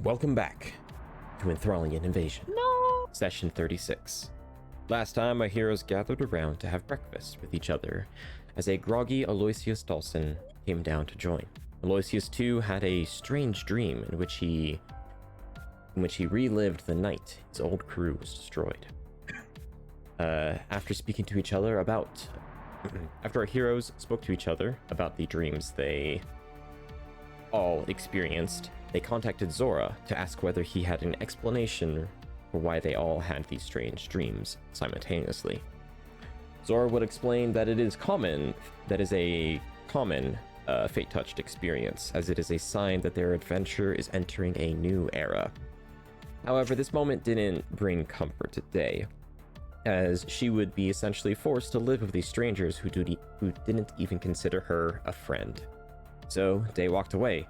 Welcome back to Enthralian Invasion Session 36. Last time, our heroes gathered around to have breakfast with each other as a groggy Alyosius Dawson came down to join. Alyosius too had a strange dream in which he relived the night his old crew was destroyed. After our heroes spoke to each other about the dreams they all experienced, they contacted Zora to ask whether he had an explanation for why they all had these strange dreams simultaneously. Zora would explain that it is a common fate-touched experience, as it is a sign that their adventure is entering a new era. However, this moment didn't bring comfort to Dae, as she would be essentially forced to live with these strangers who didn't even consider her a friend. So Dae walked away,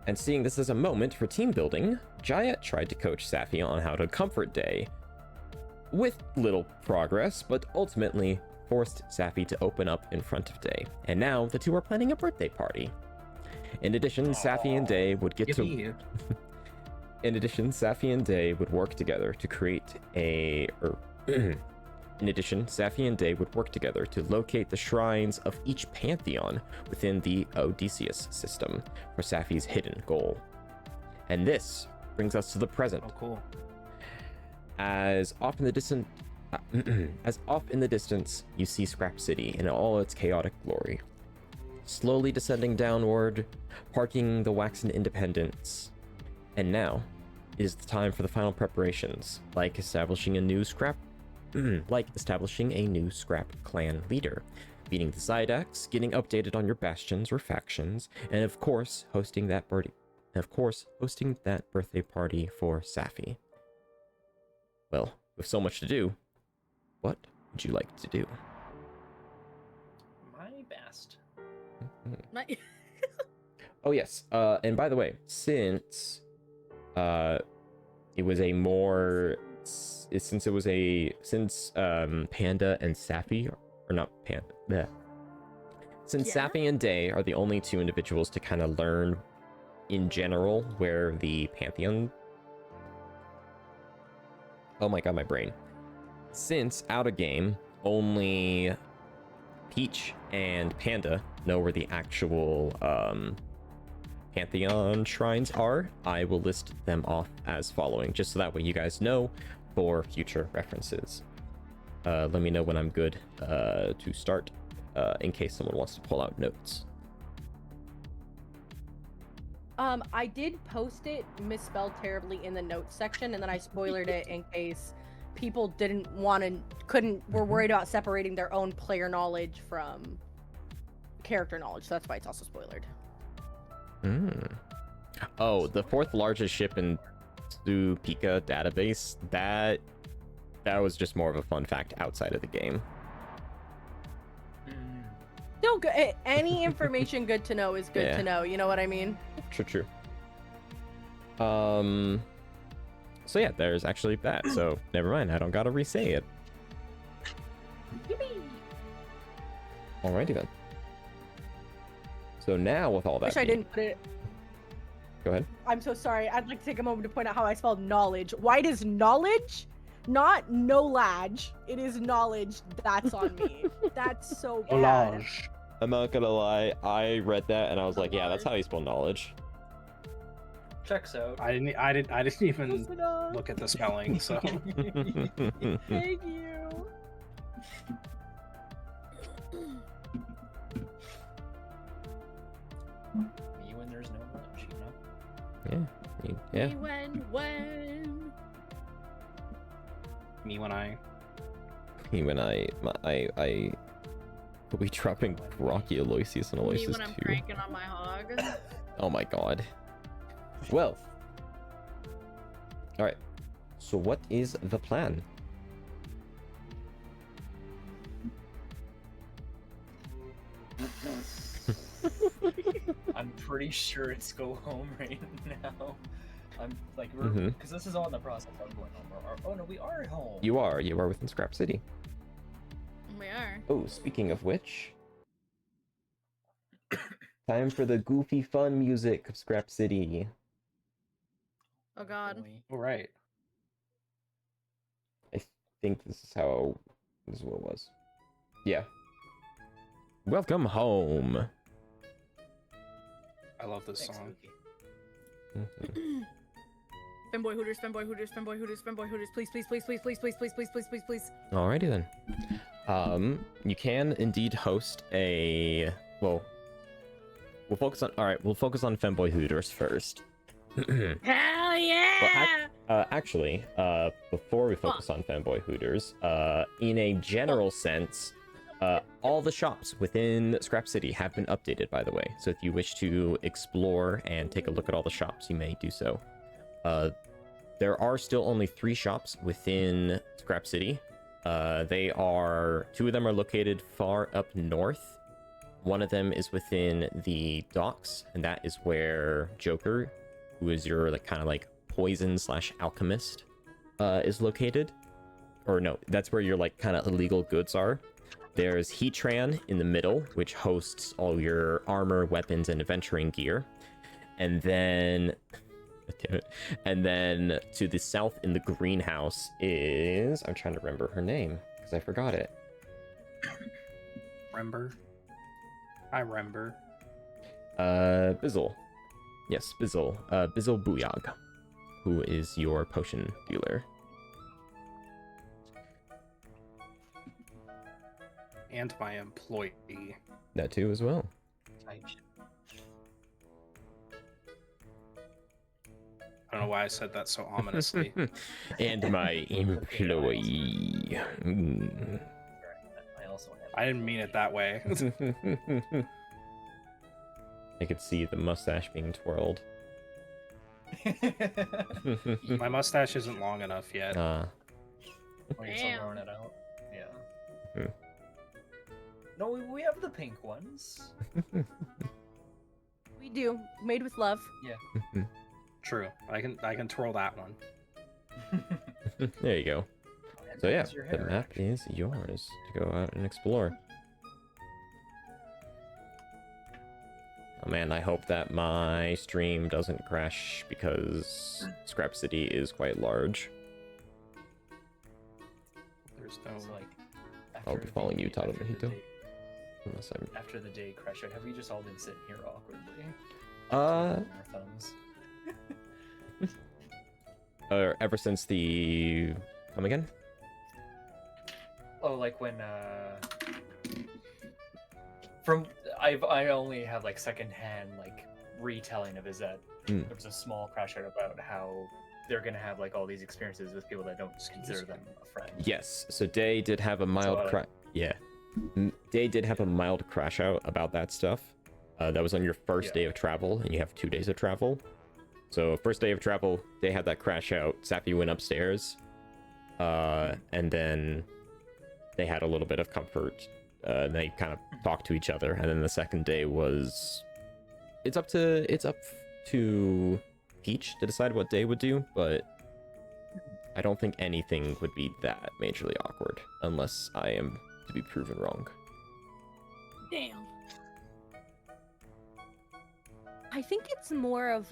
and seeing this as a moment for team building, Jiat tried to coach Saphi on how to comfort Dae, with little progress, but ultimately forced Saphi to open up in front of Dae, and now the two are planning a birthday party. In addition, Saphi and Dae would work together to locate the shrines of each pantheon within the Odysseus System for Saphi's hidden goal. And this brings us to the present. Oh, cool. As off in the distance, you see Scrap City in all its chaotic glory, slowly descending downward, parking the waxen independence. And now is the time for the final preparations, like establishing a new scrap clan leader, beating the Zydax, getting updated on your bastions or factions, and of course hosting that birthday party for Saphi. Well, with so much to do, what would you like to do? My best. Oh yes, and by the way, since Panda and Saphi, or not Panda, bleh. Since Saphi and Dae are the only two individuals to kind of learn in general where the pantheon, oh my god, my brain. Since out of game, only Peach and Panda know where the actual pantheon shrines are, I will list them off as following, just so that way you guys know for future references. Let me know when I'm good to start, in case someone wants to pull out notes. I did post it misspelled terribly in the notes section, and then I spoiled it in case people were worried about separating their own player knowledge from character knowledge. So that's why it's also spoiled. Oh, the fourth largest ship in Pika database, that was just more of a fun fact outside of the game. Still good. Any information good to know is good to know, you know what I mean? True. So yeah, there's actually that, so never mind, I don't gotta re-say it. Yippee! Alrighty then. So now with all that I didn't put it. Go ahead. I'm so sorry. I'd like to take a moment to point out how I spelled knowledge. Why does knowledge, not knowledge? It is knowledge. That's on me. That's so bad. Knowledge. I'm not gonna lie. I read that and I was like, yeah, that's how you spell knowledge. Checks out. I didn't even look at the spelling. So. Thank you. Me when there's no lunch, you know? Yeah. Me when. Me when I will be dropping Rocky Aloysius and Aloysius Me when I'm too. cranking on my hog. Oh my god. Well. Alright. So what is the plan? I'm pretty sure it's go home right now. I'm like, because this is all in the process of going home. Oh no, we are at home. You are within Scrap City. We are. Oh, speaking of which, time for the goofy fun music of Scrap City. Oh God. Boy. All right. I think this is what it was. Yeah. Welcome home. I love this Thanks, song. Luki. Femboy Hooters, Femboy Hooters, Femboy Hooters, Femboy Hooters, please, please, please, please, please, please, please, please, please, please, please. Alrighty then. You can indeed host a. Well, we'll focus on. All right, we'll focus on Femboy Hooters first. Hell yeah! Actually, before we focus on Femboy Hooters, in a general sense, all the shops within Scrap City have been updated, by the way. So if you wish to explore and take a look at all the shops, you may do so. There are still only 3 shops within Scrap City. Two of them are located far up north. One of them is within the docks, and that is where Joker, who is your kind of poison / alchemist, is located. Or no, that's where your kind of illegal goods are. There's Heatran in the middle, which hosts all your armor, weapons, and adventuring gear. And then to the south in the greenhouse is, I'm trying to remember her name because I forgot it. Remember? I remember. Bizzle. Yes, Bizzle. Bizzle Booyog, who is your potion dealer. And my employee. That too as well. I don't know why I said that so ominously. And my employee. Mm. I also have. I didn't mean it that way. I could see the mustache being twirled. My mustache isn't long enough yet. Oh, you're still Damn. growing it out. Yeah. Hmm. No, we have the pink ones. We do. Made with love. True. I can twirl that one. There you go. And So yeah, that's your the hair, map actually. is yours to go out and explore. Oh man, I hope that my stream doesn't crash because Scrap City is quite large. There's It's no. like, I'll after be following you, after the Tadamahito. day- Unless I'm... After the day crashed out, have we just all been sitting here awkwardly? Uh, Twiddling our thumbs? ever since the... Come again? Oh, like when I only have secondhand retelling of is that Hmm. there was a small crash out about how they're gonna have all these experiences with people that don't consider them a friend. Yes, so Dae did have a mild crash. Yeah. Dae did have a mild crash out about that stuff. That was on your first day of travel, and you have 2 days of travel. So first day of travel, Dae had that crash out. Saphi went upstairs, and then they had a little bit of comfort. They kind of talked to each other, and then the second day was, it's up to Peach to decide what Dae would do, but I don't think anything would be that majorly awkward unless I am to be proven wrong. Damn. I think it's more of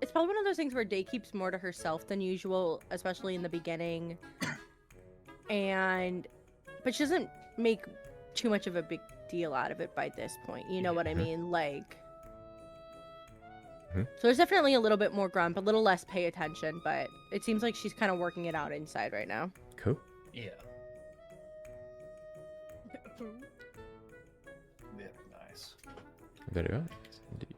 it's probably one of those things where Dae keeps more to herself than usual, especially in the beginning. But she doesn't make too much of a big deal out of it by this point. You know what I mean? So there's definitely a little bit more grump, a little less pay attention, but it seems like she's kind of working it out inside right now. Cool. Yeah. Very nice. Very nice indeed.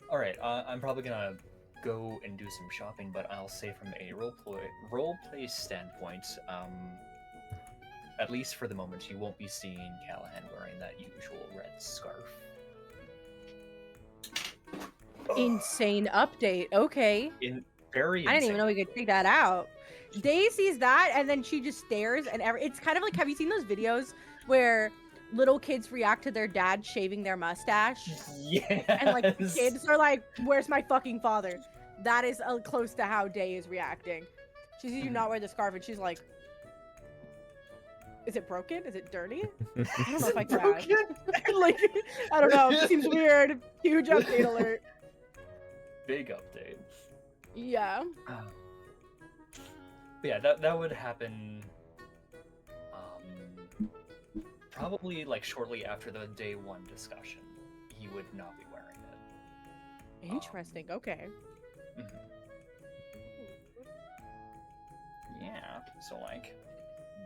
All right. I'm probably gonna go and do some shopping, but I'll say from a roleplay standpoint, at least for the moment, you won't be seeing Callahan wearing that usual red scarf. Insane update. Okay. Very. I didn't even know we could take that out. Dae sees that and then she just stares and it's kind of like, have you seen those videos where little kids react to their dad shaving their mustache? Yeah. And the kids are like, where's my fucking father? That is close to how Dae is reacting. She sees you not wear the scarf, and she's like, "Is it broken? Is it dirty? I don't know if I can ask." Like, I don't know. It seems weird. Huge update alert. Big update. Yeah. But yeah, that would happen. Probably like shortly after the day 1 discussion. He would not be wearing it. Interesting. Okay. Mhm. Yeah. So like,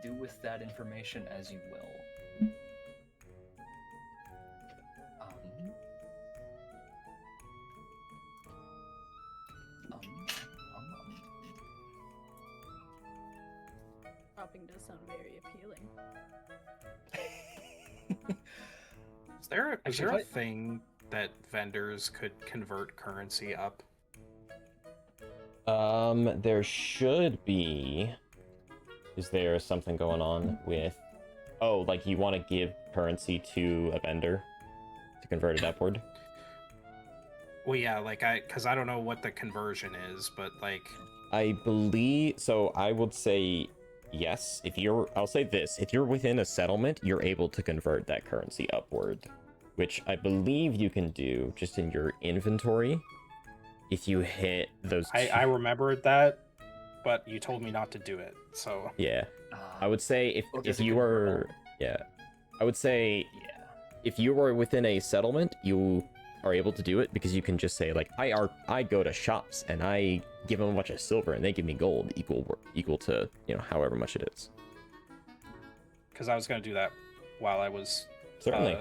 do with that information as you will. Shopping does sound very appealing. Is there Actually, a thing that vendors could convert currency up? There should be. Is there something going on with? Oh, like you want to give currency to a vendor to convert it upward? Well, yeah, like because I don't know what the conversion is, but like I believe so. I would say yes. I'll say this: if you're within a settlement, you're able to convert that currency upward, which I believe you can do just in your inventory. If you hit those, I remembered that, but you told me not to do it, so yeah, I would say if you were, I would say if you were within a settlement, you are able to do it because you can just say like I go to shops and I give them a bunch of silver and they give me gold equal to however much it is. Because I was gonna do that while I was Certainly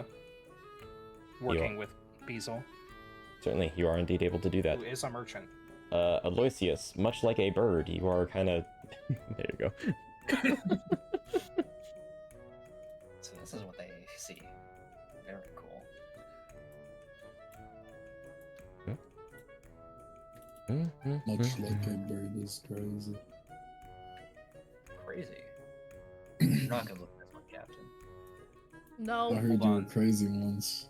working with Beazle. Certainly, you are indeed able to do that. Who is a merchant. Aloysius, much like a bird, you are kind of... There you go. So this is what they see. Very cool. Much like a bird is crazy. Crazy. You're not gonna look at this one, Captain. No. I heard Hold you were on. crazy once.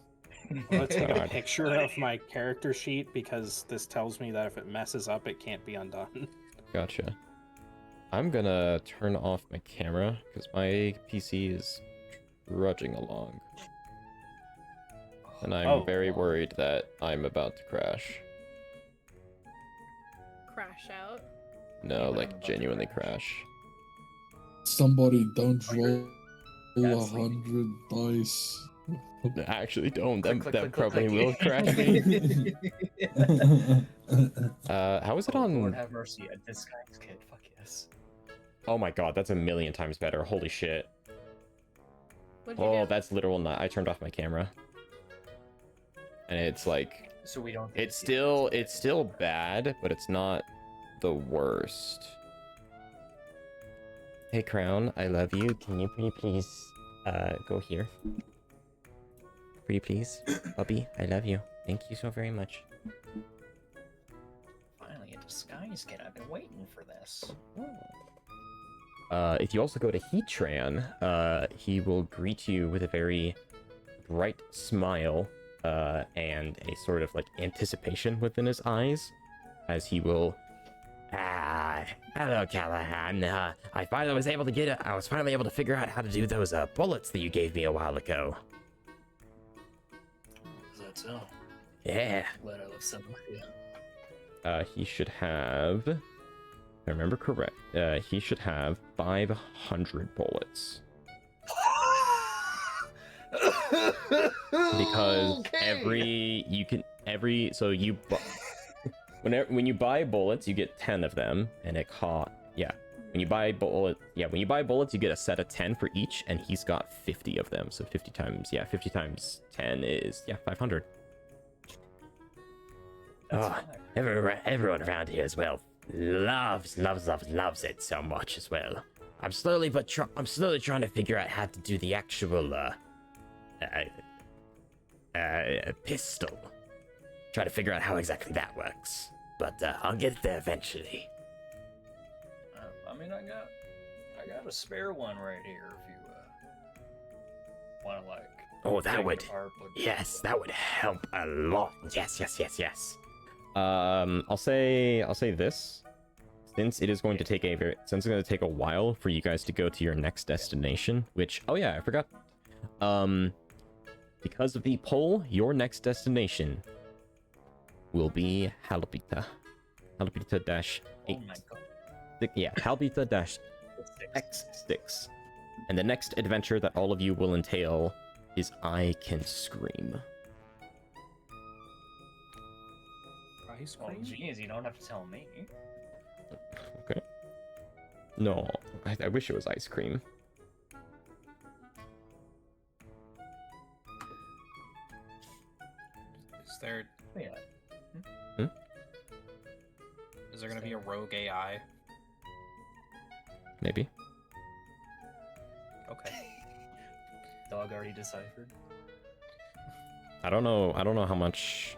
Let's take a God. picture of my character sheet because this tells me that if it messes up, it can't be undone. Gotcha. I'm gonna turn off my camera because my PC is trudging along. And I'm very worried that I'm about to crash. Crash out. No, When I'm like about to genuinely crash. crash. Somebody don't Oh, you're- roll That's 100 dice. Actually, don't. Click, That, click, that click, probably click. will crash me. How is it Lord on? have mercy, a disguise kit. Fuck yes. Oh my god, that's a million times better. Holy shit. What'd you Oh, do? that's literal. I turned off my camera. And it's like, So we don't. get to see it's still bad, but it's not the worst. Hey Crown, I love you. Can you pretty please go here? Pretty please, Bubby, I love you. Thank you so very much. Finally, a disguise kit. I've been waiting for this. If you also go to Heatran, he will greet you with a very bright smile and a sort of like anticipation within his eyes, as he will. Hello, Callahan. I was finally able to figure out how to do those bullets that you gave me a while ago. Is that so? Yeah. Glad I left some with you. He should have. If I remember correct. He should have 500 bullets. Because when you buy bullets, you get 10 of them, and when you buy bullets, you get a set of 10 for each, and he's got 50 of them. So 50 times 10 is 500. That's Everyone around here as well loves it so much as well. I'm slowly trying to figure out how to do the actual pistol. Try to figure out how exactly that works, but I'll get there eventually. I mean, I got a spare one right here if you want to like. Oh, that take it would apart, but- yes, that would help a lot. Yes. I'll say this. since it is going to take since it's going to take a while for you guys to go to your next destination, which, oh yeah, I forgot. Because of the poll, your next destination will be Halbita. Halbita dash 8. Oh my god. Yeah, Halbita dash X6. And the next adventure that all of you will entail is I Can Scream. Ice Oh cream? jeez, you don't have to tell me. Okay. No, I wish it was ice cream. Is there Oh, yeah. is there gonna be a rogue AI? Maybe. Okay. Dog already deciphered. I don't know how much.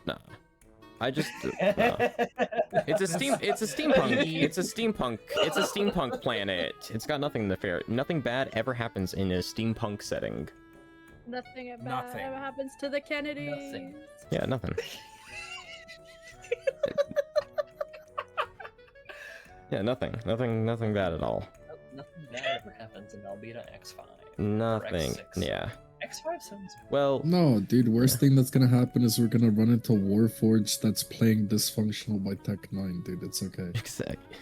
Nah. I just no. It's a steampunk planet. It's got nothing nefarious. Nothing bad ever happens in a steampunk setting. Nothing bad Nothing. ever happens to the Kennedys. Nothing. Yeah, nothing. Yeah, nothing bad at all. Nothing bad ever happens in Albedo X5. Nothing. X6. Yeah. X5 sounds. Well, No, dude, worst thing that's gonna happen is we're gonna run into Warforged that's playing Dysfunctional by Tech 9, dude. It's okay. exactly.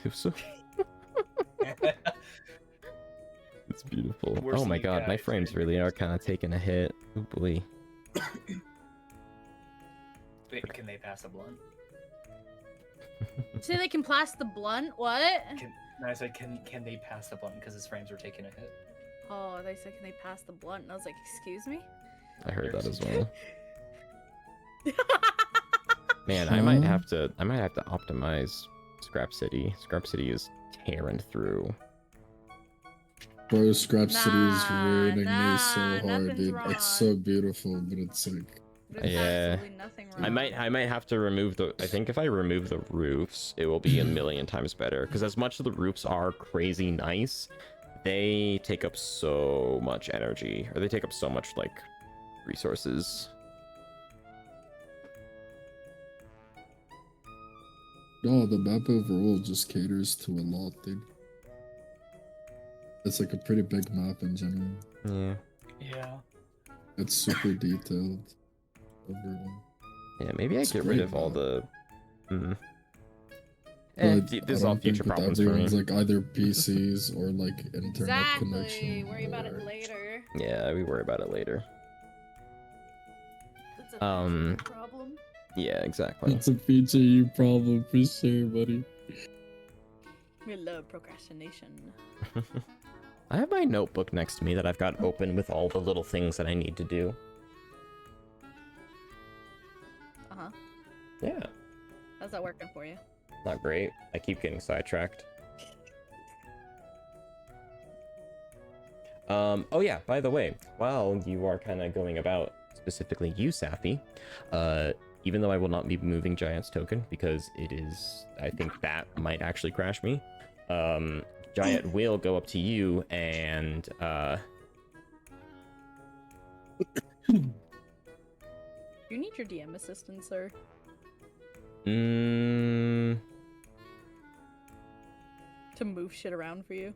It's beautiful. Worst Oh my thing god, my guys, frames right? really are kind of taking a hit. Oh boy. Wait, can they pass a blunt? Say they can blast the blunt? What? No, I said, can they pass the blunt because his frames are taking a hit? Oh, they said, can they pass the blunt? And I was like, excuse me? I heard that as well. Man, I might Huh? have to optimize Scrap City. Scrap City is tearing through. Bro, Scrap City is Nah, ruining me nah, so hard, nothing's dude. wrong. It's so beautiful, but it's like There's Yeah. absolutely nothing wrong. I might have to remove the. I think if I remove the roofs, it will be a million times better. Because as much as the roofs are crazy nice, they take up so much energy, or they take up so much like resources. no, the map overall just caters to a lot, dude. It's like a pretty big map in general. Yeah. Yeah. It's super detailed. Overall. Yeah. Maybe I It's get rid great, of all though. the. Mm. But This I is all don't think future with problems for me. everyone's like either PCs or like internet Exactly. connection. Worry about or- it later. Yeah, we worry about it later. It's a Um, problem. Yeah, exactly. It's a PGU problem for sure, buddy. We love procrastination. I have my notebook next to me that I've got open with all the little things that I need to do. Uh-huh. Yeah, How's that working for you? not great. I keep getting sidetracked. Oh yeah, by the way, while you are kind of going about, specifically you, Saphi, even though I will not be moving Giant's token because it is, I think that might actually crash me. Giant will go up to you and You need your DM assistance, sir. To move shit around for you.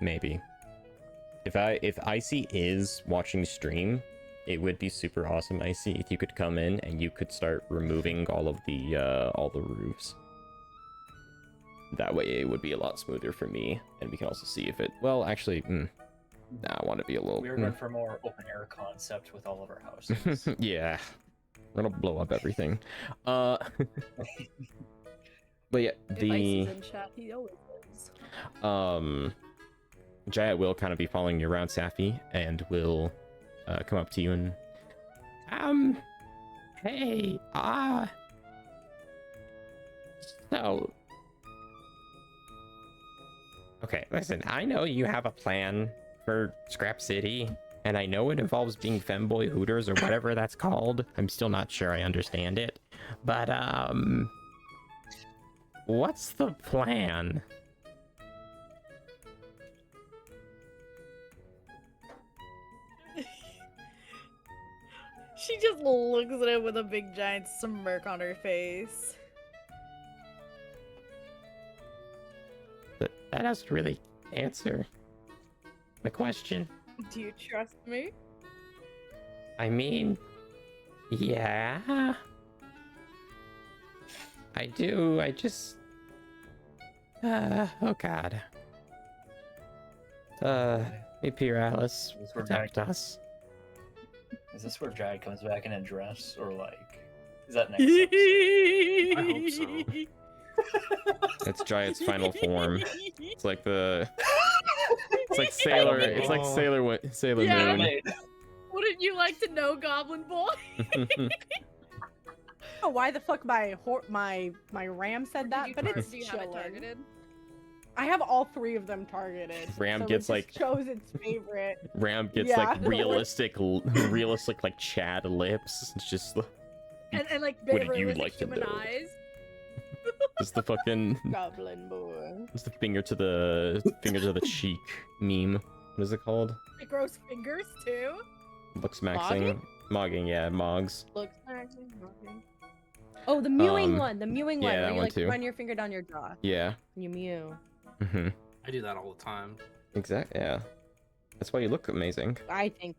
Maybe. If Icy is watching stream, it would be super awesome, Icy, if you could come in and you could start removing all the roofs. That way it would be a lot smoother for me, and we can also see if it. Well, actually, nah, I want to be a little. We were going for more open air concept with all of our houses. Yeah, we're gonna blow up everything. But yeah, If the Icy's in chat, he always is. Jiat will kind of be following you around, Saphi, and will come up to you and hey, so okay, listen, I know you have a plan for Scrap City, and I know it involves being femboy hooters or whatever that's called. I'm still not sure I understand it, but what's the plan? She just looks at him with a big giant smirk on her face. But that doesn't really answer the question. Do you trust me? I mean, yeah. I do. I just. Oh God. Maybe Alice Is this where protect us. Is this where Jiat comes back in a dress, or like, is that next episode? I hope so. It's Jiat's final form. It's like the. It's like Sailor. It's like Sailor Yeah. Moon. Wouldn't you like to know, Goblin Boy? Oh, why the fuck my ram said that? But it's Do you have it chilling. targeted? I have all 3 of them targeted. Ram so gets, it like- just chose its favorite. Ram gets Yeah. like realistic like Chad lips. It's just And like What big did you realistic like to human know? eyes. just the fucking Goblin boy. just the finger to the cheek meme. What is it called? It grows fingers too. Looks maxing. Mogging, yeah, Mogs. Looks Oh, the mewing Um, one. The mewing yeah, one. that Where you one like too. run your finger down your jaw Yeah. and you mew. Mm-hmm. I do that all the time. Exactly. Yeah. That's why you look amazing. I think.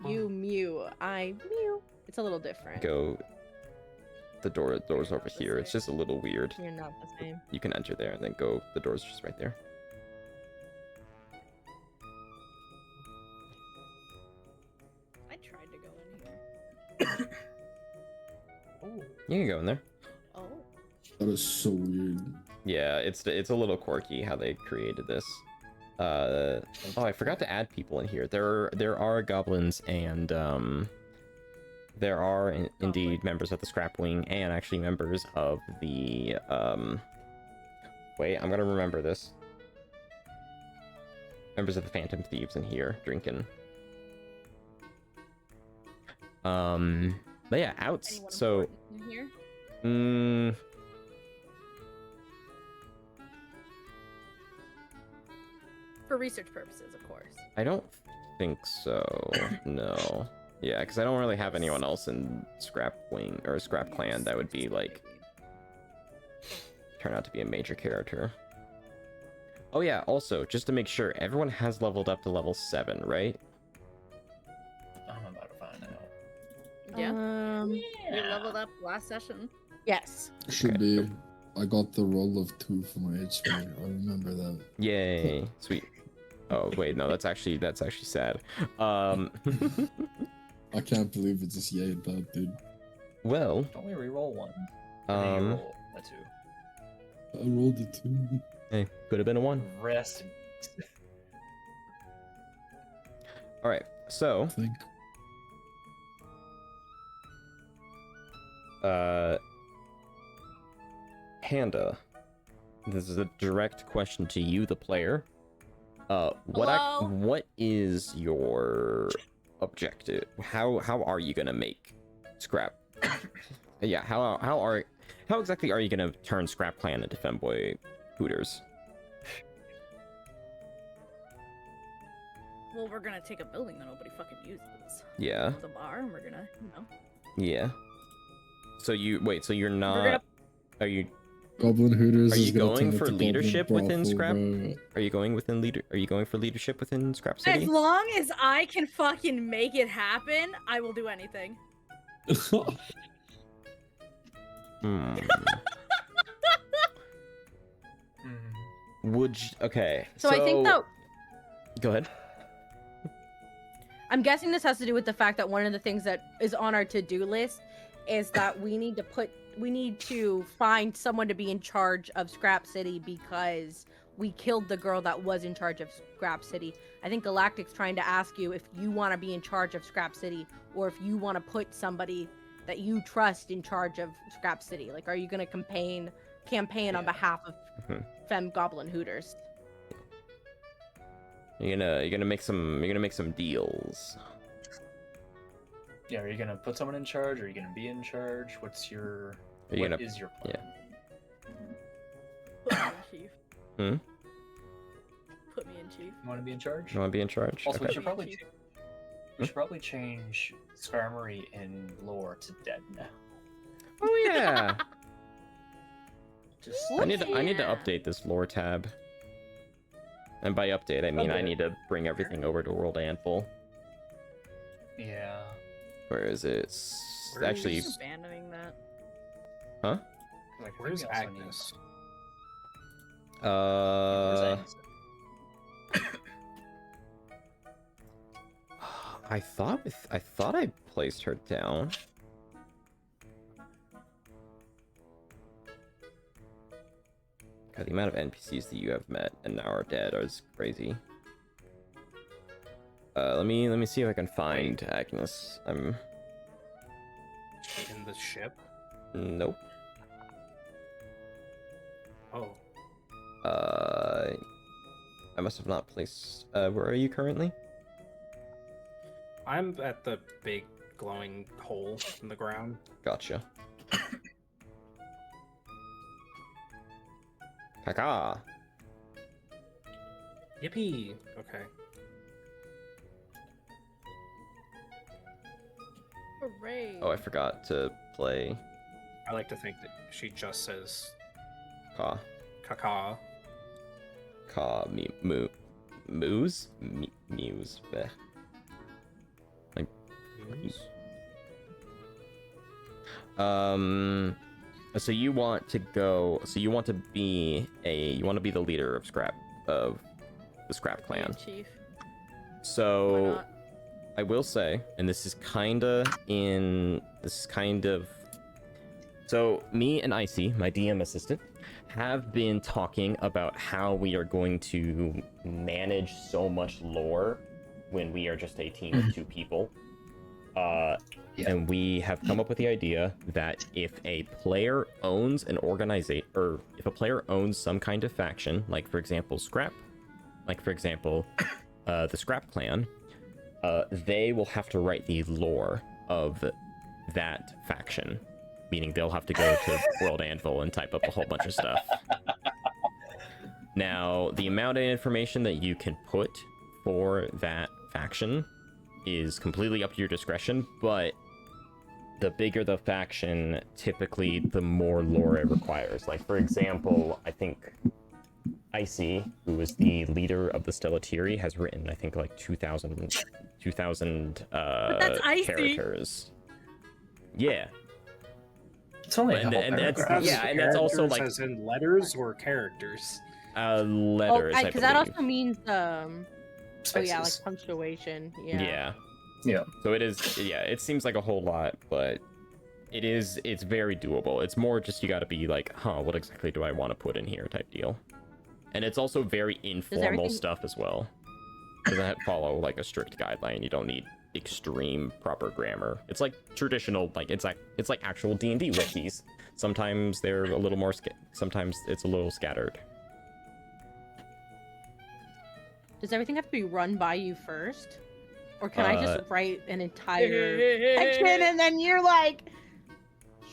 You mew. I mew. It's a little different. Go. The door's over here. It's just a little weird. You're not the same. You can enter there and then go. The door's just right there. I tried to go in here. Oh, You can go in there. Oh. That is so weird. Yeah, it's a little quirky how they created this. Oh, I forgot to add people in here. There are goblins and there are indeed members of the Scrap Wing and actually members of the wait, I'm gonna remember this. Members of the Phantom Thieves in here drinking. But yeah, outs. Anyone So important in here? For research purposes, of course. I don't think so. No. Yeah, because I don't really have anyone else in Scrap Wing or Scrap Clan that would be like turn out to be a major character. Oh yeah, also, just to make sure, everyone has leveled up to level 7, right? I'm about to find out. Yeah. We Yeah. leveled up last session. Yes. Should Okay. be. I got the roll of 2 for my HP. I remember that. Yay. Sweet. Oh wait, no, that's actually sad. I can't believe it just yayed that, dude. Well, Don't we reroll one? Or do you roll a 2? I rolled a 2. hey, could have been a 1. Rest. in peace. All right, so I think. Panda, this is a direct question to you, the player. Hello? What is your objective? How are you gonna make Scrap? Yeah, how exactly are you gonna turn Scrap Clan into Femboy Hooters? Well, we're gonna take a building that nobody fucking uses. Yeah, The bar, and we're gonna, yeah. So you're We're not. gonna- Are you Goblin Hooters Are is you gonna going turn for into leadership Goblin within Brothel, Scrap? bro. Are you going for leadership within Scrap As City? long as I can fucking make it happen, I will do anything. Hmm. Hmm. Would you, okay. So I think that Go ahead. I'm guessing this has to do with the fact that one of the things that is on our to-do list is that we need to find someone to be in charge of Scrap City because we killed the girl that was in charge of Scrap City. I think Galactic's trying to ask you if you want to be in charge of Scrap City or if you want to put somebody that you trust in charge of Scrap City. Like, are you going to campaign on behalf of Mhm. Fem Goblin Hooters? You're gonna make some deals. Yeah, are you gonna put someone in charge? Or are you gonna be in charge? What Are you gonna is your plan? Put me in chief. Hmm? Put me in chief. You want to be in charge? You want to be in charge? Also, we Okay. should probably We should probably change Skarmory in lore to dead now. Oh yeah. Just I need to update this lore tab. And by update, I mean I need to bring everything over to World Anvil. Yeah. Where is it? Where Actually, is- Abandoning that. huh? Like, Where's we also Agnes? need- Where's Agnes? I thought I placed her down. God, the amount of NPCs that you have met and now are dead is crazy. Let me see if I can find Agnes. In the ship? Nope. Oh. I must have not placed. Where are you currently? I'm at the big glowing hole in the ground. Gotcha. Kaka. Yippee! Okay. Hooray. Oh, I forgot to play I like to think that she just says Ka. caca. Ka. Muse? Muse. Bleh. So you want to go? So you want to be the leader of the Scrap clan. Chief. Why So not? I will say, and this is kind of. So me and Icy, my DM assistant, have been talking about how we are going to manage so much lore when we are just a team of 2 people. And we have come up with the idea that if a player owns an organization, or if a player owns some kind of faction, like for example the Scrap clan, they will have to write the lore of that faction, meaning they'll have to go to World Anvil and type up a whole bunch of stuff. Now, the amount of information that you can put for that faction is completely up to your discretion, but the bigger the faction, typically the more lore it requires. Like, for example, I think Icy, who is the leader of the Stellatiri, has written, I think, like 2,000 that's Icy. characters. Yeah. It's only a And- couple and that's- paragraphs. yeah, and that's also, like- As in letters or characters? Letters, I because that believe. also means Spaces. oh yeah, like punctuation. Yeah. Yeah. So it is, yeah, it seems like a whole lot, but it's very doable. It's more just you gotta be like, huh, what exactly do I want to put in here type deal. And it's also very informal everything- stuff as well. Doesn't follow like a strict guideline. You don't need extreme proper grammar. It's like traditional, like it's like actual D&D wikis. Sometimes they're a little more, sometimes it's a little scattered. Does everything have to be run by you first, or can I just write an entire Hey. section and then you're like,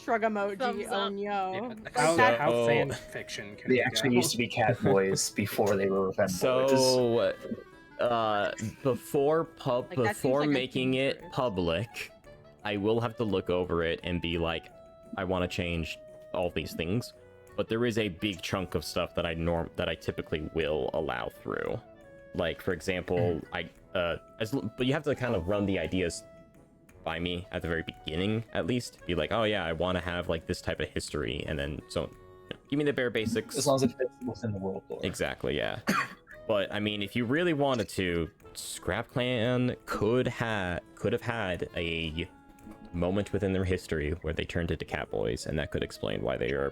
shrug emoji, Thumbs oh up. no. How, that- how So- fan fiction can They you actually go? used to be cat boys before they were femboys. So, before Like, that seems before like a making it huge risk. public, I will have to look over it and be like, I want to change all these things. But there is a big chunk of stuff that I typically will allow through. Like, for example, but you have to kind of run the ideas by me at the very beginning, at least. Be like, oh yeah, I want to have like this type of history, and then give me the bare basics. as long as it fits within the world lore. Exactly, yeah. But I mean, if you really wanted to, Scrap Clan could have had a moment within their history where they turned into Catboys, and that could explain why they are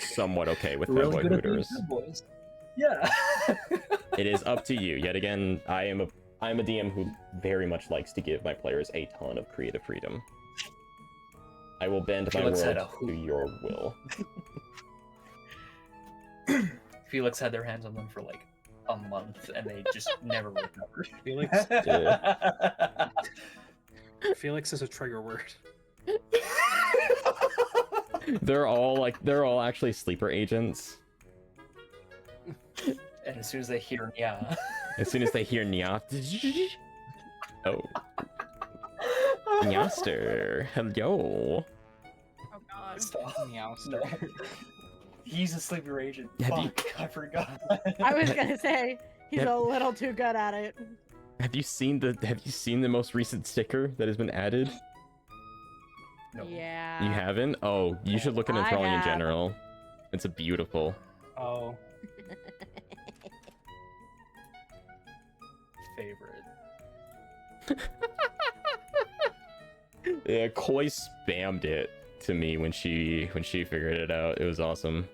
somewhat okay with Really Fanboy good at being Hooters. femboys. Yeah. It is up to you. Yet again, I'm a DM who very much likes to give my players a ton of creative freedom. I will bend my Felix had world a to your will. Felix had their hands on them for like a month, and they just never recovered. Felix, Yeah. Felix is a trigger word. They're all actually sleeper agents. And as soon as they hear yeah, As soon as they hear Nyat, Oh. Youngster. Hello. Oh god. Stop. Meowster. No. He's a sleeper agent. Have you- Fuck, I forgot. I was gonna say he's Yep. a little too good at it. Have you seen the most recent sticker that has been added? No. Yeah. You haven't? Oh, you should look at I Enthralian in have. general. It's a beautiful. Oh, Favorite. Yeah, Koi spammed it to me when she figured it out. It was awesome.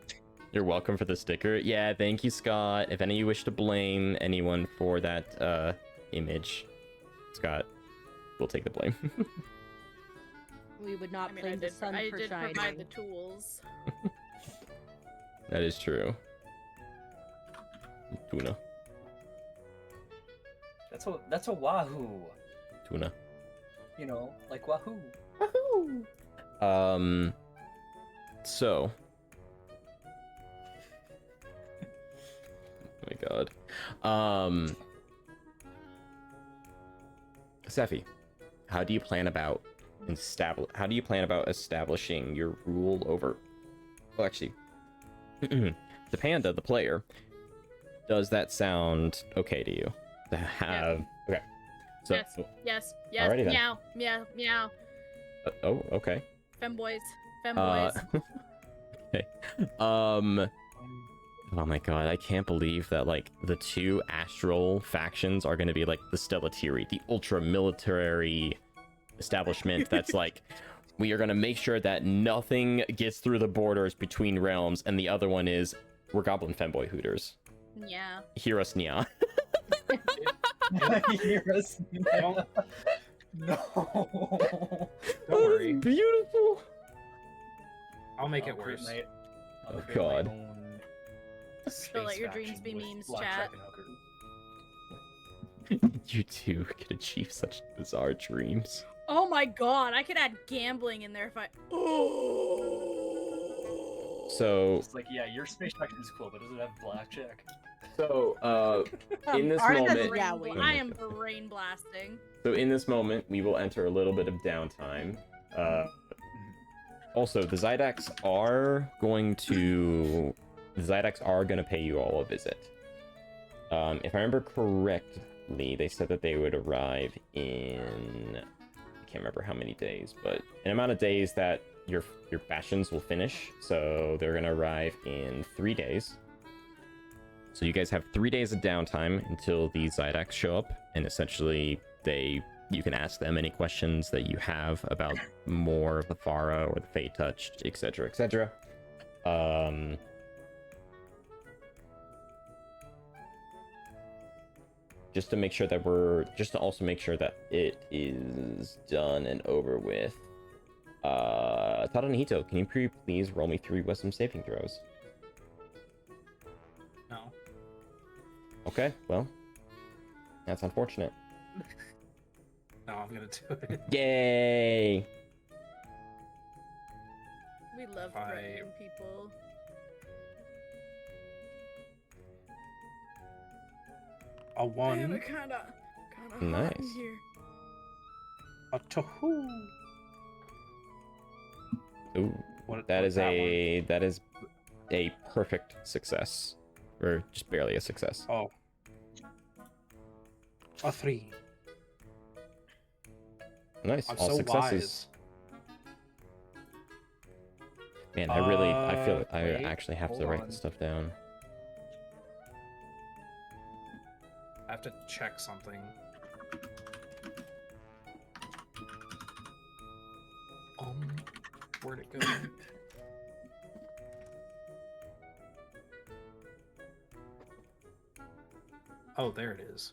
You're welcome for the sticker. Yeah, thank you, Scott. If any of you wish to blame anyone for that image, Scott will take the blame. We would not I mean, blame the sun I for did shining. provide the tools. That is true. Tuna. That's a wahoo. Tuna. You know, like wahoo. So. Oh my god. Saphi, how do you plan about establishing your rule over? Well, actually, the panda, the player, does that sound okay to you? To have okay. So Yes. Alrighty then. Meow, meow, meow. oh, okay. Femboys. Femboys. Okay. Oh my god, I can't believe that like the two astral factions are going to be like the Stellatiri, the ultra military establishment that's like, we are going to make sure that nothing gets through the borders between realms, and the other one is we're goblin femboy hooters. Yeah. Hear us, Nya. Heroes. don't, No. don't worry. Beautiful. I'll make it I'll create worse. I'll Oh, create God. my own So let space your dreams faction be with memes, blackjack chat. and hookers. You two can achieve such bizarre dreams. Oh my god, I could add gambling in there if I. So, It's like, yeah, your space faction is cool, but does it have blackjack? in this Ours has moment, Yeah, I am brain blasting. So in this moment, we will enter a little bit of downtime. Also, the Zydax are going to pay you all a visit. If I remember correctly, they said that they would arrive in, I can't remember how many days, but an amount of days that your bastions will finish. So they're gonna arrive in 3 days. So you guys have 3 days of downtime until the Zydax show up, and essentially you can ask them any questions that you have about more of the Phara or the Fate Touched, etc., etc. Just to also make sure that it is done and over with. Tadanihito, can you please roll me 3 wisdom saving throws? No. Okay, well, that's unfortunate. No, I'm gonna do it. Yay! We love Five. threatening people. A Damn, one, it kinda hot in Nice. here. a two. Ooh, What? that what's is a perfect success, or just barely a success. one? Oh. A 3. Nice, I'm all so successes. wise. Man, I feel I wait, actually have to hold write on. this stuff down. I have to check something. Where'd it go? Oh, there it is.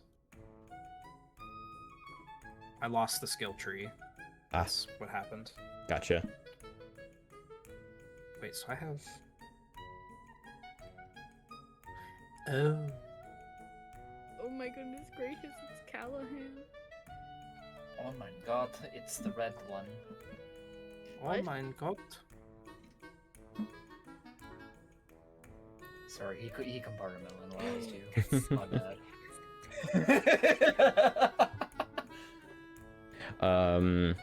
I lost the skill tree. That's what happened. Gotcha. Wait, so I have... Oh. Oh my goodness gracious, it's Callahan. Oh my god, it's the red one. Oh What? mein Gott. Sorry, he compartmentalized you. My bad. Alrighty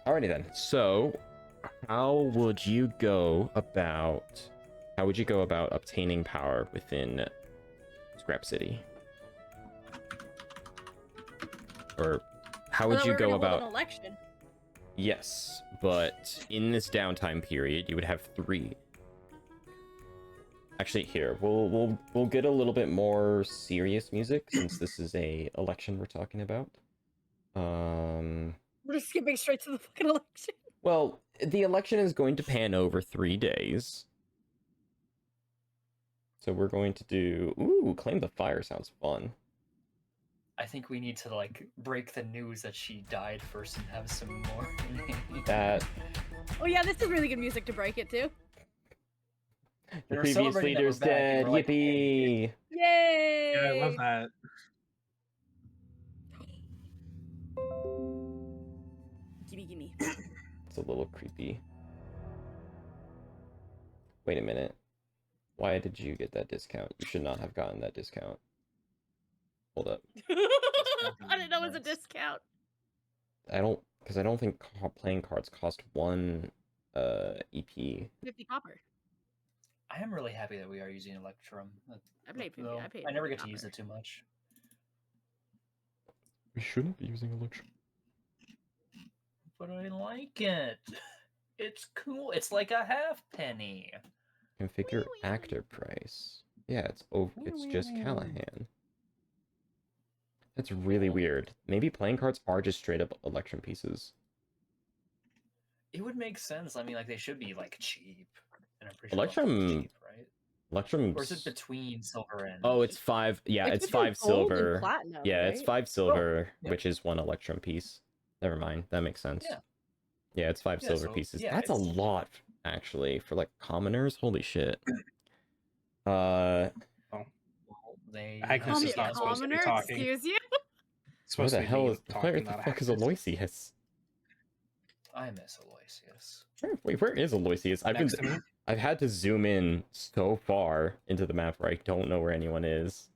then. So, how would you go about obtaining power within Scrap City? Or how would you go about an election? Yes, but in this downtime period, you would have 3. Actually, here we'll get a little bit more serious music since this is a election we're talking about. We're just skipping straight to the fucking election. Well, the election is going to pan over 3 days. So we're going to do... Ooh, Claim the Fire sounds fun. I think we need to, like, break the news that she died first and have some more. That... Oh yeah, this is really good music to break it to. The We're previous celebrating that leader's we're back, and dead. we're like, Yippee! Yay! Yeah, I love that. Gimme. It's a little creepy. Wait a minute. Why did you get that discount? You should not have gotten that discount. Hold up. I didn't know it was a discount. Because I don't think playing cards cost 1 EP. 50 copper. I am really happy that we are using Electrum. I paid 50. Though I paid I never 50 get to use copper. it too much. We shouldn't be using Electrum. But I like it. It's cool. It's like a halfpenny. Configure actor price. Yeah, it's just Callahan. That's really weird. Maybe playing cards are just straight up Electrum pieces. It would make sense. I mean, like, they should be, like, cheap. And I'm pretty Electrum- sure Electrum's cheap, right? Electrum. Or is it between silver and... Oh, it's 5. Yeah, it's 5 silver. Platinum, Yeah, it's right? 5 silver, yeah. which is 1 Electrum piece. Never mind. That makes sense. Yeah. Yeah, it's 5 Yeah, silver so, pieces. yeah, That's a it's- lot, actually, for like commoners. Holy shit. They Agnes Call is me a not supposed to be commoner, talking. excuse you? It's Where supposed the to be hell me is talking, where the not fuck is Agnes. Aloysius? I miss Aloysius. Wait, where is Aloysius? Next to me? I've had to zoom in so far into the map where I don't know where anyone is.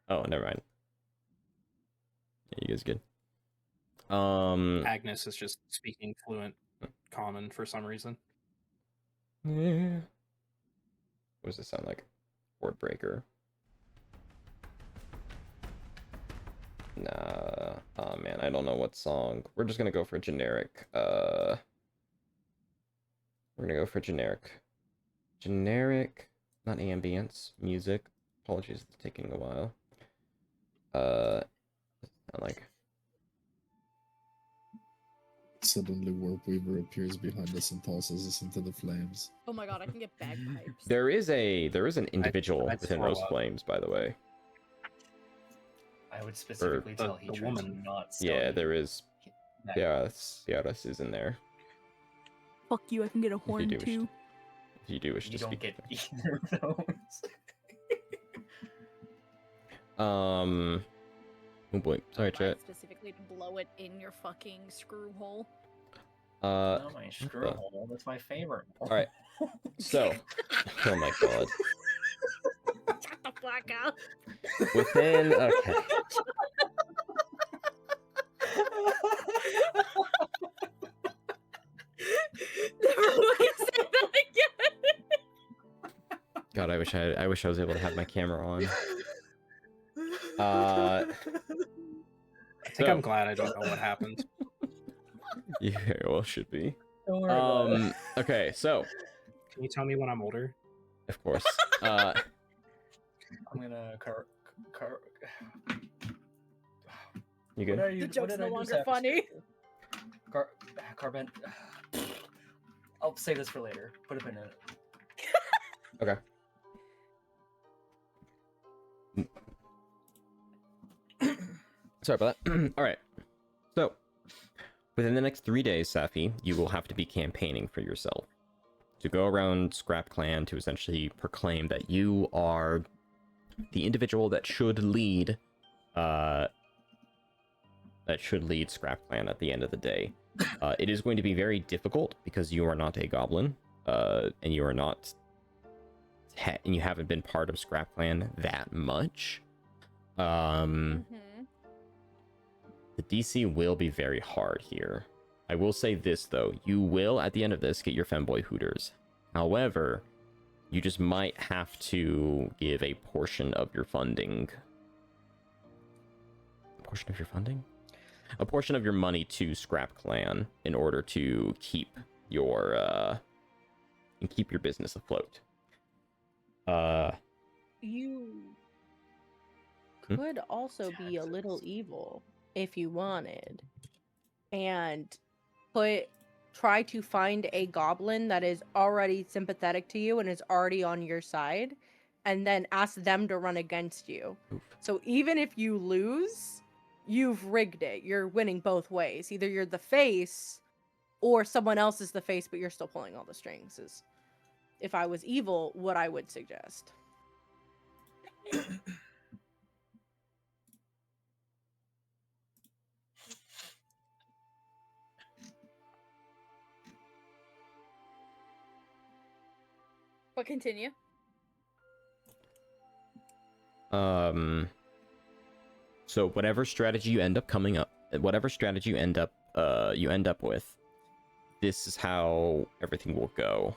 Oh, never mind. Yeah, you guys good? Agnes is just speaking fluent common for some reason. Yeah. What does this sound like? Word breaker. Nah. Oh man, I don't know what song. We're just gonna go for generic. We're gonna go for generic. Generic, not ambience, music. Apologies, it's taking a while. Sound like Suddenly Warpweaver appears behind us and tosses us into the flames. Oh my god, I can get bagpipes. there is an individual I'd within throw those up. flames, by the way. I would specifically the- tell the Heatran woman. to not Yeah, study there is. that. Yeah, Ciaras is in there. Fuck you, I can get a horn do wish too. If you do wish You to don't speak. get either of those. Oh boy, sorry, Mine chat. Specifically to blow it in your fucking screw hole. Not my screw hole. That's my favorite. All right. So, oh my god. Shut the fuck up. Within okay. Never fucking say that again. God, I wish I was able to have my camera on. I think So- I'm glad I don't know what happened. Yeah, well, should be. Don't worry about it. Okay, so Can you tell me when I'm older? of course, I'm gonna you What good? are you? The what joke's did no I do longer this funny. episode? Carbon. I'll save this for later. Put a pin in it. Okay. Sorry about that. All right. So, within the next 3 days, Saphi, you will have to be campaigning for yourself. To go around Scrap Clan to essentially proclaim that you are the individual that should lead Scrap Clan at the end of the day. It is going to be very difficult because you are not a goblin, and you are not and you haven't been part of Scrap Clan that much. The DC will be very hard here. I will say this, though. You will, at the end of this, get your Femboy Hooters. However, you just might have to give a portion of your funding. A portion of your funding? A portion of your money to Scrap Clan in order to keep your business afloat. You could also be a little evil if you wanted, and try to find a goblin that is already sympathetic to you and is already on your side, and then ask them to run against you. Oof. So even if you lose, you've rigged it. You're winning both ways. Either you're the face, or someone else is the face, but you're still pulling all the strings. Is, if I was evil, what I would suggest. But continue. So whatever strategy you end up with, this is how everything will go.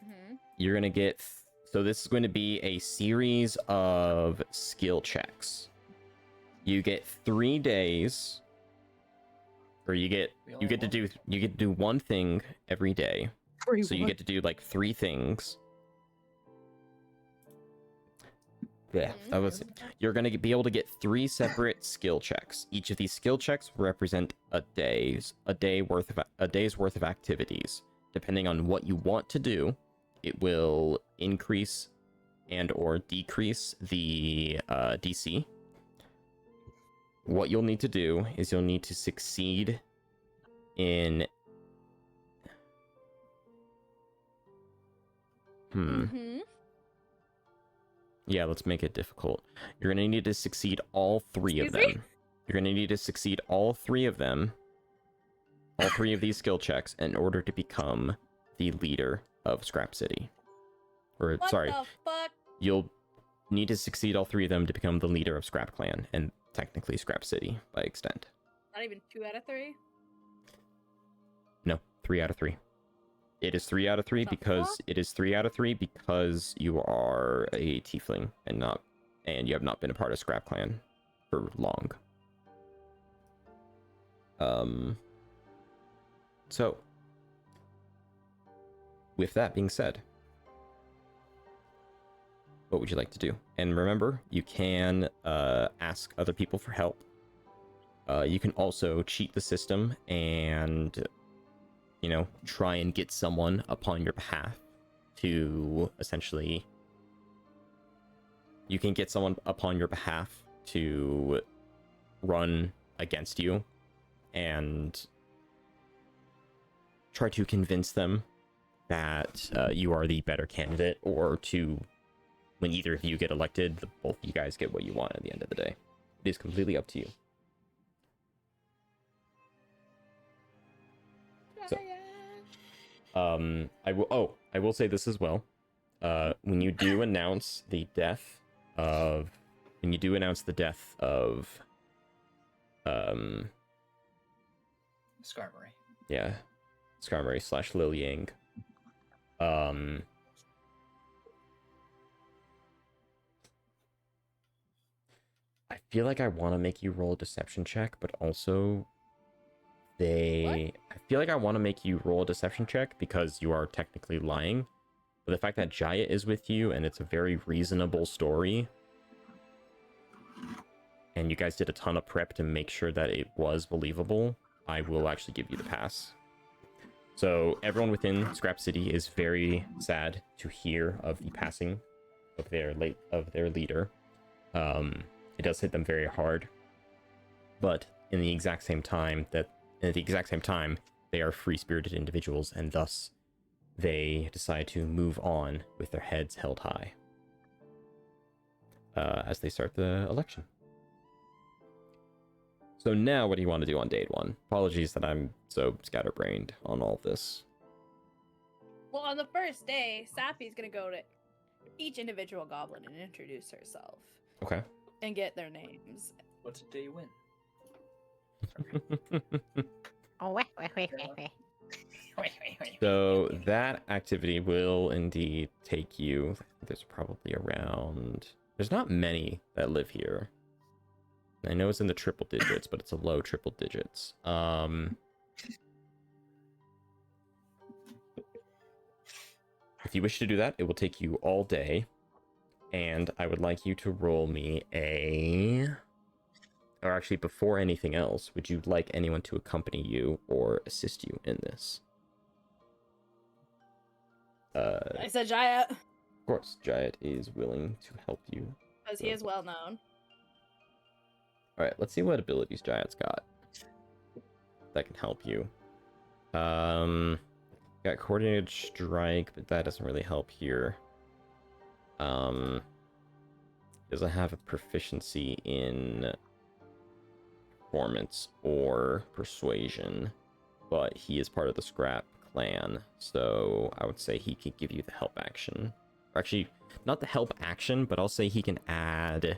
Mm-hmm. You're gonna get so this is going to be a series of skill checks. You get 3 days, or you get to do one thing every day. So you get to do like 3 things. Yeah, that was. You're gonna be able to get 3 separate skill checks. Each of these skill checks represent a day's worth of activities. Depending on what you want to do, it will increase and or decrease the DC. What you'll need to do is you'll need to succeed in. Yeah, let's make it difficult. You're going to need to succeed all 3 of them. You're going to need to succeed all 3 of them, all 3 of these skill checks, in order to become the leader of Scrap City. Or, What sorry, the fuck? you'll need to succeed all 3 of them to become the leader of Scrap Clan, and technically Scrap City, by extent. Not even 2 out of 3? No, 3 out of 3. It is 3 out of 3 because you are a tiefling and you have not been a part of Scrap Clan for long. So with that being said, what would you like to do? And remember, you can ask other people for help. You can also cheat the system and try and get someone upon your behalf to essentially. You can get someone upon your behalf to run against you and try to convince them that you are the better candidate, or to, when either of you get elected, both of you guys get what you want at the end of the day. It is completely up to you. So, I will say this as well. When you do announce the death of, Skarmory. Yeah, Skarmory / Lilyang. I feel like I want to make you roll a deception check, but also I feel like I want to make you roll a deception check because you are technically lying. But the fact that Jiat is with you and it's a very reasonable story, and you guys did a ton of prep to make sure that it was believable, I will actually give you the pass. So everyone within Scrap City is very sad to hear of the passing of their leader. It does hit them very hard, but in the exact same time, they are free-spirited individuals, and thus they decide to move on with their heads held high as they start the election. So now, what do you want to do on day 1? Apologies that I'm so scatterbrained on all of this. Well, on the first day, Saphi's gonna go to each individual goblin and introduce herself. Okay. And get their names. What's a day win? Oh, wait. So that activity will indeed take you. There's probably around. There's not many that live here. I know it's in the triple digits, but it's a low triple digits. If you wish to do that, it will take you all day, and I would like you to roll me a. Or actually, before anything else, would you like anyone to accompany you or assist you in this? I said Jiat, Of course, Jiat is willing to help you. because he is well known. Alright, let's see what abilities Jiat's got that can help you. Got coordinated strike, but that doesn't really help here. Doesn't have a proficiency in performance or persuasion, but he is part of the Scrap clan, so I would say he could give you the help action. Or actually, not the help action, but I'll say he can add.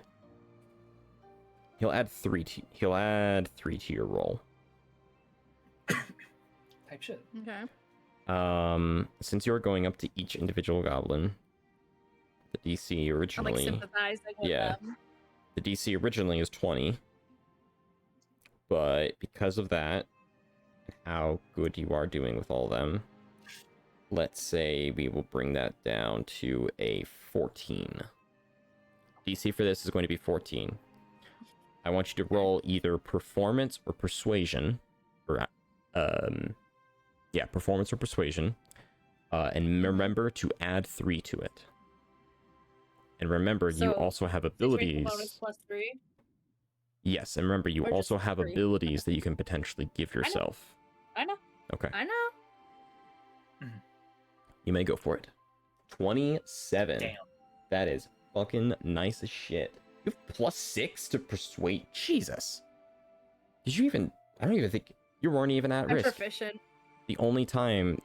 He'll add 3 to your roll. Type shit. Okay. Since you're going up to each individual goblin, the DC I'm originally, like sympathizing with yeah. them. the DC originally is 20, but because of that, and how good you are doing with all of them, let's say we will bring that down to a 14. DC for this is going to be 14. I want you to roll either performance or persuasion, or performance or persuasion, and remember to add 3 to it. And remember, you So, also have Situation abilities. bonus +3. Yes, and remember, you Or just also have 3. abilities that you can potentially give yourself. I know. Okay, I know. you may go for it. 27. Damn. That is fucking nice as shit. You have +6 to persuade. Jesus. Did you even? I don't even think you weren't even at I'm risk. proficient. The only time.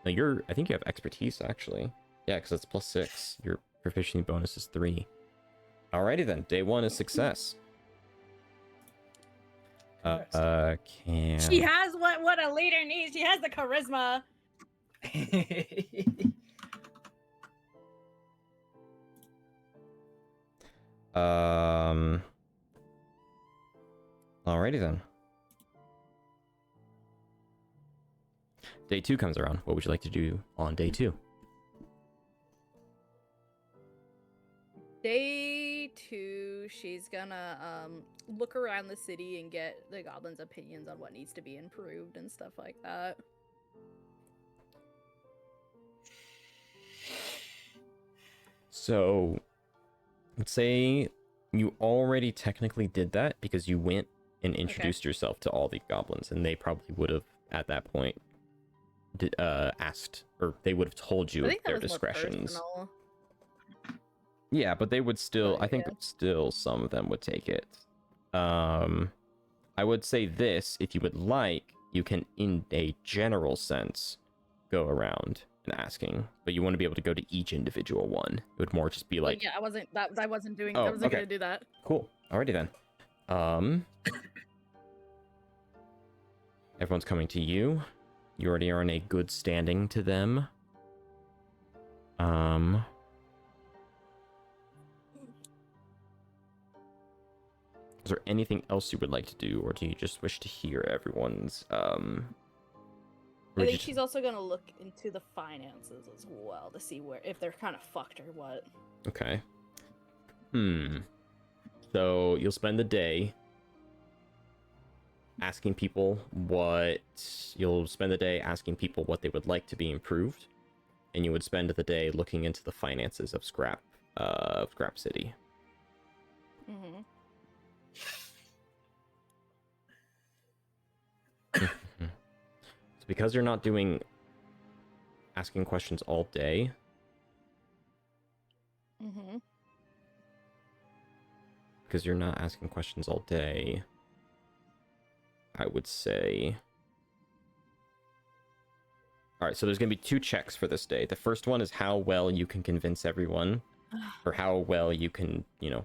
No, I think you have expertise actually. Yeah, because it's +6. Your proficiency bonus is 3. Alrighty then. Day 1 is success. Can. She has what a leader needs. She has the charisma. Alrighty then. Day 2 comes around. What would you like to do on day 2? Day 2, she's gonna look around the city and get the goblins' opinions on what needs to be improved and stuff like that. So, let's say you already technically did that because you went and introduced yourself to all the goblins, and they probably would have at that point asked, or they would have told you I think that their was more discretions. personal. Yeah, but they would still. But, I think yeah. still some of them would take it. I would say this: if you would like, you can, in a general sense, go around and asking, but you want to be able to go to each individual one. It would more just be like, Yeah, I wasn't doing. Oh, I wasn't okay. gonna do that. cool. Alrighty then. Everyone's coming to you. You already are in a good standing to them. Is there anything else you would like to do, or do you just wish to hear everyone's I would think you- she's also gonna look into the finances as well to see if they're kind of fucked or what. Okay. So you'll spend the day asking people what they would like to be improved, and you would spend the day looking into the finances of Scrap City. Mm-hmm. So because you're not doing asking questions all day, Mm-hmm. because you're not asking questions all day, I would say... Alright, so there's going to be 2 checks for this day. The first one is how well you can convince everyone, or how well you can, you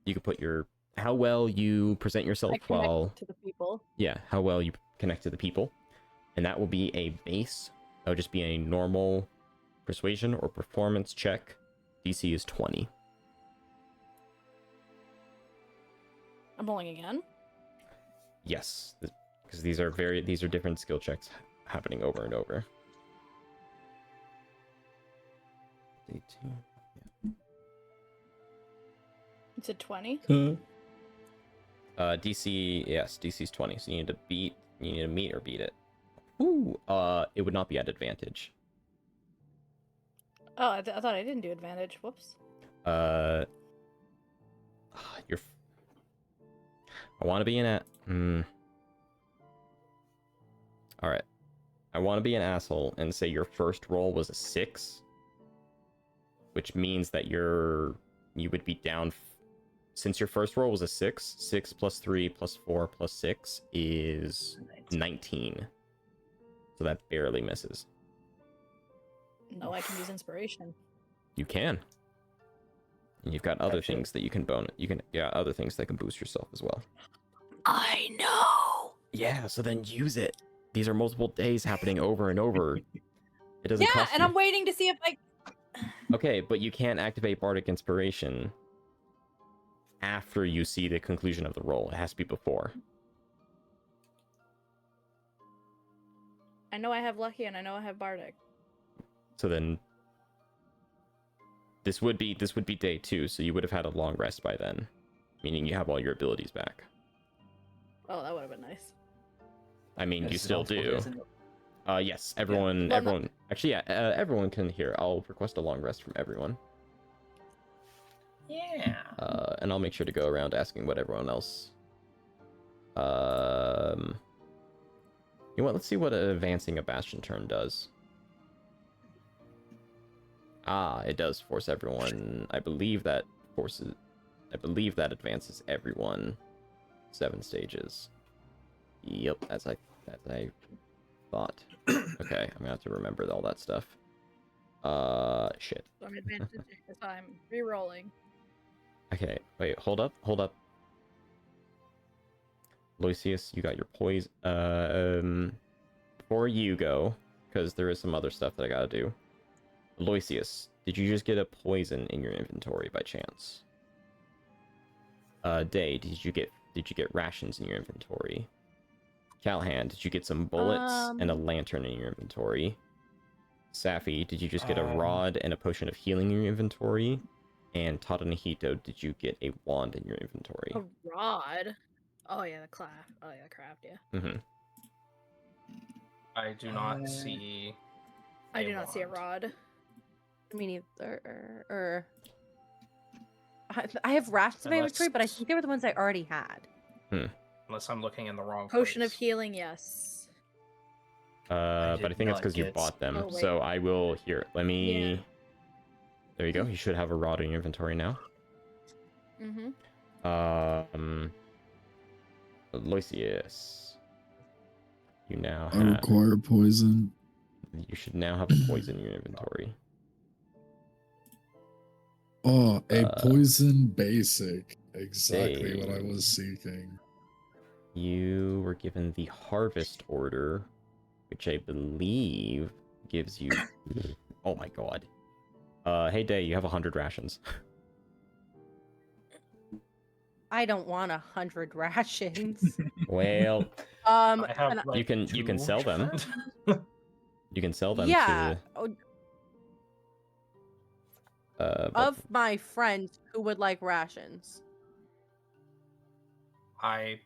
can put your how well you present yourself I connect while to the people. yeah, how well you connect to the people, and that will be a base. That would just be a normal persuasion or performance check. DC is 20. I'm rolling again. Yes, because these are different skill checks happening over and over. D2. It's a 20. DC, yes, DC's 20. So you need to meet or beat it. Ooh, it would not be at advantage. Oh, I thought I didn't do advantage. Whoops. You're. I want to be All right. I want to be an asshole and say your first roll was a 6, which means that you would be down. Since your first roll was a 6, 6 plus 3 plus 4 plus 6 is 19. So that barely misses. No, I can use inspiration. You can. And you've got other things that you can other things that can boost yourself as well. I know. Yeah, so then use it. These are multiple days happening over and over. It doesn't cost and you. I'm waiting to see if I. Okay, but you can't activate Bardic Inspiration after you see the conclusion of the roll. It has to be before. I know I have lucky and I know I have bardic. So then this would be day 2, so you would have had a long rest by then, meaning you have all your abilities back. Oh, that would have been nice. I mean, you This is still also do. isn't it? Yes, everyone. Well, everyone. Actually, yeah. Everyone can hear. I'll request a long rest from everyone. Yeah. And I'll make sure to go around asking what everyone else. You know what? Let's see what advancing a bastion turn does. It does force everyone. I believe that advances everyone 7 stages. Yep, as I thought. Okay, I'm gonna have to remember all that stuff. Shit. So I'm advanced this time. Rerolling. Okay, wait, hold up. Alyosius, you got your poison. Before you go, because there is some other stuff that I gotta do. Alyosius, did you just get a poison in your inventory by chance? Dae, did you get rations in your inventory? Callahan, did you get some bullets and a lantern in your inventory? Saphi, did you just get a rod and a potion of healing in your inventory? And Tadanahito, did you get a wand in your inventory? A rod? Oh yeah, the craft. Oh yeah, craft, yeah. Mm-hmm. I do not see. I do not see a rod. Me neither. I have rations in my inventory, but I think they were the ones I already had. Unless I'm looking in the wrong Potion place. of healing, yes. But I think it's because you bought them. Oh, wait. So I will here. Let me. Yeah. There you go. You should have a rod in your inventory now. Mm-hmm. Alyosius, you now I have. require poison. You should now have a poison in your inventory. Oh, a poison basic. Exactly Hey. what I was seeking. You were given the Harvest Order, which I believe gives you. Oh my god. Hey Dae, you have 100 rations. I don't want 100 rations. Well, I have, like, you can sell them. You can sell them Yeah. to. Of my friends who would like rations. I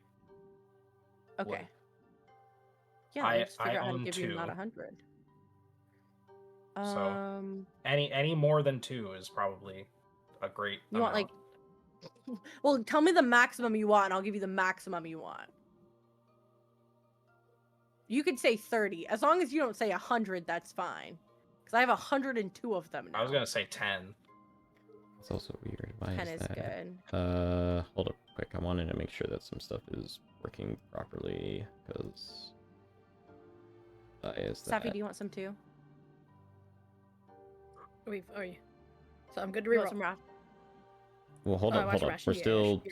Okay. would. Yeah, I- let's figure I out how to own give you not 2. 100. So, any more than 2 is probably a great. You want amount. well, tell me the maximum you want, and I'll give you the maximum you want. You could say 30, as long as you don't say 100. That's fine, because I have 102 of them now. I was gonna say 10. It's also weird. Why 10 is is that? good. Hold up quick. I wanted to make sure that some stuff is working properly, because is that? Saphi, do you want some too? So I'm good to You want reroll. some rations? Well, hold Oh, on, watch hold on. ration We're here.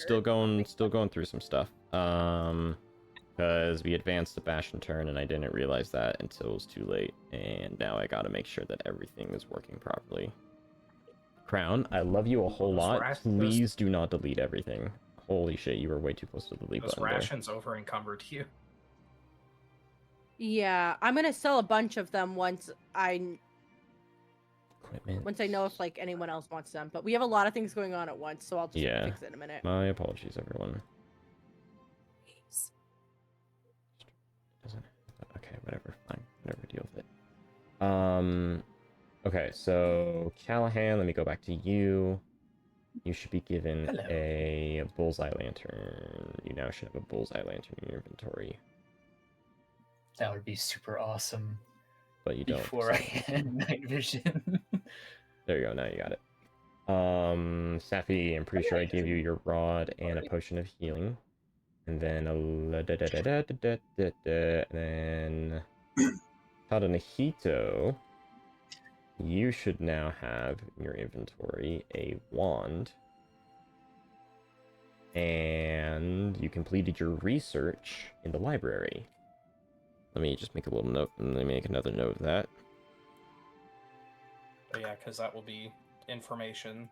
still going through some stuff. Because we advanced the Bastion turn, and I didn't realize that until it was too late. And now I gotta make sure that everything is working properly. Crown, I love you a whole lot. Please do not delete everything. Holy shit, you were way too close to the delete Those button there. rations over encumbered you. Yeah, I'm gonna sell a bunch of them once I Equipment. know if like anyone else wants them. But we have a lot of things going on at once, so I'll just Yeah. fix it in a minute. My apologies, everyone. Doesn't. Okay, whatever. Fine. Whatever. Deal with it. Okay, so Callahan, let me go back to you. You should be given Hello. a bullseye lantern. You now should have a bullseye lantern in your inventory, That would be super awesome. but you don't. Before I had night vision. There you go. Now you got it. Saphi, I'm pretty sure I gave you your rod and a potion of healing, and then and then Tadanahito. You should now have in your inventory a wand, and you completed your research in the library. Let me just make a little note, and let me make another note of that. But yeah, because that will be information.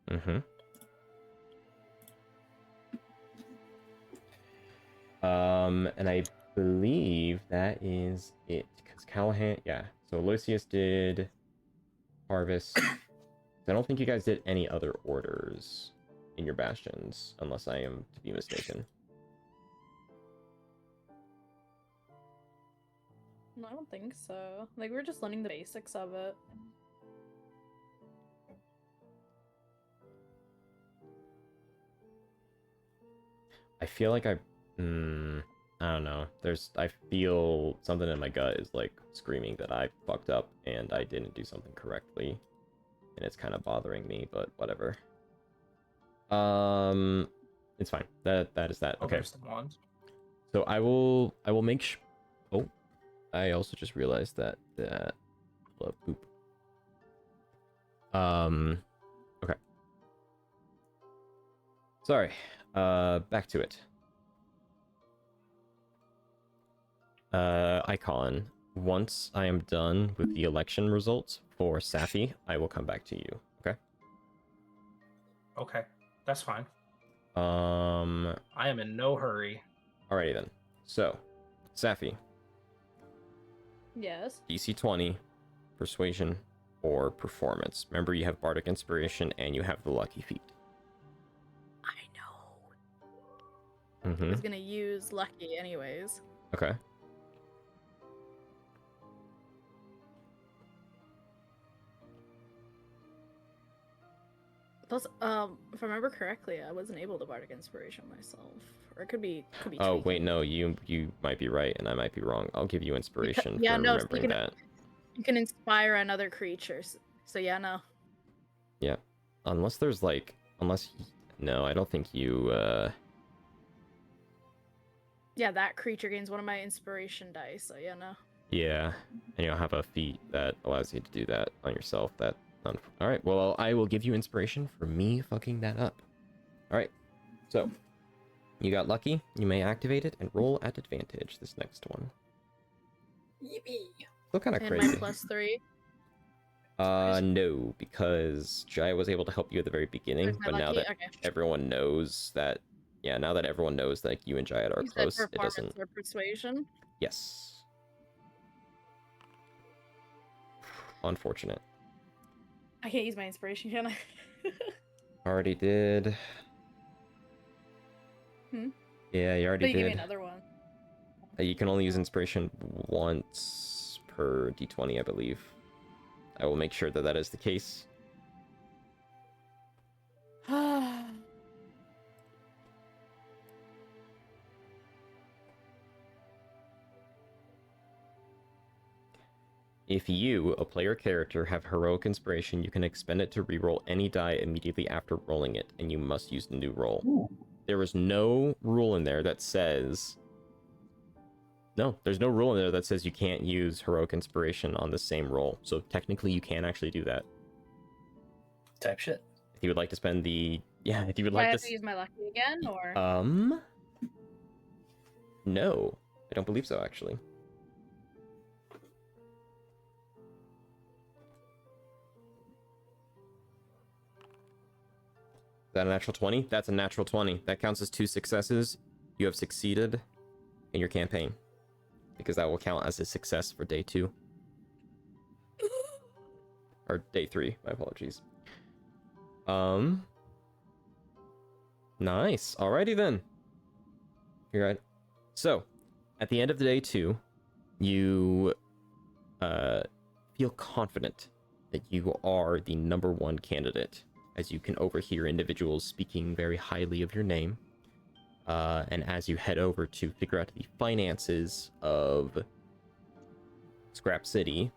Mm-hmm. And I believe that is it, because Callahan, yeah. So Alyosius did harvest. I don't think you guys did any other orders in your bastions, unless I am to be mistaken. No, I don't think so. Like, we're just learning the basics of it. I feel like I don't know. I feel something in my gut is like screaming that I fucked up and I didn't do something correctly, and it's kind of bothering me. But whatever. It's fine. That is that. Oh, Okay. there's the wand. So I will make oh, I also just realized that poop. Okay. Sorry. Back to it. Icon. Once I am done with the election results for Saphi, I will come back to you. Okay? Okay, that's fine. I I am in no hurry. Alrighty then. So, Saphi, Yes. DC 20, Persuasion, or Performance. Remember, you have Bardic Inspiration and you have the Lucky Feat. I know. I Mm-hmm. was gonna use lucky anyways. Okay. Plus, if I remember correctly, I wasn't able to bardic inspiration myself, or it could be. Oh tweaking. wait, no, you might be right and I might be wrong. I'll give you inspiration yeah, for no, remembering that. You can inspire another creature. So yeah, no. Yeah, unless there's like, no, I don't think you. Yeah, that creature gains one of my inspiration dice. So yeah, no. Yeah, and you'll have a feat that allows you to do that on yourself. All right. Well, I will give you inspiration for me fucking that up. All right. So, you got lucky. You may activate it and roll at advantage. This next one. Yippee! Still kind of And crazy. my +3. No, because Jiat was able to help you at the very beginning, Where's my but now lucky? that Okay. everyone knows that, now that everyone knows that you and Jiat are You said close, it performance doesn't. or persuasion. Yes. Unfortunate. I can't use my inspiration, can I? Already did. Hmm? Yeah, you But already you give me did. another one. You can only use inspiration once per d20, I believe. I will make sure that that is the case. If you, a player character, have heroic inspiration, you can expend it to reroll any die immediately after rolling it, and you must use the new roll. Ooh. There is no rule in there that says... No, there's no rule in there that says you can't use heroic inspiration on the same roll. So technically you can actually do that. Type shit. If you would like to spend the Yeah, if you would Do I like have to. to use my lucky again, or? No, I don't believe so, actually. Is that a natural 20? That's a natural 20. That counts as 2 successes. You have succeeded in your campaign. Because that will count as a success for day 2. Or day 3, my apologies. Nice. Alrighty then. You're right. So, at the end of the day 2, you feel confident that you are the number 1 candidate, as you can overhear individuals speaking very highly of your name. And as you head over to figure out the finances of Scrap City,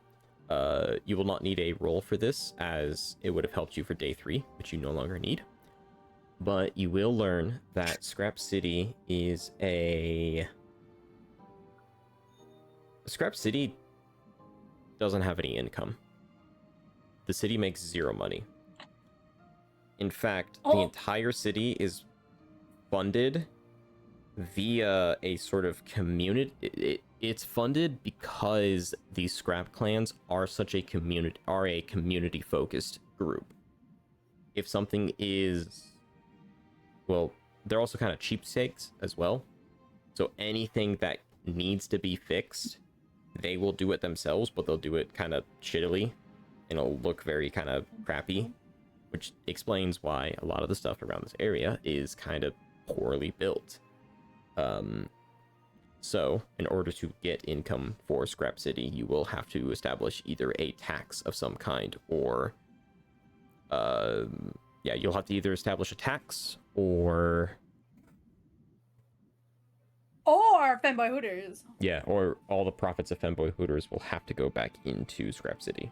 you will not need a roll for this, as it would have helped you for day 3, which you no longer need. But you will learn that Scrap City is Scrap City doesn't have any income. The city makes 0 money. In fact, the entire city is funded via a sort of community. It's funded because these scrap clans are such a community focused group. If something is, well, they're also kind of cheapskates as well. So anything that needs to be fixed, they will do it themselves, but they'll do it kind of shittily, and it'll look very kind of crappy, which explains why a lot of the stuff around this area is kind of poorly built. So, in order to get income for Scrap City, you will have to establish either a tax of some kind, or, yeah, you'll have to either establish a tax, or Femboy Hooters. Yeah, or all the profits of Femboy Hooters will have to go back into Scrap City.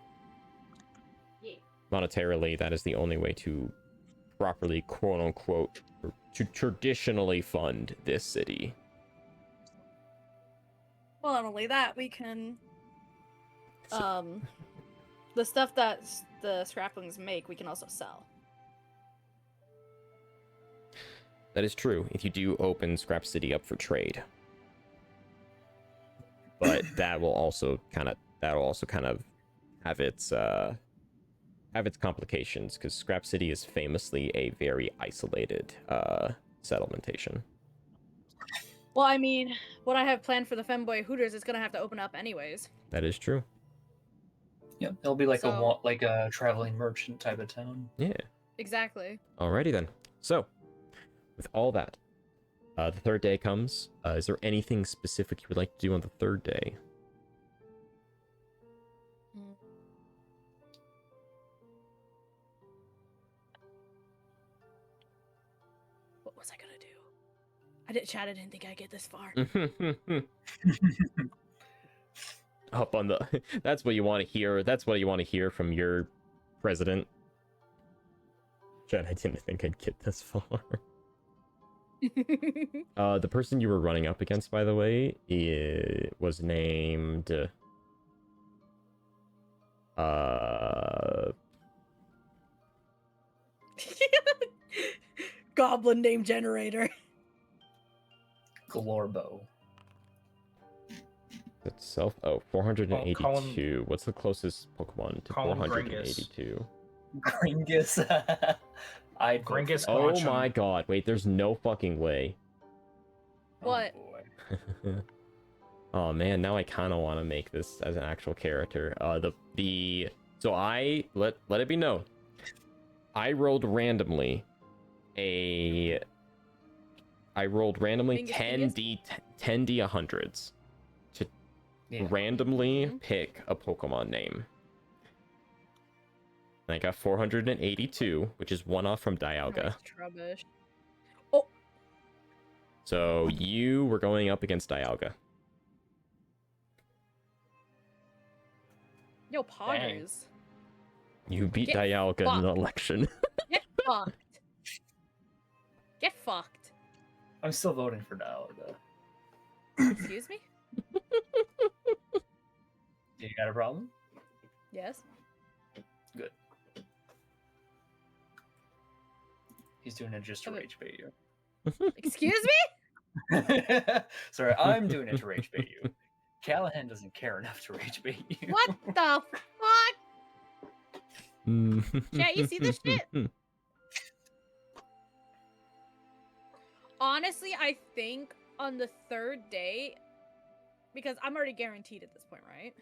Yeah. Monetarily, that is the only way to properly, quote-unquote, to traditionally fund this city. Well, not only that, we can, the stuff that the scraplings make, we can also sell. That is true, if you do open Scrap City up for trade. But that will also kind of have its complications, because Scrap City is famously a very isolated settlementation. Well, I mean, what I have planned for the Femboy Hooters is gonna have to open up anyways. That is true. Yep, it'll be like So- a traveling merchant type of town. Yeah. Exactly. Alrighty then. So, with all that, the third day comes. Is there anything specific you would like to do on the third day? What was I gonna do? I didn't think I'd get this far. Up on the. That's what you want to hear. That's what you want to hear from your president. Chad, I didn't think I'd get this far. The person you were running up against, by the way, was named Goblin name generator. Glorbo. itself. Oh, 482. What's the closest Pokemon to call him 482? Gringus. I'd go Gringus for that. Oh Watch 'em. my god, wait, there's no fucking way. What? Oh, boy. Oh man, now I kind of want to make this as an actual character. So I let it be known, I rolled randomly Bingus, 10d 100s to Yeah. randomly pick a Pokemon name. And I got 482, which is one off from Dialga. Nice Trubbish. So you were going up against Dialga. Yo, Poggers. You beat Get Dialga in an fucked. election. Get fucked. Get fucked. I'm still voting for Dialga. Excuse me? You got a problem? Yes. He's doing it just to Okay. rage bait you. Excuse me? Sorry, I'm doing it to rage bait you. Callahan doesn't care enough to rage bait you. What the fuck? Chat, you see this shit? Honestly, I think on the third day, because I'm already guaranteed at this point, right?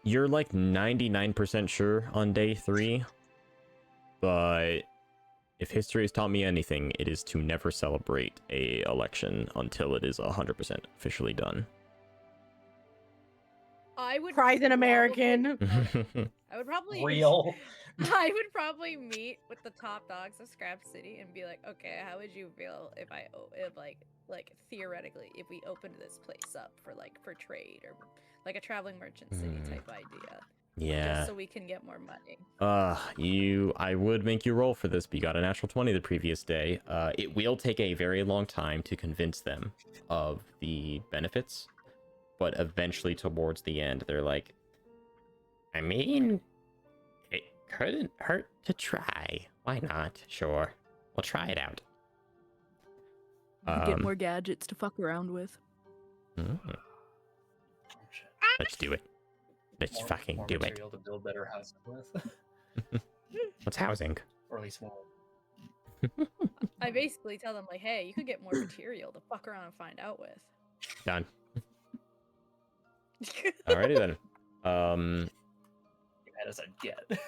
You're like 99% sure on day 3, but if history has taught me anything, it is to never celebrate a election until it is 100% officially done. I would Cries an American. I would probably Real. I would probably meet with the top dogs of Scrap City and be like, okay, how would you feel if like theoretically if we opened this place up for trade or like a traveling merchant city type idea? Yeah. Just so we can get more money. I would make you roll for this, but you got a natural 20 the previous day. It will take a very long time to convince them of the benefits, but eventually towards the end, they're like, I mean, it couldn't hurt to try. Why not? Sure. We'll try it out. Get more gadgets to fuck around with. Mm, Oh, shit. let's do it. Let's fucking more do it. material to build better houses with. What's housing? Or at least more. I basically tell them like, hey, you could get more material to fuck around and find out with. Done. Alrighty then. That is a get.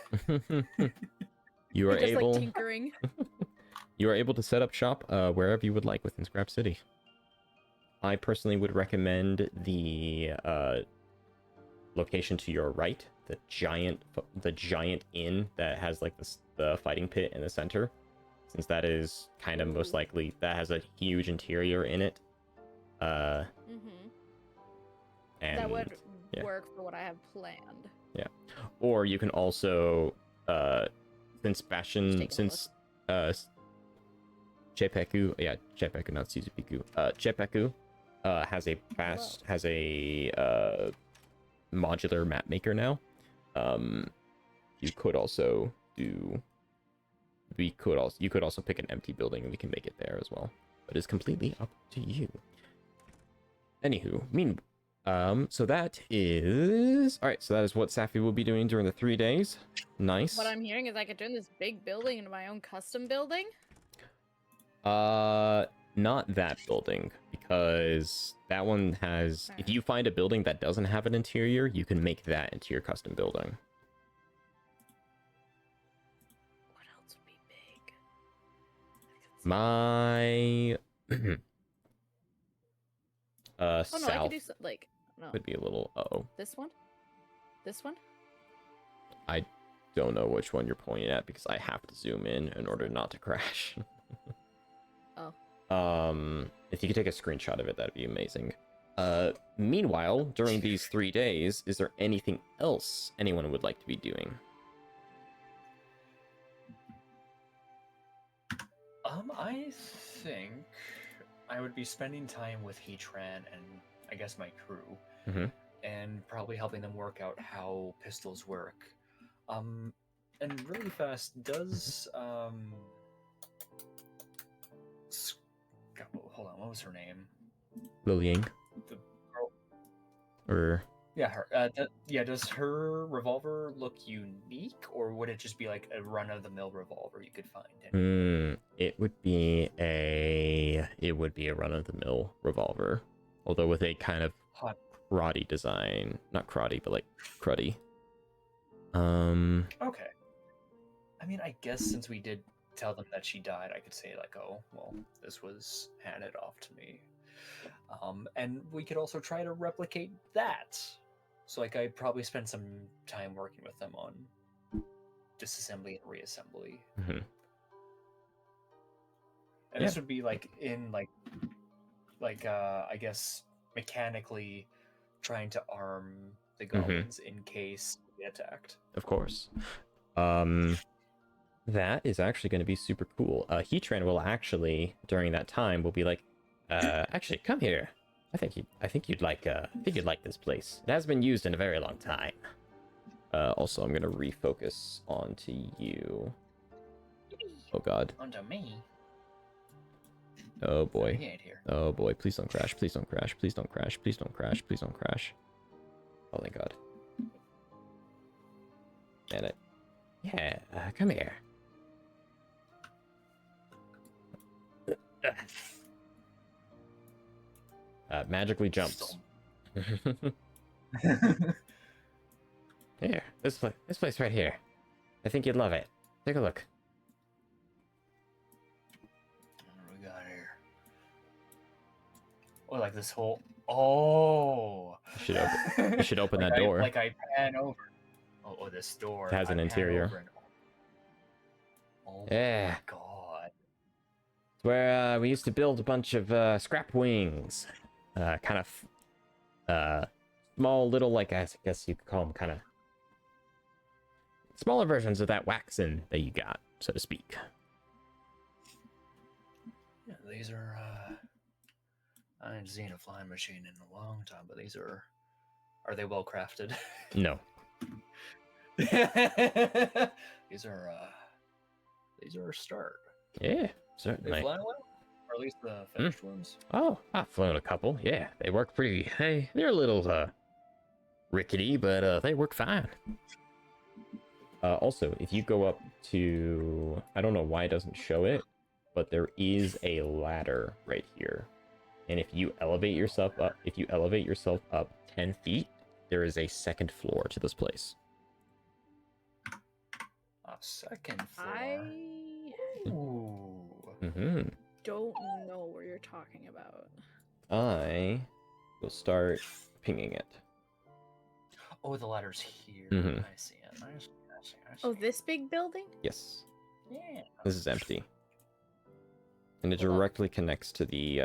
You are Just able. like tinkering. You are able to set up shop wherever you would like within Scrap City. I personally would recommend the location to your right, the giant inn that has like the fighting pit in the center, since that is kind of most likely that has a huge interior in it. And That would yeah. work for what I have planned. Yeah, or you can also since Chepeku, not Suzupiku. Chepeku has a modular map maker now. You could also pick an empty building and we can make it there as well. But it's completely up to you. Anywho, so that is all right. So that is what Saphi will be doing during the 3 days. Nice. What I'm hearing is I could turn this big building into my own custom building. Not that building, because that one has. If you find a building that doesn't have an interior, you can make that into your custom building. What else would be big? My Oh no, I south could do like no. would be a little. This one. This one. I don't know which one you're pointing at because I have to zoom in order not to crash. Oh. If you could take a screenshot of it, that'd be amazing. Meanwhile, during these 3 days, is there anything else anyone would like to be doing? I think I would be spending time with Heatran and I guess my crew, and probably helping them work out how pistols work. And really fast, does hold on, what was her name? Liliang? The girl. Or Yeah, her. Does her revolver look unique, or would it just be like a run-of-the-mill revolver you could find? it would be a run-of-the-mill revolver, although with a kind of Hot. cruddy design. Not cruddy, but like cruddy. Okay. I mean, I guess since we did tell them that she died, I could say like, oh, well, this was handed off to me. And we could also try to replicate that. So like, I'd probably spend some time working with them on disassembly and reassembly. And this would be like in like I guess mechanically trying to arm the goblins in case we get attacked. Of course. That is actually going to be super cool. Heatran will actually, during that time, will be like, actually, come here. I think you'd like this place. It has been used in a very long time. Also, I'm gonna refocus onto you. Oh god. Onto me. Oh boy. He ain't here. Oh boy, please don't crash, please don't crash, please don't crash, please don't crash, please don't crash. Oh thank god. And it. Yeah, come here. Magically jumps. Here, this place right here. I think you'd love it. Take a look. What do we got here? Oh, like this whole. Oh. You should open that door. Like I pan over. Oh, this door. It has an I pan interior. over and- Oh Yeah. my god. It's where we used to build a bunch of scrap wings. Kind of small little, like, I guess you could call them kind of smaller versions of that waxen that you got, so to speak. Yeah, these are. I haven't seen a flying machine in a long time, but these are. Are they well crafted? No. These are. These are a start. Yeah, They certainly. fly well, or at least the finished ones. Oh, I've flown a couple. Yeah, they work pretty. Hey, they're a little rickety, but they work fine. Also, if you go up to, I don't know why it doesn't show it, but there is a ladder right here. And if you elevate yourself up 10 feet, there is a second floor to this place. A second floor. I Ooh. Mm-hmm. don't know what you're talking about. I will start pinging it. Oh, the ladder's here. Mhm. I see it. I see. Oh, this big building? Yes, Yeah. this is empty. And it Hold on. directly connects to the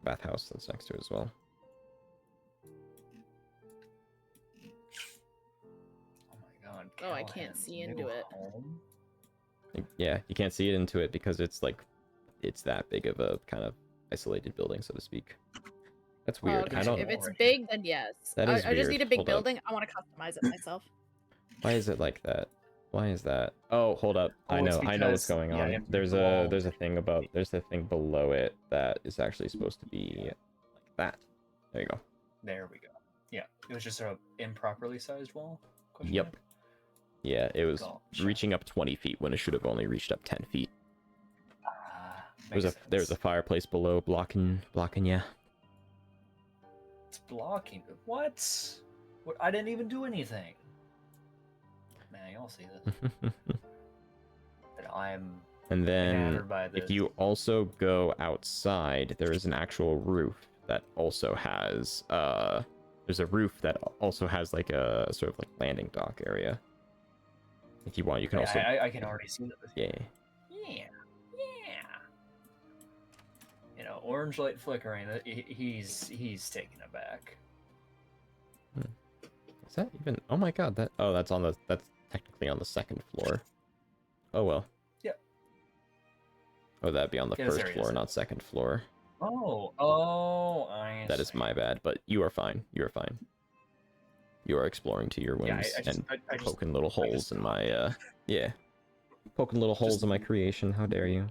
bathhouse that's next to it as well. Oh my god. Oh, I can't Callahan's see new into it. home? Yeah, you can't see it into it because it's that big of a kind of isolated building, so to speak. That's Oh, weird. okay. I don't. If it's Right. big, then yes. That is I just need a weird. big Hold up. building. I want to customize it myself. Why is it like that? Why is that? Oh, hold up. Oh, I it's know what's because- going yeah, on. you have to There's go all- a thing below it that is actually supposed to be like that. There you go. There we go. Yeah. It was just a improperly sized wall? Question Yep. mark? Yeah, it was Gotcha. reaching up 20 feet when it should have only reached up 10 feet. Makes There's a sense. fireplace below blocking ya. It's blocking. What? What? I didn't even do anything. Man, y'all see this. And I'm And then enamored by this. if you also go outside, there is an actual roof that also has there's a roof that also has like a sort of like landing dock area. If you want, you can also I can already see this. yeah. Yeah. You know, orange light flickering. He's taken aback. Is that even? Oh my god! That's technically on the second floor. Oh well. Yep. Oh, that'd be on the Yes, first there he floor, is. not second floor. I That is see. my bad, but you are fine. You are fine. You are exploring to your Yeah, wings I just, and I just poking little holes just- in my yeah, poking little holes in my creation. How dare you?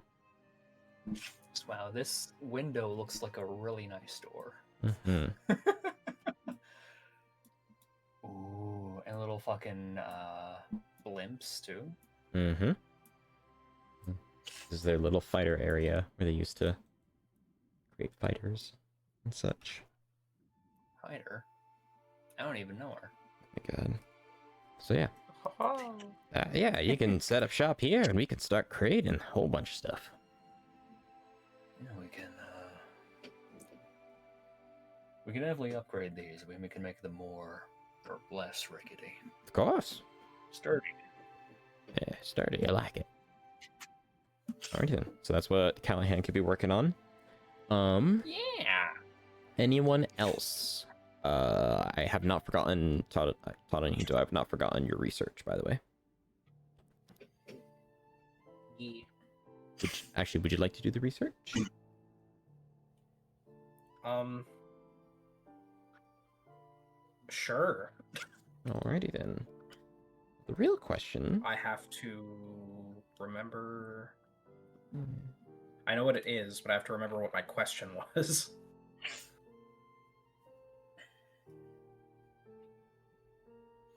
wow, this window looks like a really nice door. Hmm. Ooh, and little fucking blimps too. Mm-hmm. This is their little fighter area where they used to create fighters and such. Hider. I don't even know her. Oh my god. So yeah. Oh. Yeah, you can set up shop here and we can start creating a whole bunch of stuff. Yeah, we can definitely upgrade these. We can make them more or less rickety. Of course. Sturdy. Yeah, sturdy. I like it. Alright then. So that's what Callahan could be working on. Yeah. Anyone else? I have not forgotten Tautanito, I have not forgotten your research, by the way. Yeah. Would you like to do the research? Sure. Alrighty then. The real question. I have to remember. I know what it is, but I have to remember what my question was.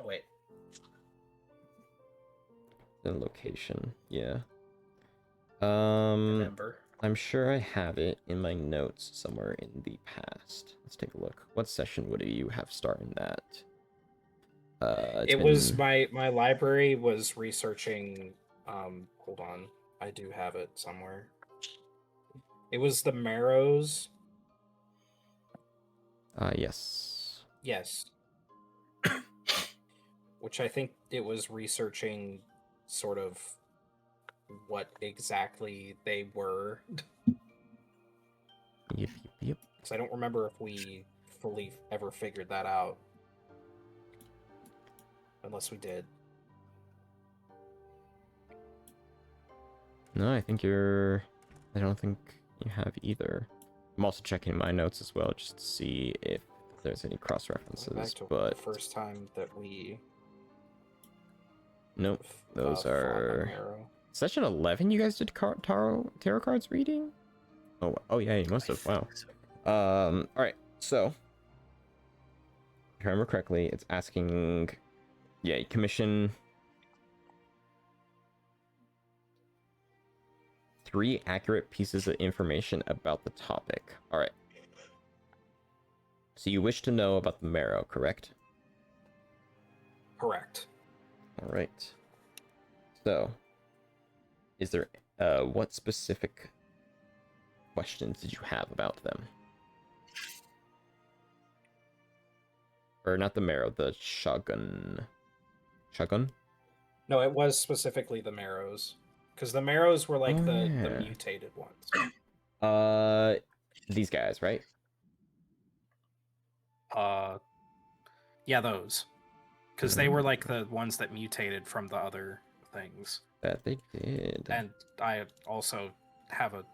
Oh, wait. The location, yeah. Remember. I'm sure I have it in my notes somewhere in the past. Let's take a look. What session would you have started that? It was my library was researching. Hold on, I do have it somewhere. It was the marrows. Yes. Yes. Which I think it was researching sort of what exactly they were. Yep. Because I don't remember if we fully ever figured that out. Unless we did. No, I don't think you have either. I'm also checking my notes as well, just to see if there's any cross references. But the first time that we. Nope, those fought the are marrow. session 11. You guys did tarot cards reading. Oh yeah, you must have. Wow. All right. So, if I remember correctly, it's asking. Yeah, commission 3 accurate pieces of information about the topic. All right. So you wish to know about the marrow, correct? Correct. All right. So, is there what specific questions did you have about them? Or not the marrow, the shogun. Shogun? No, it was specifically the marrows. Because the marrows were like the mutated ones. These guys, right? Yeah, those. Because they were like the ones that mutated from the other things. That they did. And I also have a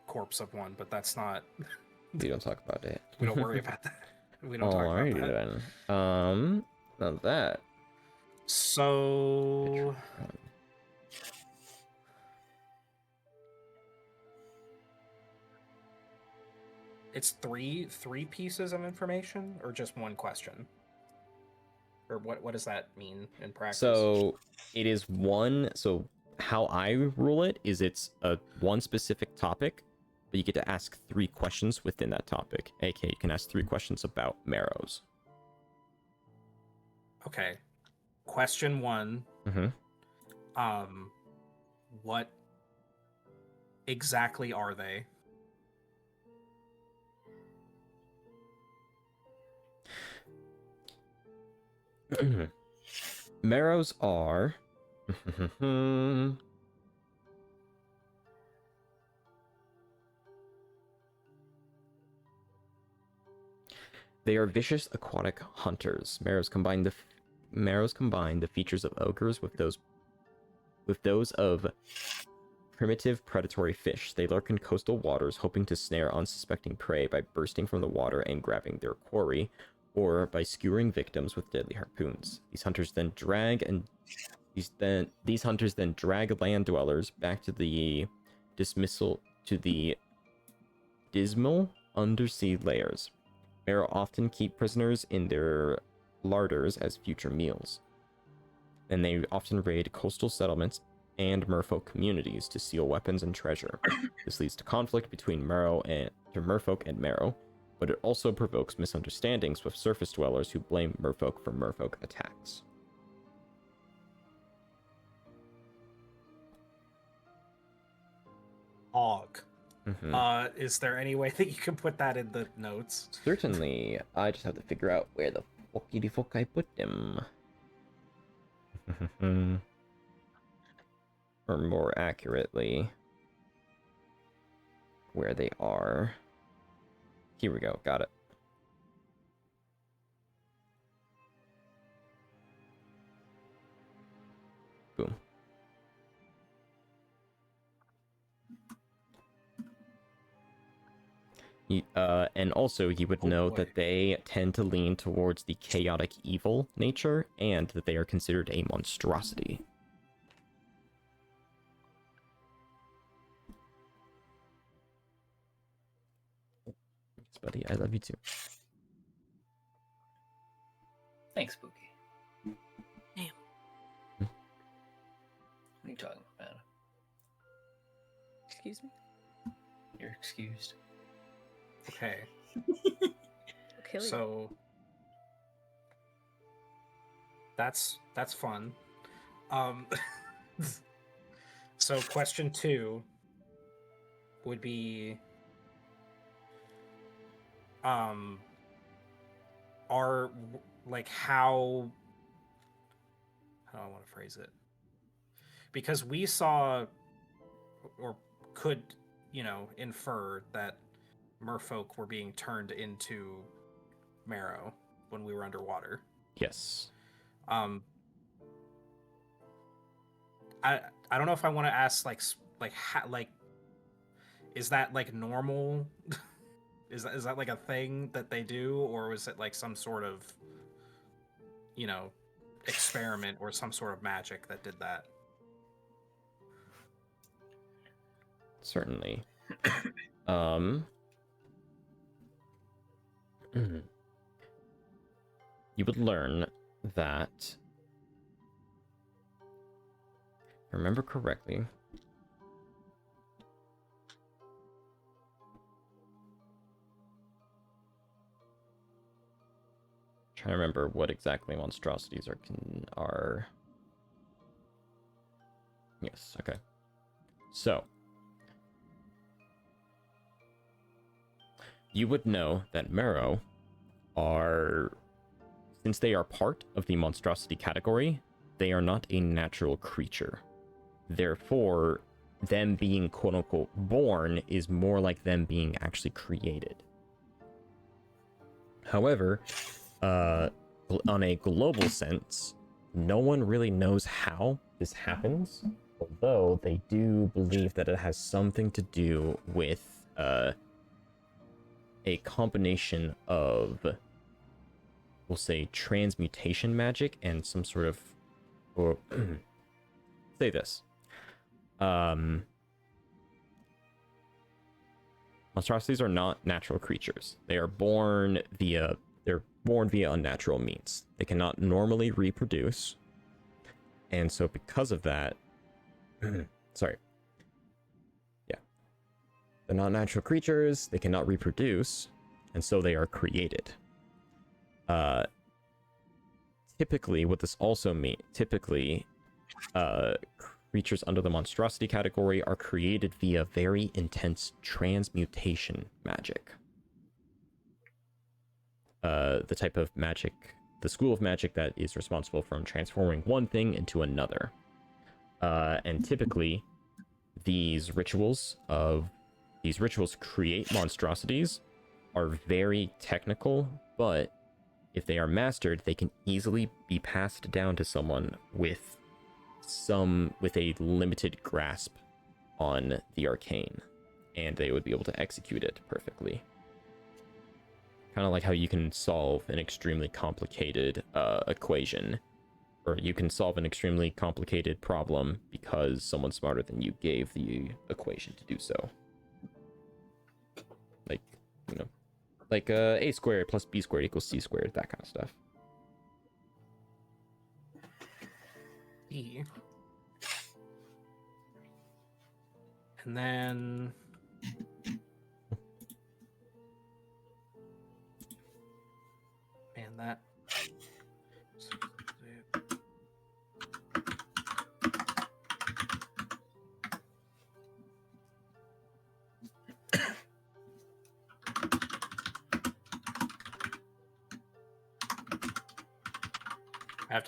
corpse of one, but that's not. We don't talk about it. We don't worry about that. We don't talk about that. Then. Not that. So. It's three pieces of information, or just one question? Or what does that mean in practice? So it is one. So how I rule it is it's a one specific topic, but you get to ask 3 questions within that topic. AK, you can ask 3 questions about marrows. Okay. Question 1. Mm-hmm. What exactly are they? Marrows are they are vicious aquatic hunters. Marrows combine the features of ogres with those of primitive predatory fish. They lurk in coastal waters, hoping to snare unsuspecting prey by bursting from the water and grabbing their quarry, or by skewering victims with deadly harpoons. These hunters then drag land dwellers back to the dismal undersea layers. Marrow often keep prisoners in their larders as future meals. And they often raid coastal settlements and merfolk communities to steal weapons and treasure. This leads to conflict between merfolk and Marrow, but it also provokes misunderstandings with surface dwellers who blame merfolk for merfolk attacks. Og. Is there any way that you can put that in the notes? Certainly. I just have to figure out where the fuck I put them. Or more accurately, where they are. Here we go, got it. Boom. And also, you would know that they tend to lean towards the chaotic evil nature, and that they are considered a monstrosity. Thanks, buddy. I love you too. Thanks, Spooky. Damn. What are you talking about? Excuse me? You're excused. Okay. Kill you. So that's fun. So question 2 would be are like how do I want to phrase it? Because we saw or could, infer that merfolk were being turned into marrow when we were underwater. Yes. I don't know if I want to ask is that like normal? is that like a thing that they do, or was it like some sort of experiment or some sort of magic that did that? Certainly. You would learn that, if I remember correctly, trying to remember what exactly monstrosities are. Yes, okay. So, you would know that marrow are, since they are part of the monstrosity category, they are not a natural creature. Therefore, them being quote-unquote born is more like them being actually created. However, on a global sense, no one really knows how this happens, although they do believe that it has something to do with a combination of, we'll say, transmutation magic and some sort of, or say this, monstrosities are not natural creatures. They are born via unnatural means. They cannot normally reproduce, and so because of that, sorry, yeah, they're not natural creatures. They cannot reproduce, and so they are created. Typically, what this also means, creatures under the monstrosity category are created via very intense transmutation magic. The type of magic, the school of magic that is responsible for transforming one thing into another. And typically, these rituals create monstrosities, are very technical, but if they are mastered, they can easily be passed down to someone with a limited grasp on the arcane, and they would be able to execute it perfectly. Kind of like how you can solve an extremely complicated equation, or you can solve an extremely complicated problem because someone smarter than you gave the equation to do so. Like, a squared plus b squared equals c squared, that kind of stuff. E. And then man, that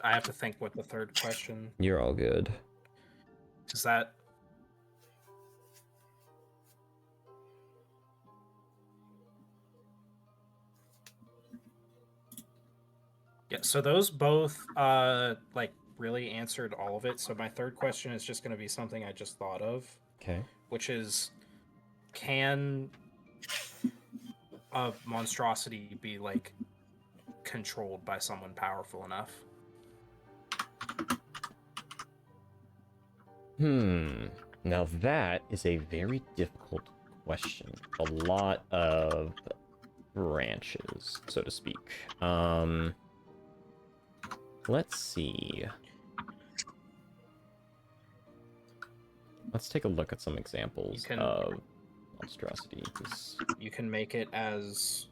I have to think what the third question. You're all good. Is that yeah, so those both like really answered all of it. So my third question is just going to be something I just thought of. Okay. Which is, can a monstrosity be like controlled by someone powerful enough? Now that is a very difficult question. A lot of branches, so to speak. Let's see. Let's take a look at some examples of monstrosity. You can make it as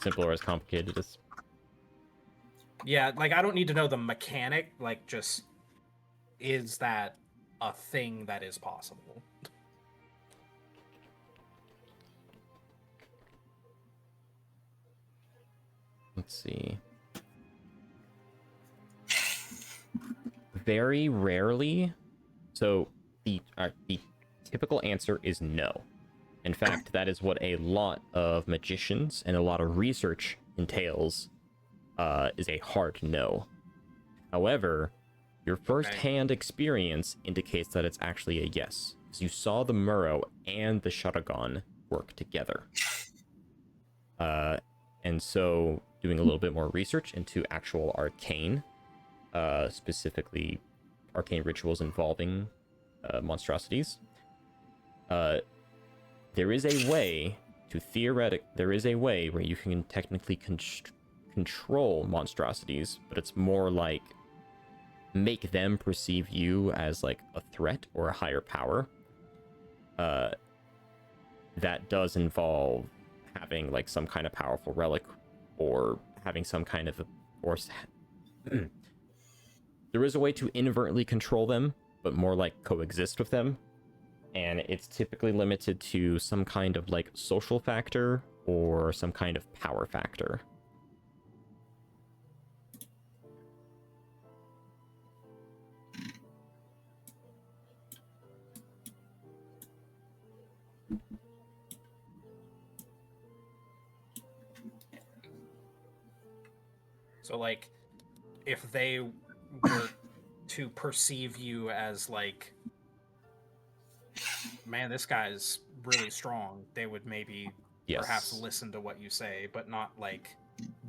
simple or as complicated as. Yeah, like I don't need to know the mechanic, like just is that a thing that is possible? Let's see. Very rarely. So the typical answer is no. In fact, that is what a lot of magicians and a lot of research entails. Is a hard no. However, your first-hand experience indicates that it's actually a yes, because you saw the Muro and the Sharagon work together. And so, doing a little bit more research into actual arcane, specifically arcane rituals involving monstrosities, there is a way where you can technically control monstrosities, but it's more like make them perceive you as like a threat or a higher power. That does involve having like some kind of powerful relic or having some kind of there is a way to inadvertently control them, but more like coexist with them, and it's typically limited to some kind of like social factor or some kind of power factor. So, like, if they were to perceive you as, like, man, this guy's really strong, they would maybe perhaps listen to what you say, but not, like,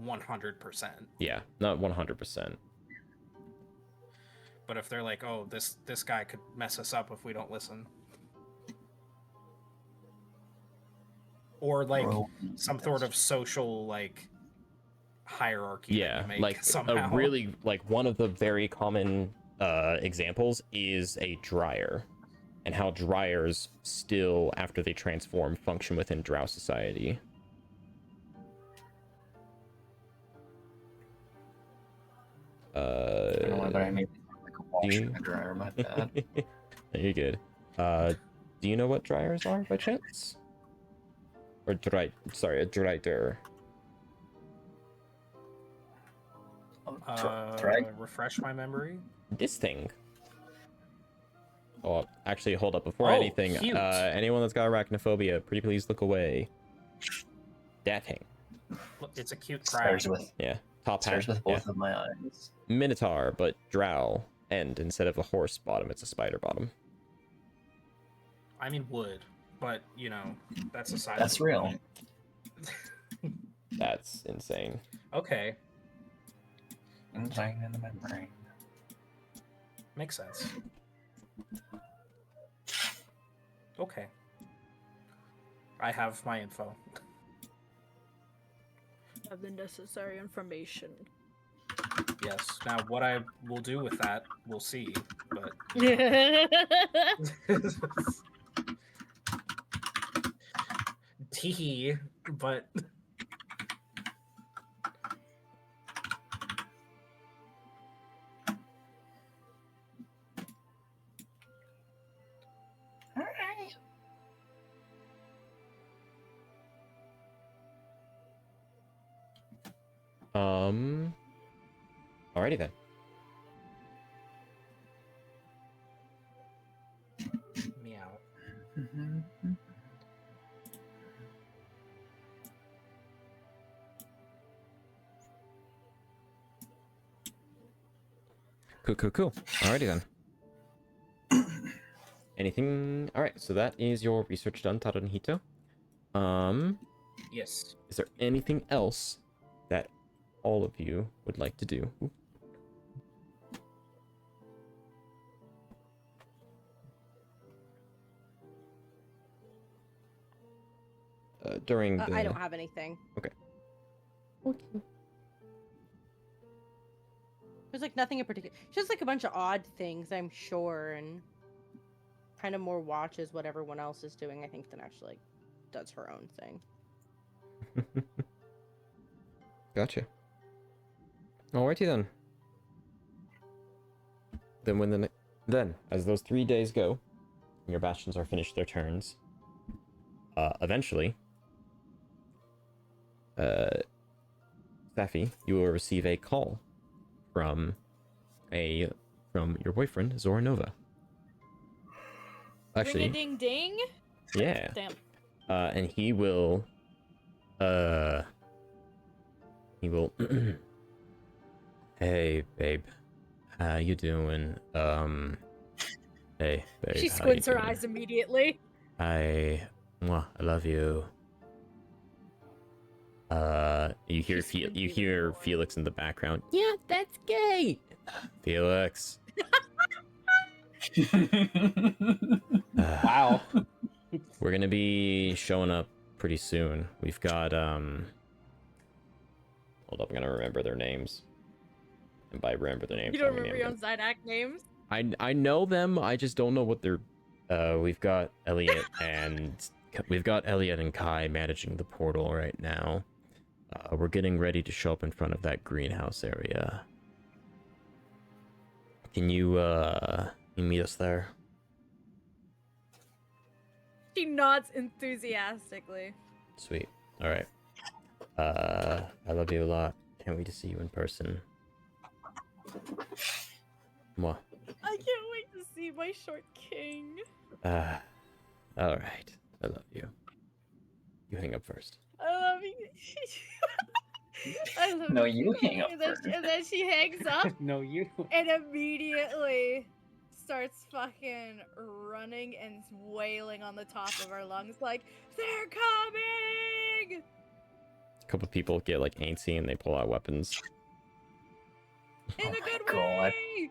100%. Yeah, not 100%. But if they're like, oh, this guy could mess us up if we don't listen. Or, like, some sort of social, like, hierarchy. Yeah, like somehow. A really like one of the very common examples is a dryer, and how dryers still, after they transform, function within drow society. I don't know whether I made like a wash in a dryer, my bad. You're good. Do you know what dryers are by chance? Or a dryer. Refresh my memory. This thing. Oh, actually, hold up. Before anything, anyone that's got arachnophobia, pretty please look away. That thing. Look, it's a cute crab. Yeah, top hat. With both of my eyes. Minotaur, but drow end instead of a horse bottom. It's a spider bottom. I mean wood, but you know that's a side. That's real. That's insane. Okay. Insane in the membrane. Makes sense. Okay. I have my info. Have the necessary information. Yes. Now, what I will do with that, we'll see. But tee, but. Alrighty then. Meow. Cool. Alrighty then. Anything? Alright, so that is your research done, Taro and Hito. Yes. Is there anything else that all of you would like to do? Ooh. During the... I don't have anything. Okay. There's like nothing in particular. Just like a bunch of odd things, I'm sure, and kind of more watches what everyone else is doing, I think, than actually like, does her own thing. Gotcha. Alrighty then. Then as those 3 days go, and your bastions are finished their turns, eventually, Saphi, you will receive a call from your boyfriend Zora Nova. Actually, Ring a ding ding. yeah. Damn. And he will. Hey, babe. How you doing? Hey, babe. She how squints you her doing? eyes immediately. I love you. You hear She squints you even hear more. Felix in the background. Yeah, that's gay. Felix. Wow. We're gonna be showing up pretty soon. We've got hold up, I'm gonna remember their names. And by remember their names, You don't I mean remember your own Zydak names? I know them. I just don't know what they're. We've got Elliot and Kai managing the portal right now. We're getting ready to show up in front of that greenhouse area. Can you meet us there? She nods enthusiastically. Sweet. All right. I love you a lot. Can't wait to see you in person. Mwah. I can't wait to see my short king. All right. I love you. You hang up first. I love you. I love No, you you too. hang up first. And then she hangs up No, you. and immediately starts fucking running and wailing on the top of her lungs like, they're coming! A couple people get like antsy and they pull out weapons. In Oh a my good God. way!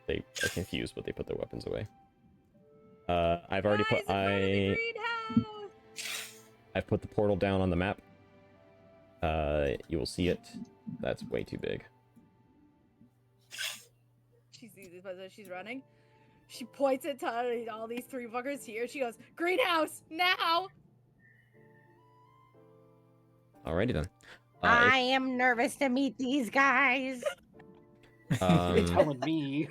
They are confused, but they put their weapons away. I've already Guys, put in front of the greenhouse! I've put the portal down on the map. You will see it. That's way too big. She sees this, but as she's running, she points it to all these three fuckers here. She goes, greenhouse, now! Alrighty then. I am nervous to meet these guys. You're telling me.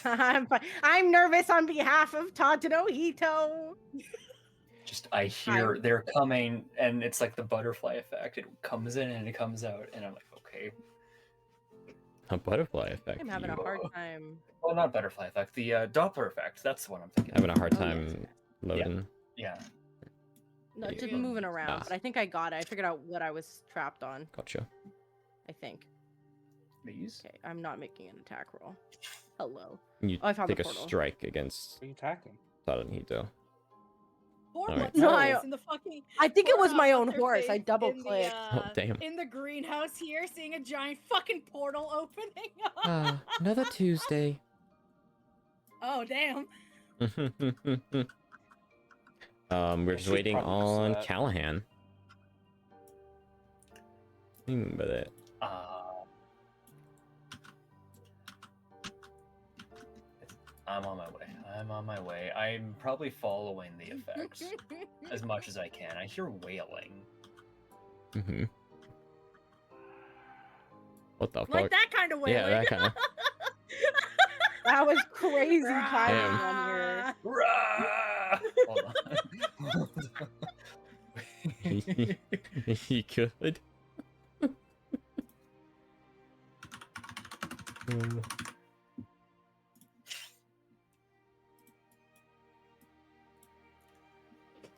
I'm nervous on behalf of Tadanohito. Just I hear they're coming, and it's like the butterfly effect. It comes in and it comes out, and I'm like, okay. A butterfly effect. I'm having a You hard time. Well, not butterfly effect. The Doppler effect. That's the one I'm thinking. having a hard Oh, yes. time loading. Yeah. No, Yeah. it's just moving around, Ah. but I think I got it. I figured out what I was trapped on. Gotcha. I think. These. Okay, I'm not making an attack roll. Hello. You Oh, I found the take a portal. strike against What are you attacking? Tadanohito. Poor Alright. No, I- in the fucking. I think it poor, was my own what's her horse. I face double in the, clicked. Oh, damn. In the greenhouse here, seeing a giant fucking portal opening. Another Tuesday. Oh, damn. We're just she's waiting probably on upset. Callahan. But it. I'm on my way. I'm on my way. I'm probably following the effects as much as I can. I hear wailing. Mm-hmm. What the fuck? Like that kind of way. Yeah, that kind of. That was crazy timing Damn. on your. Rah! Hold on. He could.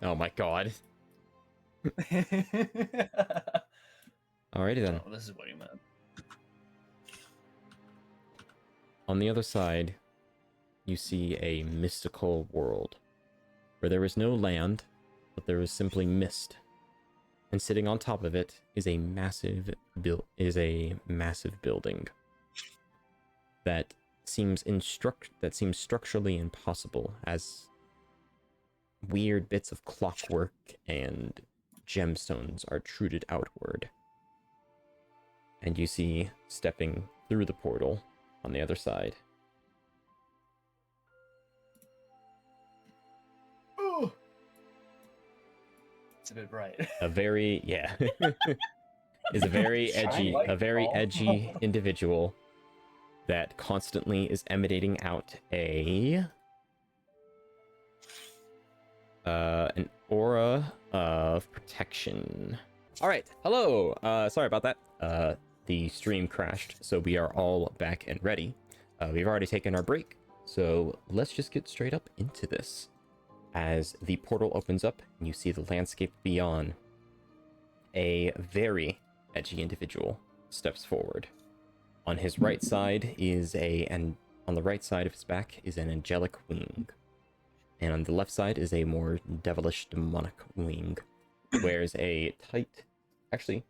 Oh my god. Alrighty then. Oh, this is what he meant. On the other side, you see a mystical world where there is no land, but there is simply mist. And sitting on top of it is a massive building that seems structurally impossible, as weird bits of clockwork and gemstones are truded outward. And you see, stepping through the portal on the other side, it's a bit bright. is a very edgy individual that constantly is emanating out an aura of protection. All right, hello. Sorry about that. The stream crashed, so we are all back and ready. We've already taken our break, so let's just get straight up into this. As the portal opens up and you see the landscape beyond, a very edgy individual steps forward. On his right side on the right side of his back is an angelic wing. And on the left side is a more devilish demonic wing. Wears a tight... Actually,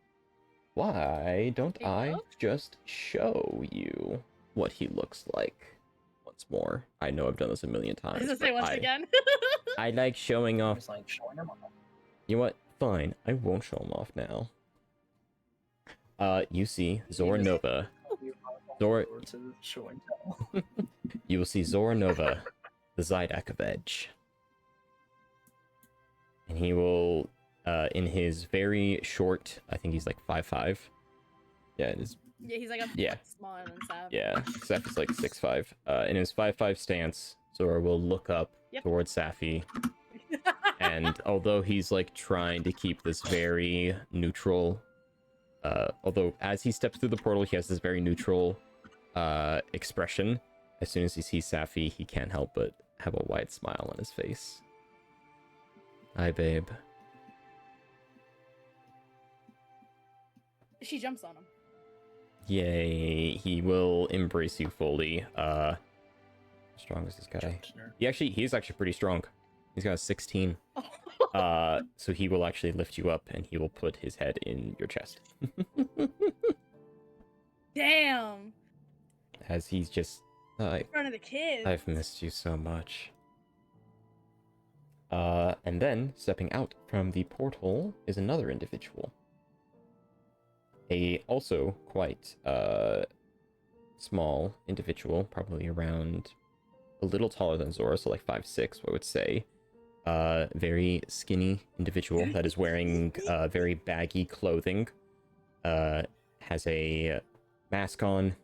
why don't I just show you what he looks like once more? I know I've done this a million times. I was gonna say once again. I like showing off. It's like showing them off. You know what? Fine, I won't show him off now. You see Zora Nova. Zora. To show and tell. You will see Zora Nova, the Zydak of Edge. And he will, in his very short, I think he's like 5'5". Yeah, it is. Yeah, he's like a Yeah. smaller than Sav. Yeah, Saph is like 6'5". In his 5'5" stance, Zora will look up towards Saphi. And although he's like trying to keep this very neutral, although as he steps through the portal, he has this very neutral expression. As soon as he sees Saphi, he can't help but have a wide smile on his face. Hi, babe. She jumps on him. Yay, he will embrace you fully. How strong is this guy? He's actually pretty strong. He's got a 16. So he will actually lift you up and he will put his head in your chest. Damn. As he's just In front of the kids. I've missed you so much. And then stepping out from the portal is another individual. A also quite small individual, probably around a little taller than Zora, so like 5'6", I would say. Very skinny individual that is wearing very baggy clothing. Has a mask on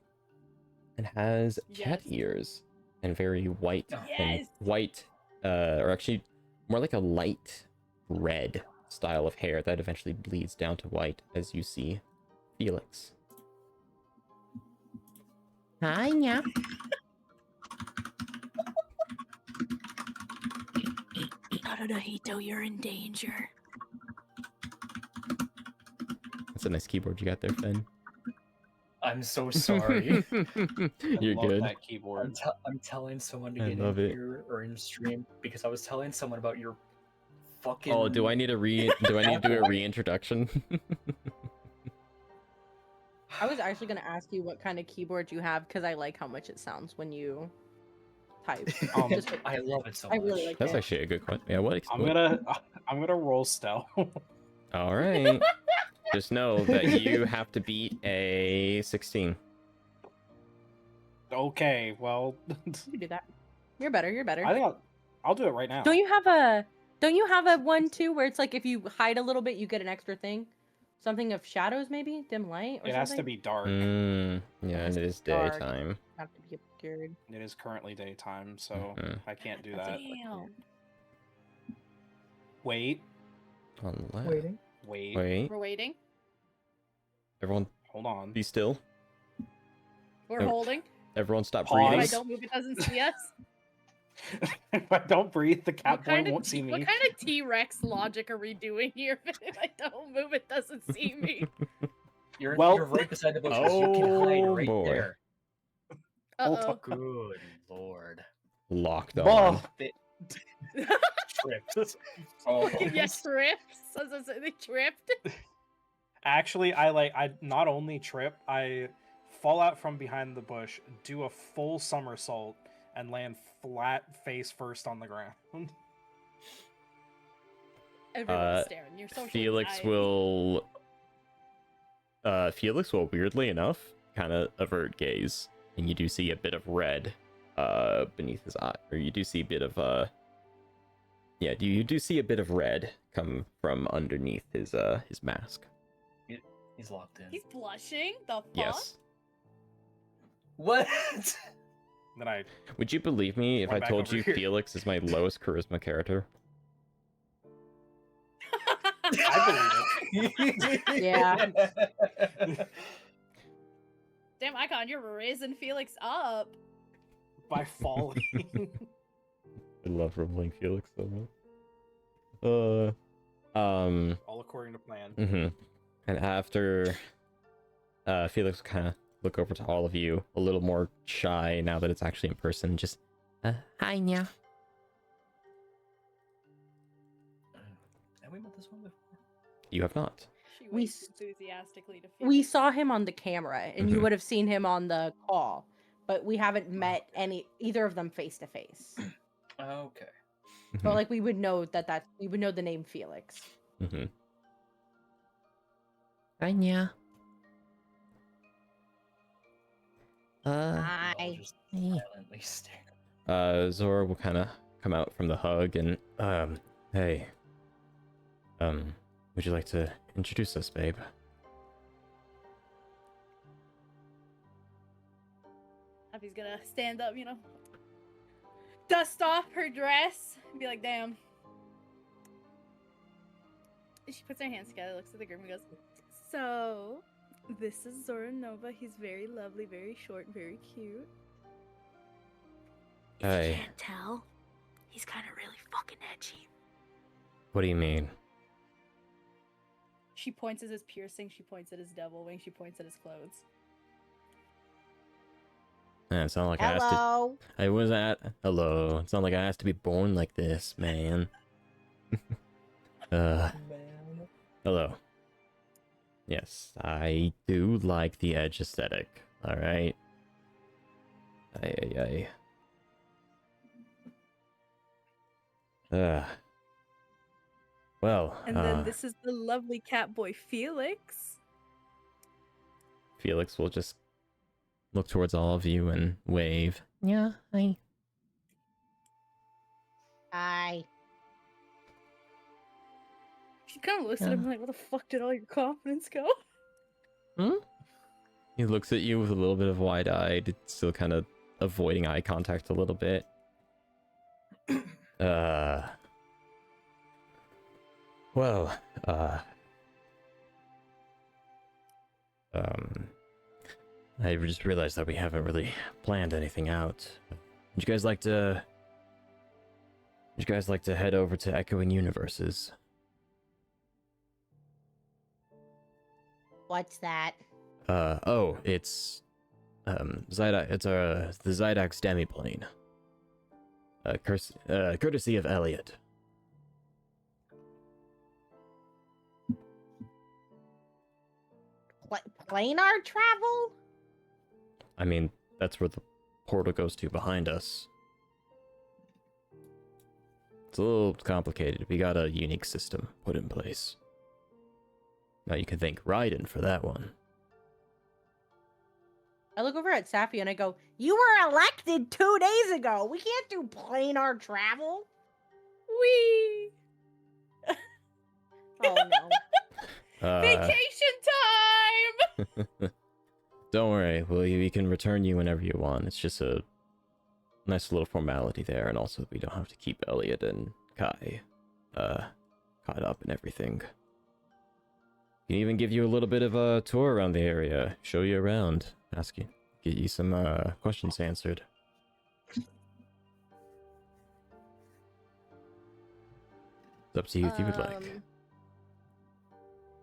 and has cat ears and very white and white, or actually more like a light red style of hair that eventually bleeds down to white as you see Felix. Hi, yeah. Naruto, you're in danger. That's a nice keyboard you got there, Finn. I'm so sorry. You're good. That keyboard. I'm telling someone to I get love in it. here or in stream because I was telling someone about your fucking. Oh, do I need to do a reintroduction? I was actually gonna ask you what kind of keyboard you have because I like how much it sounds when you type. Just for- I love it so I much. really like That's it. actually a good question. Yeah, what? I'm gonna roll stealth. All right. Just know that you have to beat a 16. Okay, well, You can do that. You're better. You're better. I think I'll do it right now. Don't you have a one too where it's like if you hide a little bit you get an extra thing? Something of shadows maybe? Dim light or It something? has to be dark. Yeah, it is dark. daytime. Have to be obscured. It is currently daytime, so Mhm. I can't do That's that. Damn. Wait, Unless... Waiting. wait, Wait. We're waiting. Everyone, hold on. be still. We're No. holding. Everyone, stop Pause. If I breathing. don't move, it doesn't see us. If I don't breathe, the cat boy What won't see me. kind of T-Rex logic are we doing here? If I don't move, it doesn't see me. You're Well- right beside the bushes. You can hide Oh, right boy. there. Hold Uh-oh. Good lord. Locked Bah. on. tripped. Oh, Yeah, trips. They tripped. Actually, I not only trip, I fall out from behind the bush, do a full somersault, and land flat face first on the ground. Everyone's staring. You're socially Felix dying. will weirdly enough kind of avert gaze, and you do see a bit of red beneath his eye, or you do see a bit of you do see a bit of red come from underneath his mask. he's locked in. He's blushing. The fuck? Yes. What? Then I Would you believe me if I Went back told over you here. Felix is my lowest charisma character? believe Yeah. Damn, Icon, you're raising Felix up. by falling. I love rumbling Felix so much. All according to plan. Mm-hmm. And after Felix kind of look over to all of you, a little more shy now that it's actually in person, just hi Nya. Have we met this one before? You have not. She We waits s- enthusiastically to We Felix. saw him on the camera, and you Mhm. would have seen him on the call, but we haven't met either of them face to face. Okay. But like we would know we would know the name Felix. Mm-hmm. Hi Nya. We'll all Hi. just silently stare. Zora will kind of come out from the hug and hey, would you like to introduce us, babe? Abby's gonna stand up, dust off her dress, and be like, damn. She puts her hands together, looks at the groom, and goes, so, this is Zora Nova. He's very lovely, very short, very cute. Hey. You can't tell. He's kind of really fucking edgy. What do you mean? She points at his piercing, she points at his devil wing, she points at his clothes. It's not like I asked to. Hello. I was at hello. It's not like I asked to be born like this, man. Man. Hello. Yes, I do like the edge aesthetic. All right. Ay. Well. And then this is the lovely cat boy Felix. Felix will just look towards all of you and wave. Yeah, hi. Hi. She kind of looks at him Yeah. like, where the fuck did all your confidence go? He looks at you with a little bit of wide-eyed, still kind of avoiding eye contact a little bit. Well, I just realized that we haven't really planned anything out. Would you guys like to head over to Echoing Universes? What's that? It's Zydax, it's the Zydax demiplane. Courtesy of Elliot. Planar travel? I mean, that's where the portal goes to behind us. It's a little complicated. We got a unique system put in place. Now you can thank Raiden for that one. I look over at Saphi and I go, "You were elected 2 days ago. We can't do planar travel." Wee! Oh no. Vacation time! Don't worry, we can return you whenever you want. It's just a nice little formality there, and also we don't have to keep Elliot and Kai caught up in everything. Can even give you a little bit of a tour around the area, show you around, ask you, get you some questions answered. It's up to you if you would like.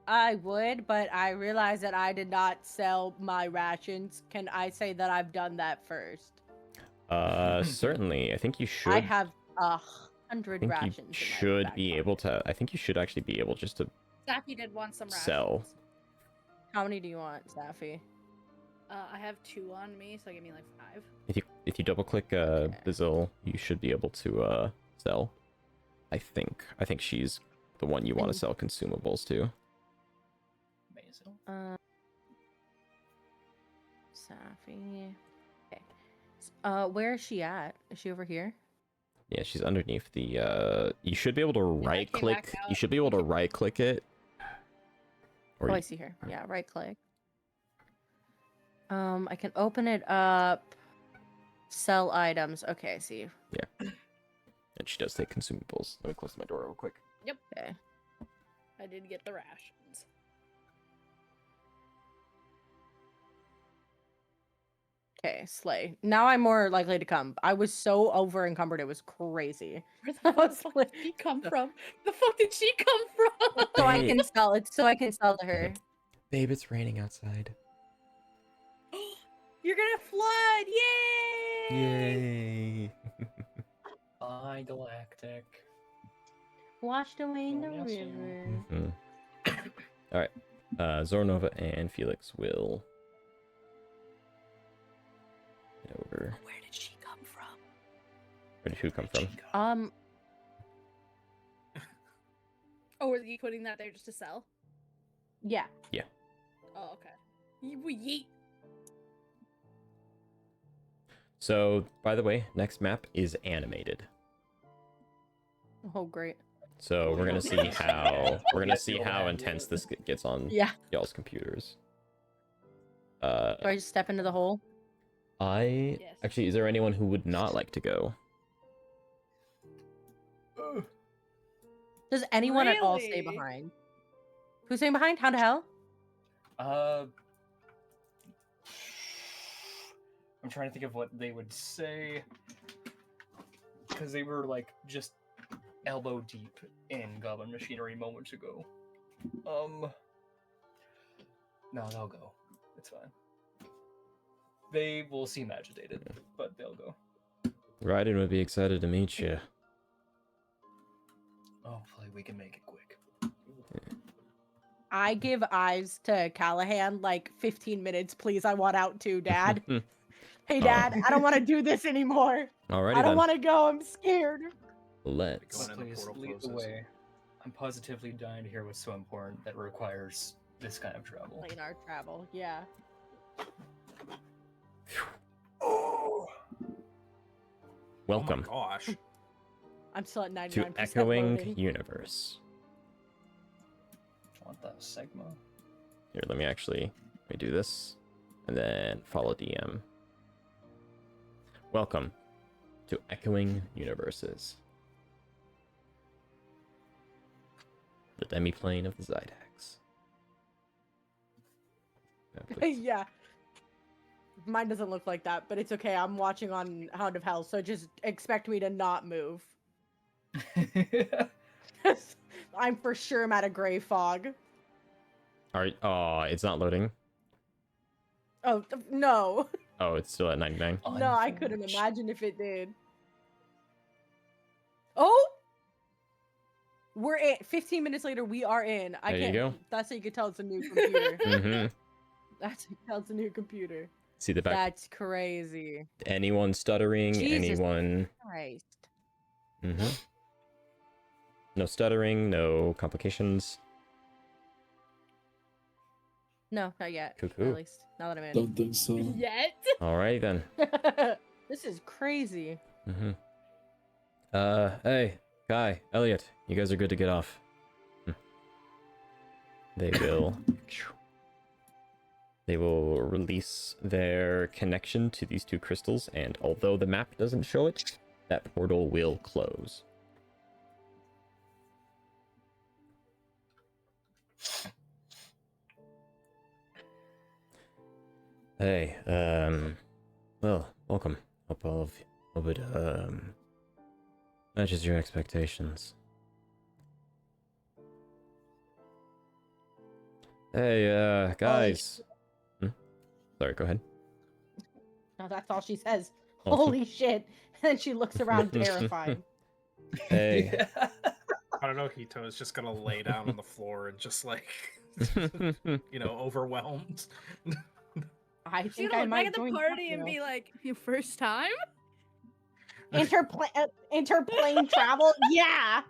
I would, but I realize that I did not sell my rations. Can I say that I've done that first? Certainly. I think you should. I have 100 think you rations. in my should back be pocket. able to. I think you should actually be able just to Saphi did want some rations. sell. How many do you want, Saphi? I have 2 on me, so give me like 5. If you double click Bazil, you should be able to sell. I think she's the one you want to sell consumables to. Amazing. Saphi. Okay. Where is she at? Is she over here? Yeah, she's underneath the. You should be able to right click. back out. You should be able to right click it. Or Oh, I you- see her. Yeah, right click. I can open it up. Sell items. Okay, I see. and she does take consumables. Let me close my door real quick. Okay. I did get the rations. Okay, slay. Now I'm more likely to come. I was so over encumbered, it was crazy. Where the I was fuck like, did she come from? The fuck did she come from? so I Hey. can sell it. So I can sell to her. Babe, it's raining outside. You're gonna flood! Yay! Yay! Bye, Galactic. Washed away in the Oh, yes, yeah. river. All right. Zoranova and Felix will head over. Where did she come from? Where did who come from? Oh, were you putting that there just to sell? Yeah. Oh, okay. Yeet. So, by the way, next map is animated. Oh, great. So we're gonna see how intense this gets on Yeah. y'all's computers. Do I just step into the hole? Yes. Yes. Actually, is there anyone who would not like to go? Does anyone at all stay Really? behind? Who's staying behind? How to hell? I'm trying to think of what they would say, because they were like just elbow deep in Goblin Machinery moments ago. No, they'll go. It's fine. They will seem agitated, but they'll go. Raiden would be excited to meet you. Hopefully we can make it quick. I give eyes to Callahan like 15 minutes, please. I want out too, Dad. Hey, Dad, I don't want to do this anymore. Alrighty I don't then. want to go. I'm scared. Let's. Going in the Please portal lead the closes. way. I'm positively dying to hear what's so important that requires this kind of travel. Planar travel, yeah. Oh, Welcome Oh my gosh. I'm still at 99% to Echoing loading. Universe. want the Sigma? Here, let me do this, and then follow DM. Welcome to Echoing Universes, the demiplane of the Zydax. Now, please. Yeah. Mine doesn't look like that, but it's okay. I'm watching on Hound of Hell, so just expect me to not move. I'm for sure at a gray fog. Oh, it's not loading. Oh, no. Oh, it's still at 99. No, I couldn't imagine if it did. Oh! We're in. 15 minutes later, we are in. I There you can't. go. That's how you can tell it's a new computer. Mm-hmm. That's how you can tell it's a new computer. See the back. That's crazy. Anyone stuttering? Jesus Anyone? Christ. Mm-hmm. No stuttering. No complications. No, not yet. Cool. At least, now that I'm in. Don't think so. Yet? Alrighty then. This is crazy. Mm-hmm. Hey, Kai, Elliot, you guys are good to get off. They will. They will release their connection to these two crystals, and although the map doesn't show it, that portal will close. Hey, well, welcome. Hope it, matches your expectations. Hey, guys. Sorry, go ahead. No, that's all she says. Oh. Holy shit. And she looks around terrified. Hey. Yeah. I don't know, Hito is just gonna lay down on the floor and just like, overwhelmed. I She's think gonna I look back might at the join party and Tokyo. be like, "Your first time?" Interplane travel? Yeah.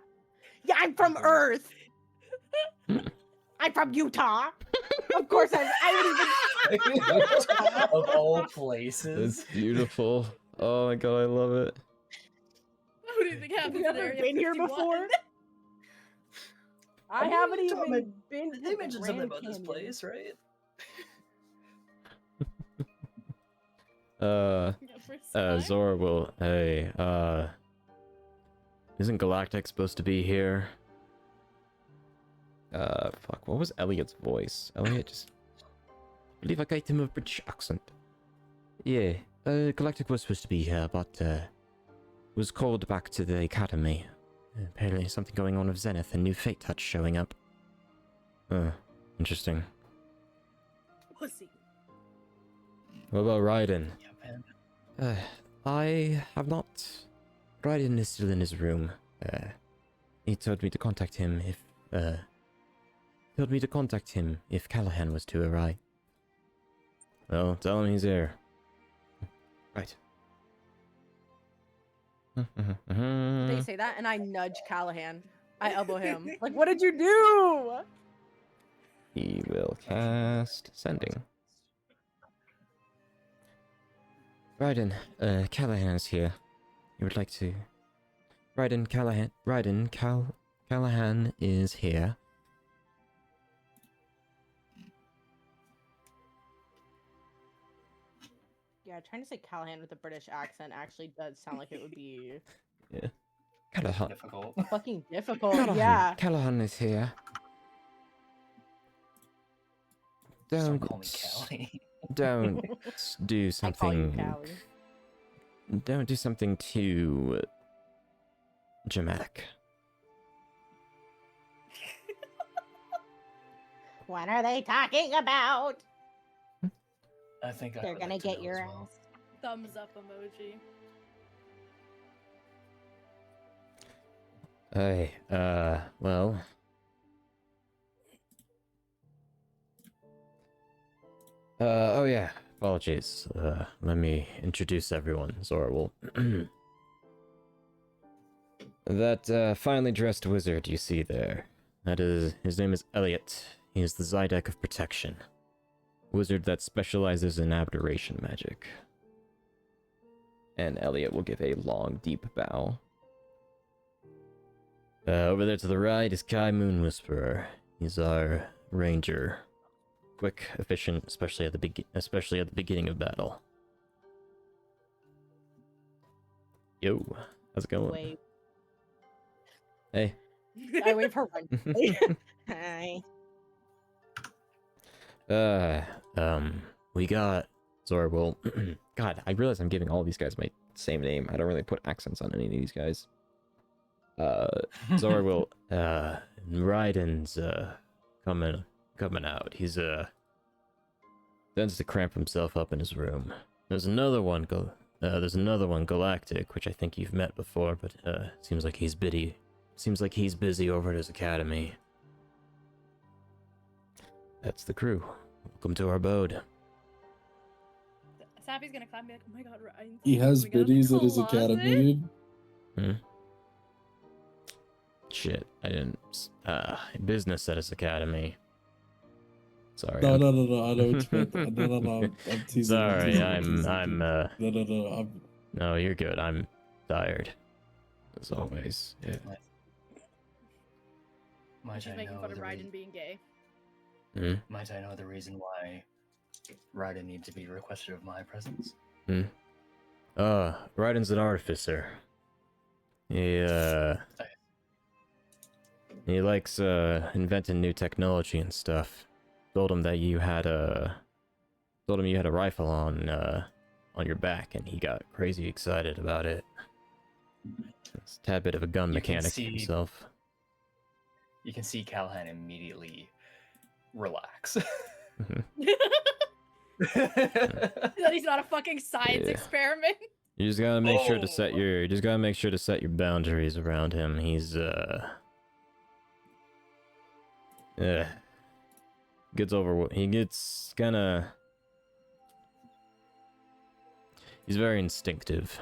Yeah, I'm from Earth. I'm from Utah. Of course, I would even. Of all places. That's beautiful. Oh my god, I love it. What do you think happens Have in you ever Area been here 51? before? I mean, haven't you told even me- been to You the mentioned something Grand about this Canyon. place, right? Your first time? Zora will. Hey, isn't Galactic supposed to be here? Fuck, what was Elliot's voice? Elliot just. I believe I gave him a British accent. Yeah, Galactic was supposed to be here, but, was called back to the Academy. Apparently something going on with Zenith and new Fate Touch showing up. Interesting. Pussy. What about Raiden? Yeah, man. I have not. Raiden is still in his room. He told me to contact him if Callahan was to arrive. Well, tell him he's here. Right. They say that, and I nudge Callahan. I elbow him. Like, what did you do? He will cast Sending. Raiden, Callahan is here. You would like to... Callahan is here. Yeah, trying to say Callahan with a British accent actually does sound like it would be Yeah. Callahan. Difficult. fucking difficult. Callahan. Yeah. Callahan is here. Don't Don't call me Callie. don't do I call you something. Callie. Don't do something too dramatic. What are they talking about? I think They're would gonna like to get know your as well. ass. Thumbs up emoji. Hey, well. Oh yeah, apologies. Let me introduce everyone. Zora will. That, finely dressed wizard you see there. His name is Elliot. He is the Zydek of Protection. Wizard that specializes in abjuration magic. And Elliot will give a long, deep bow. Over there to the right is Kai Moon Whisperer. He's our ranger. Quick, efficient, especially at the beginning of battle. Yo, how's it going? Wait, Hey. I wait for one. Hi. We got Zora will. God, I realize I'm giving all these guys my same name. I don't really put accents on any of these guys. Zora will. Raiden's coming out. He's tends to cramp himself up in his room. There's another one Galactic, which I think you've met before, but seems like he's busy. Seems like he's busy over at his academy. That's the crew. Welcome to our abode. Saphi's gonna clap and be like, "Oh my god, Ryan." He has biddies at his academy. Shit, I didn't. Business at his academy. Sorry. No, I'm- I know what you meant. No. I'm teasing. Sorry, teasing. I'm. No. No, you're good. I'm tired. As always. Yeah. Might She's I making know fun of the Raiden being gay. Might I know the reason why Raiden needs to be requested of my presence? Raiden's an artificer. He likes inventing new technology and stuff. Told him you had a rifle on your back, and he got crazy excited about it. It's a tad bit of a gun You can mechanic see- himself. You can see Callahan immediately relax. That he's not a fucking science Yeah. experiment. You just gotta make sure to set your. You just gotta make sure to set your boundaries around him. He's gets over. He gets kinda. He's very instinctive.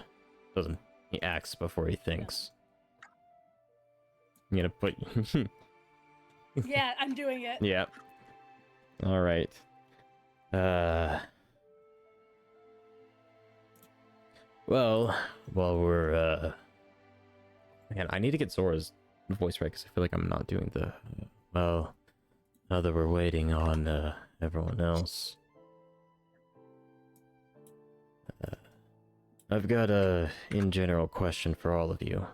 Doesn't he acts before he thinks. I'm gonna put. Yeah, I'm doing it. Yeah. All right. Well, while we're man, I need to get Zora's voice right because I feel like I'm not doing the well. Now that we're waiting on everyone else, I've got a in general question for all of you,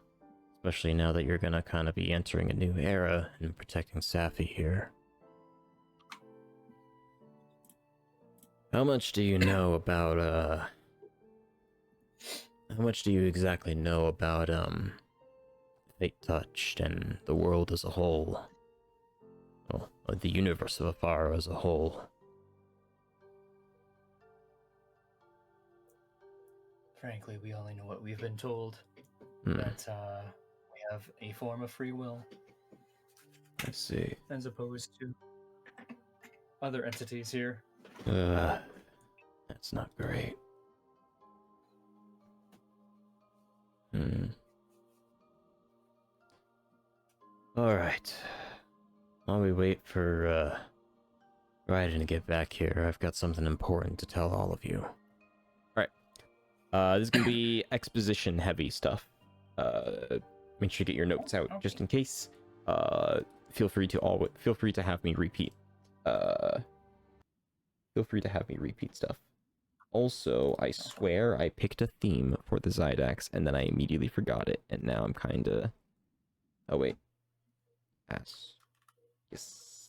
especially now that you're gonna kind of be entering a new era and protecting Saphi here. How much do you know about how much do you exactly know about Fate Touched and the world as a whole? Well, the universe of Afara as a whole. Frankly, we only know what we've been told. Hmm, That we have a form of free will, I see. as opposed to other entities here. That's not great. Alright. While we wait for Raiden to get back here, I've got something important to tell all of you. Alright. This is gonna be exposition heavy stuff. Make sure to get your notes out just in case. Feel free to have me repeat. Feel free to have me repeat stuff. Also, I swear I picked a theme for the Zydax and then I immediately forgot it, and now I'm kinda. Oh wait. Yes.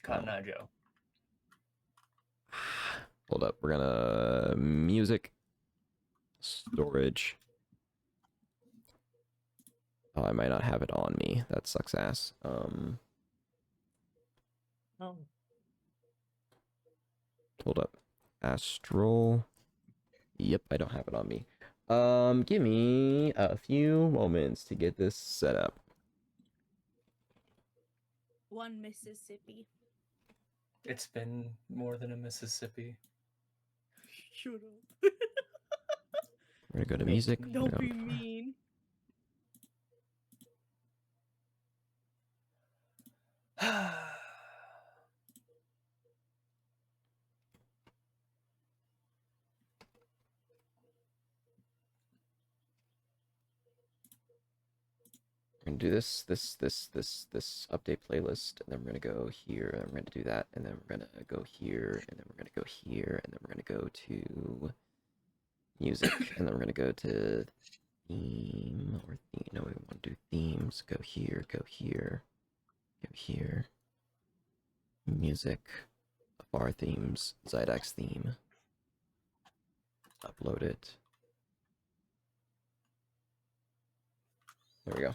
Cotton Eye Joe. Hold up, we're gonna music storage. Oh, I might not have it on me. That sucks ass. Oh. Hold up. Astral. Yep, I don't have it on me. Give me a few moments to get this set up. One Mississippi. It's been more than a Mississippi. Shut up. We're gonna go to music. we're Don't gonna be go- mean. We're gonna do this update playlist, and then we're gonna go here, and we're gonna do that, and then we're gonna go here, and then we're gonna go here, and then we're gonna go to music, and then we're gonna go to theme or theme. No, we want to do themes. Go here, go here, go here. Music, bar themes, Zydax theme. Upload it. There we go.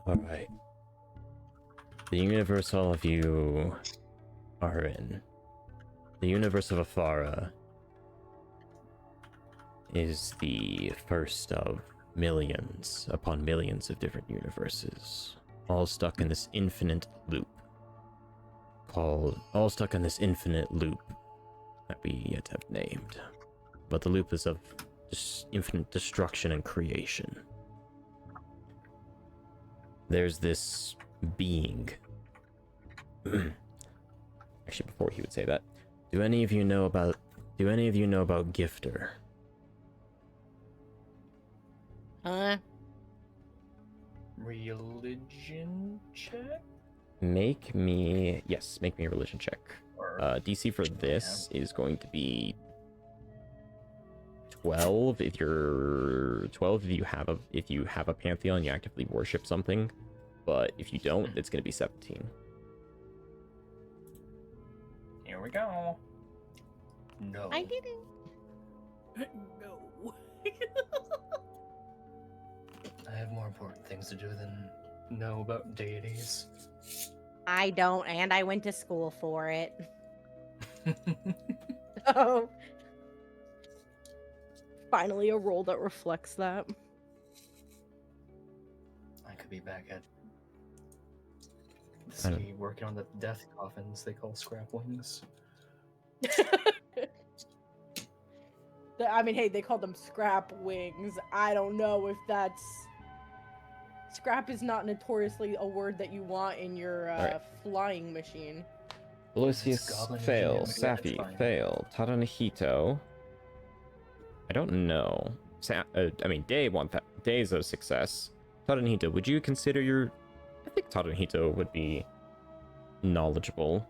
All right. The universe all of you are in. The universe of Afara is the first of millions upon millions of different universes, all stuck in this infinite loop that we yet have named. But the loop is of just infinite destruction and creation. There's this being. Actually, before he would say that, do any of you know about Gifter? Religion check? Make me a religion check. Or DC for this is going to be 12 if you're 12 if you have a pantheon, you actively worship something, but if you don't, it's going to be 17. Here we go. No. I did it. No. I have more important things to do than know about deities. I don't, and I went to school for it. Oh. Finally, a role that reflects that. I could be back at the I don't- city working on the death coffins they call scrap wings. I mean, hey, they call them scrap wings. I don't know if that's... Scrap is not notoriously a word that you want in your Alright. flying machine. Alyosius goblin fail, engineering, yeah, that's Saphi fine. fail, Tadanahito. I don't know. I mean, Dae Dae's a success. Tadanahito, would you consider your... I think Tadanahito would be knowledgeable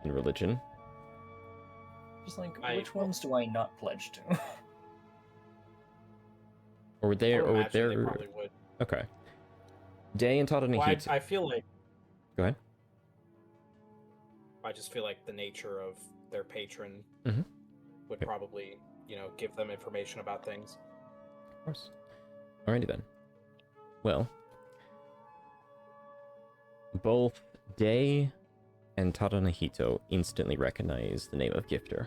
in religion. Just like, I- which ones do I not pledge to? Or would they... I Or would imagine they there... probably would. Okay. Dae and Well, Tadanahito... I feel like Go ahead. I just feel like the nature of their patron Mhm. would Yep. probably, give them information about things. Of course. Alrighty then. Well, both Dae and Tadanahito instantly recognize the name of Gifter.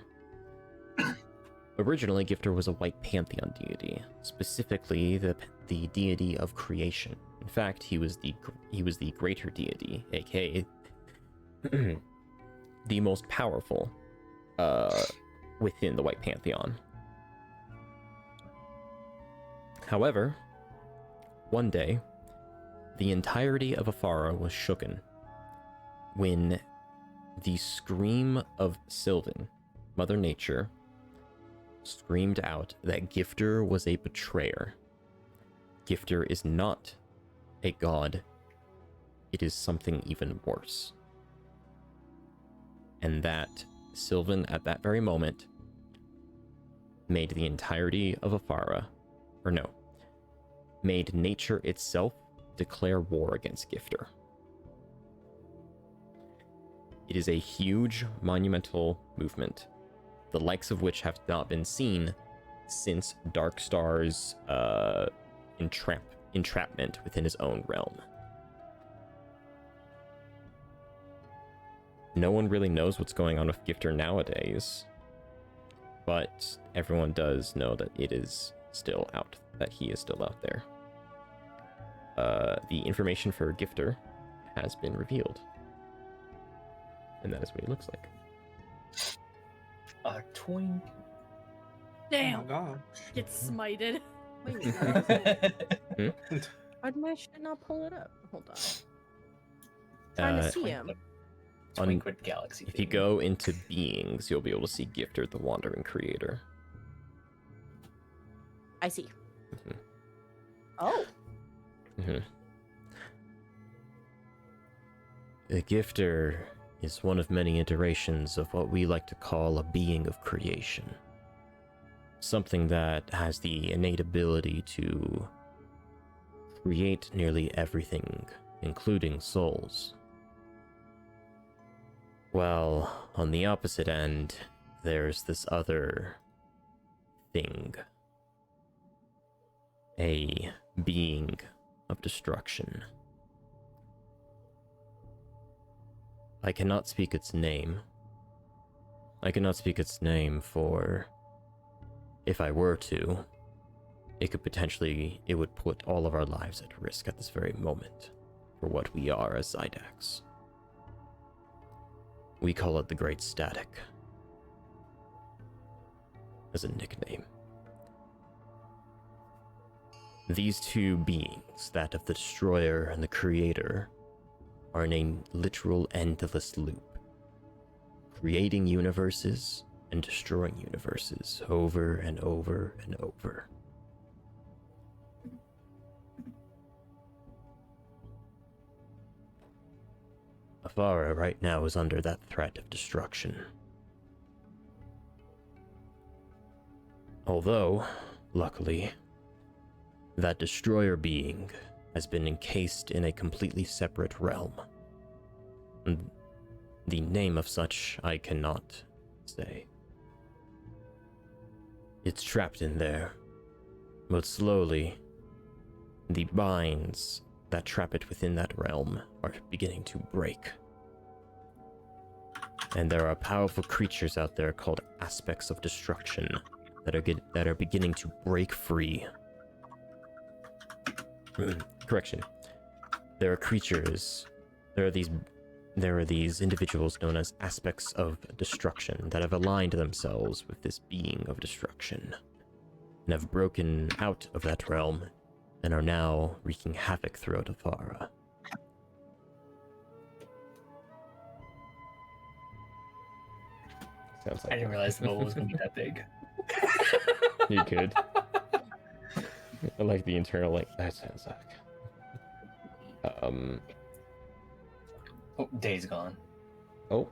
Originally, Gifter was a white pantheon deity, specifically the deity of creation. In fact, he was the greater deity, aka the most powerful within the white pantheon. However, one day, the entirety of Afara was shooken when the scream of Sylvan, Mother Nature, screamed out that Gifter was a betrayer. Gifter is not a god, it is something even worse. And that Sylvan, at that very moment, made the entirety of Afara, or no, made nature itself declare war against Gifter. It is a huge, monumental movement, the likes of which have not been seen since Darkstar's entrapment within his own realm. No one really knows what's going on with Gifter nowadays, but everyone does know that it is still out, that he is still out there. The information for Gifter has been revealed, and that is what he looks like. A twink. Damn. Oh my god. Get smited. Wait, where is it? Hmm? Why did my shit not pull it up? Hold on. Trying to see him. Twink with galaxy. If you theme. go into beings, you'll be able to see Gifter, the Wandering Creator. I see. Mhm. Oh. The Gifter is one of many iterations of what we like to call a being of creation. Something that has the innate ability to create nearly everything, including souls. Well, on the opposite end, there's this other thing. A being of destruction. I cannot speak its name. I cannot speak its name, for if I were to, it would put all of our lives at risk at this very moment for what we are as Zydax. We call it the Great Static as a nickname. These two beings, that of the Destroyer and the Creator, are in a literal endless loop, creating universes and destroying universes over and over and over. Afara right now is under that threat of destruction. Although, luckily, that destroyer being has been encased in a completely separate realm. And the name of such I cannot say. It's trapped in there. But slowly, the binds that trap it within that realm are beginning to break. And there are powerful creatures out there called aspects of destruction that are beginning to break free. Correction. There are creatures. There are these individuals known as aspects of destruction that have aligned themselves with this being of destruction and have broken out of that realm and are now wreaking havoc throughout Afara. Sounds like I didn't realize the bubble was going to be that big. You could. I like the internal, like, that sounds like. Oh, Dae's gone. Oh,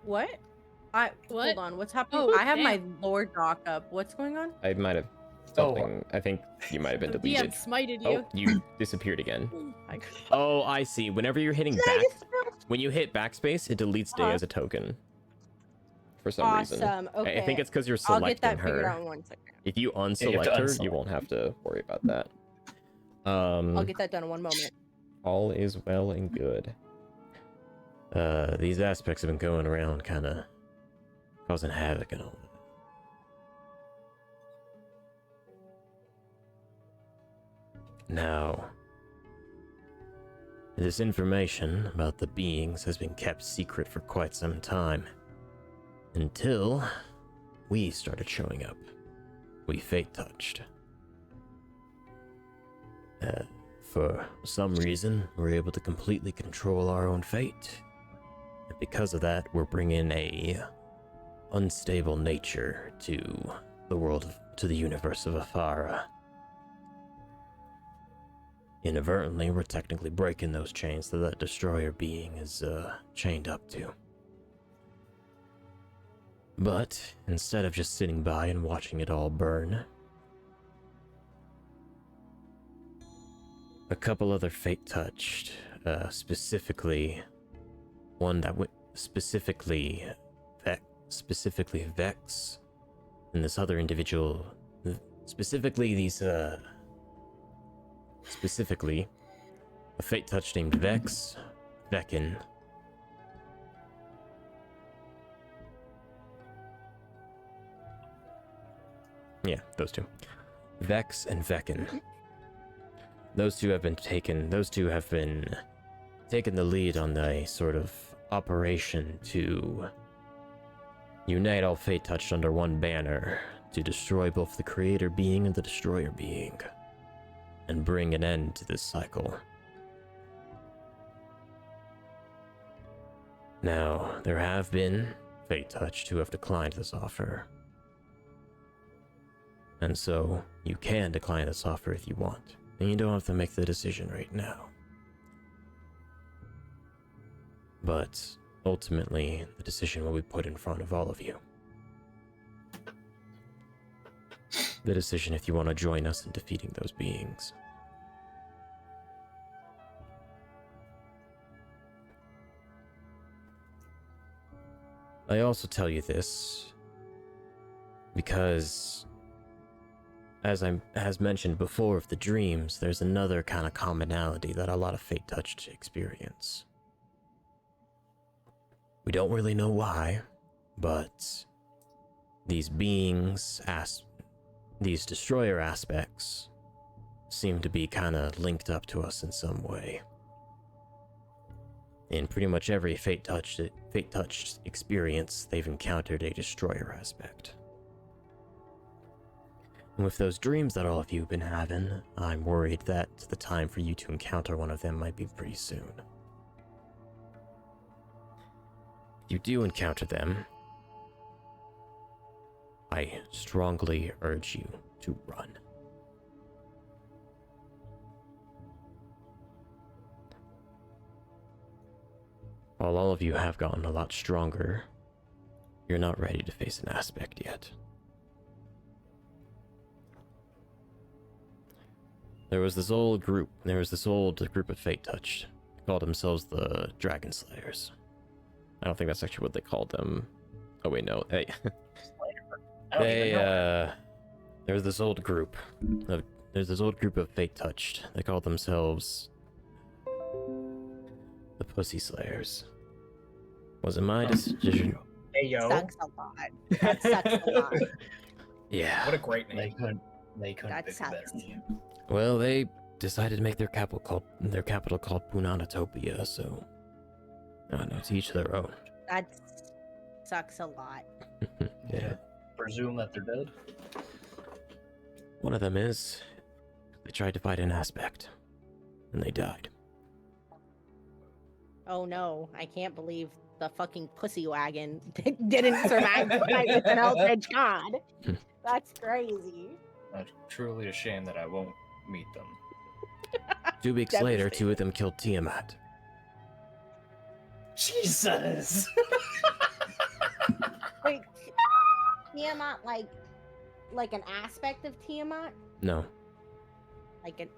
What? What? Hold on. What's happening? Oh, I have my damn. lore doc up. What's going on? I might have something. I think you might have been The deleted. DM smited you. Oh, you disappeared again. I... Oh, I see. Whenever you're hitting Did I back, just spell- when you hit backspace, it deletes Dae as a token. For some reason. Awesome. Okay. I think it's because you're I'll selecting get that figured her. out in 1 second. If you you have unselect to her, you unselect. won't have to worry about that. I'll get that done in 1 moment. All is well and good. These aspects have been going around kind of causing havoc and all that. Now, this information about the beings has been kept secret for quite some time. Until we started showing up. We fate touched. For some reason, we're able to completely control our own fate. And because of that, we're bringing a unstable nature to the world, to the universe of Afara. Inadvertently, we're technically breaking those chains that destroyer being is chained up to. But instead of just sitting by and watching it all burn, a couple other fate touched, specifically one that specifically Vex, and this other individual, specifically a fate touch named Vex, Vecin. Yeah, those two. Vex and Vecin. Those two have been taken the lead on the sort of operation to unite all fate touched under one banner to destroy both the creator being and the destroyer being and bring an end to this cycle. Now, there have been fate touched who have declined this offer. And so, you can decline this offer if you want. And you don't have to make the decision right now. But, ultimately, the decision will be put in front of all of you. The decision if you want to join us in defeating those beings. I also tell you this because, as mentioned before of the dreams, there's another kind of commonality that a lot of fate touched experience. We don't really know why, but these beings, these destroyer aspects, seem to be kind of linked up to us in some way. In pretty much every fate touched experience, they've encountered a destroyer aspect. And with those dreams that all of you have been having, I'm worried that the time for you to encounter one of them might be pretty soon. If you do encounter them, I strongly urge you to run. While all of you have gotten a lot stronger, you're not ready to face an aspect yet. There was this old group of Fate Touched. They called themselves the Dragon Slayers. I don't think that's actually what they called them. Oh wait, no. Hey. I don't They even know. there's this old group of fate touched. They call themselves the Pussy Slayers. Was it my decision? Hey yo, Sucks a lot. That sucks a lot. Yeah. what a great They name. couldn't That pick a better sucks. name. Well, they decided to make their capital called Punanatopia, so I don't know, to each their own. That sucks a lot. Yeah. Presume that they're dead. One of them is they tried to fight an aspect, and they died. Oh no, I can't believe the fucking pussy wagon didn't survive the fight with an Eldritch God. That's crazy. Truly a shame that I won't meet them. 2 weeks later, 2 of them killed Tiamat. Jesus! Wait, Tiamat like an aspect of Tiamat? No, Like an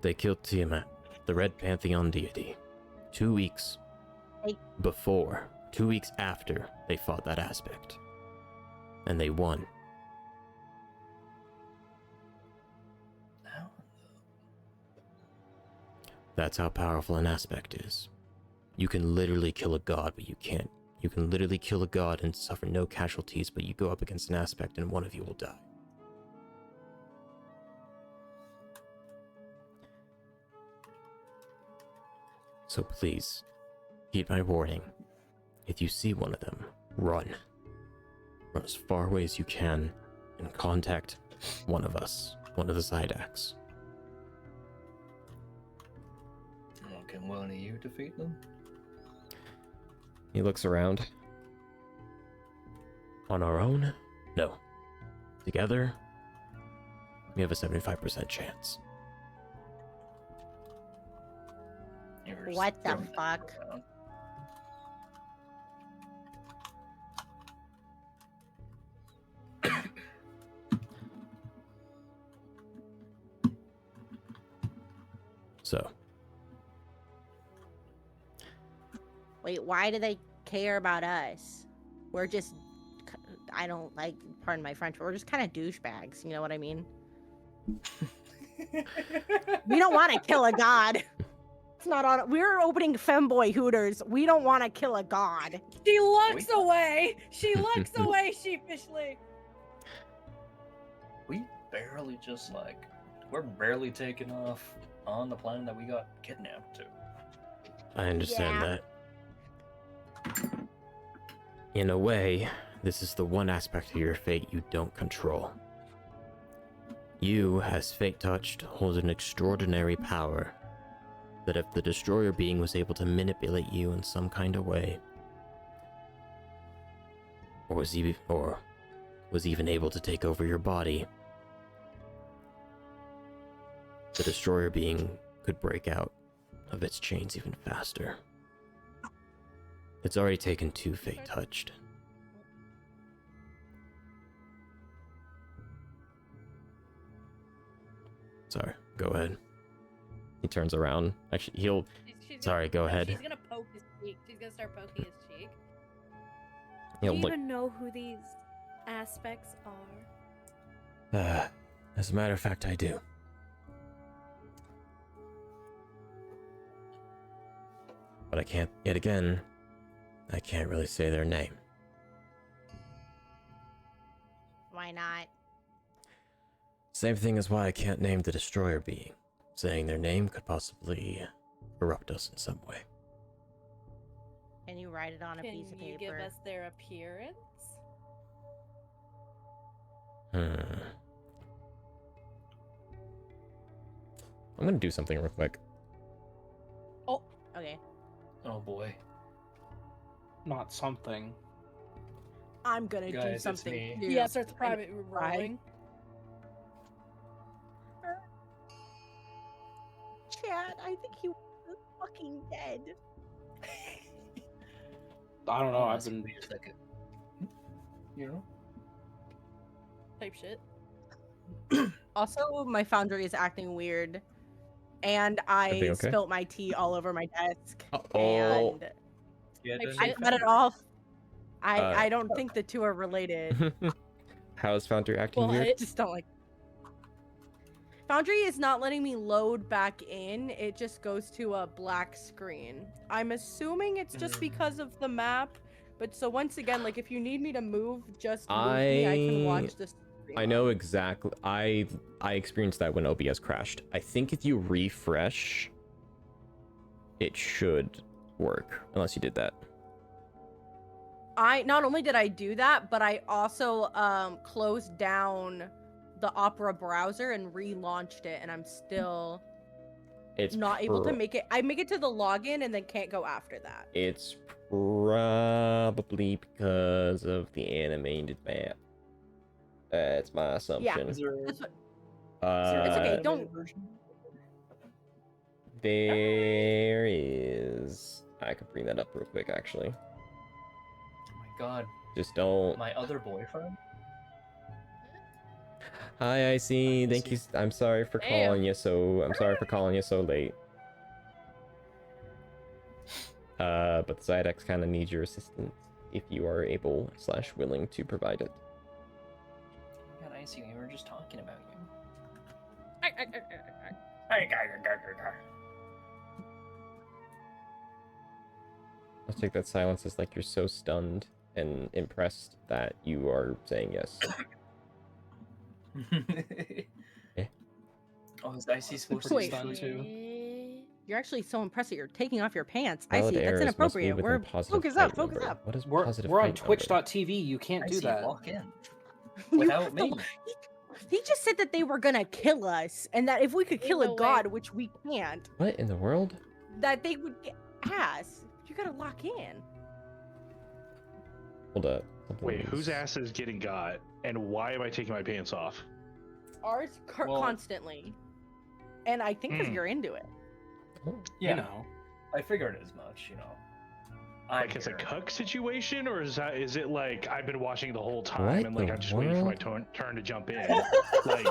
they killed Tiamat, the red pantheon deity, 2 weeks before, 2 weeks after they fought that aspect. And they won. How? That's how powerful an aspect is. You can literally kill a god, but you can't. You can literally kill a god and suffer no casualties, but you go up against an aspect and one of you will die. So please, heed my warning. If you see one of them, run. Run as far away as you can and contact one of us, one of the side acts. Well, can one of you defeat them? He looks around. On our own? No. Together? We have a 75% chance. You were What just the throwing that fuck? around. So, wait, why do they care about us? We're just I don't like pardon my French, but we're just kind of douchebags, you know what I mean? We don't want to kill a god. It's not on. We're opening femboy Hooters. We don't want to kill a god. She looks Wait. away. She looks away sheepishly. We barely just we're barely taking off on the planet that we got kidnapped to. I understand Yeah. that. In a way, this is the one aspect of your fate you don't control. You, as fate touched, hold an extraordinary power that if the destroyer being was able to manipulate you in some kind of way, or was even able to take over your body, the destroyer being could break out of its chains even faster. It's already taken 2 fate touched. Sorry, go ahead. He turns around. Actually, he'll. She's Sorry, go ahead. She's gonna poke his cheek. She's gonna start poking his cheek. He'll Do you look. even know who these aspects are? As a matter of fact, I do. But I can't. Yet again, I can't really say their name. Why not? Same thing as why I can't name the destroyer being. Saying their name could possibly corrupt us in some way. Can you write it on a Can piece of you paper? give us their appearance? I'm gonna do something real quick. Oh, okay. Oh boy. Not something. I'm gonna Guys, do it's something. me. too. Yeah, starts And private cry. rolling. Chad, I think he was fucking dead. I don't know. I've Honestly, been. wait a second. You know? Type shit. Also, my foundry is acting weird, and I Everything okay? spilt my tea all over my desk. Oh. And Yeah, Like then I shit. cut it off. Uh, I don't think the two are related. How's Foundry acting Well, I weird? just don't like. Foundry is not letting me load back in. It just goes to a black screen. I'm assuming it's just because of the map. But so once again, like if you need me to move, just move me. I can watch this. I know exactly. I experienced that when OBS crashed. I think if you refresh, it should work, unless you did that. I not only did I do that, but I also closed down the Opera browser and relaunched it, and I'm still not able to make it. I make it to the login and then can't go after that. It's probably because of the animated map. That's my assumption. Is there, That's what- is there it's okay, an don't- animated version? There is. I could bring that up real quick, actually. Oh my god, Just don't. my other boyfriend? Hi, Icy. Thank you. I'm sorry for calling you so. I'm sorry for calling you so late. But the Zydex kind of needs your assistance if you are able / willing to provide it. God, I see. We were just talking about you. Let's take that silence as like you're so stunned and impressed that you are saying yes. Oh, is Icy supposed to be Wait. stunned too? You're actually so impressed that you're taking off your pants. Valid I see. That's errors must be inappropriate. within We're positive focus up. height Focus number. up. What is We're positive on height number? Twitch.tv. You can't do Icy, that. walk in. You Without have to- me. He just said that they were gonna kill us, and that if we could kill Either a way. god, which we can't, What in the world? that they would get ass. You gotta lock in. Hold up. Something Wait, is- whose ass is getting got, and why am I taking my pants off? Ours Well- constantly, and I think because Mm. you're into it. Oh, Yeah, You know. I figured as much, you know. Like it's a here. cuck situation, or is it like I've been watching the whole time What and like the I'm just waiting for my world? turn to jump in? Like,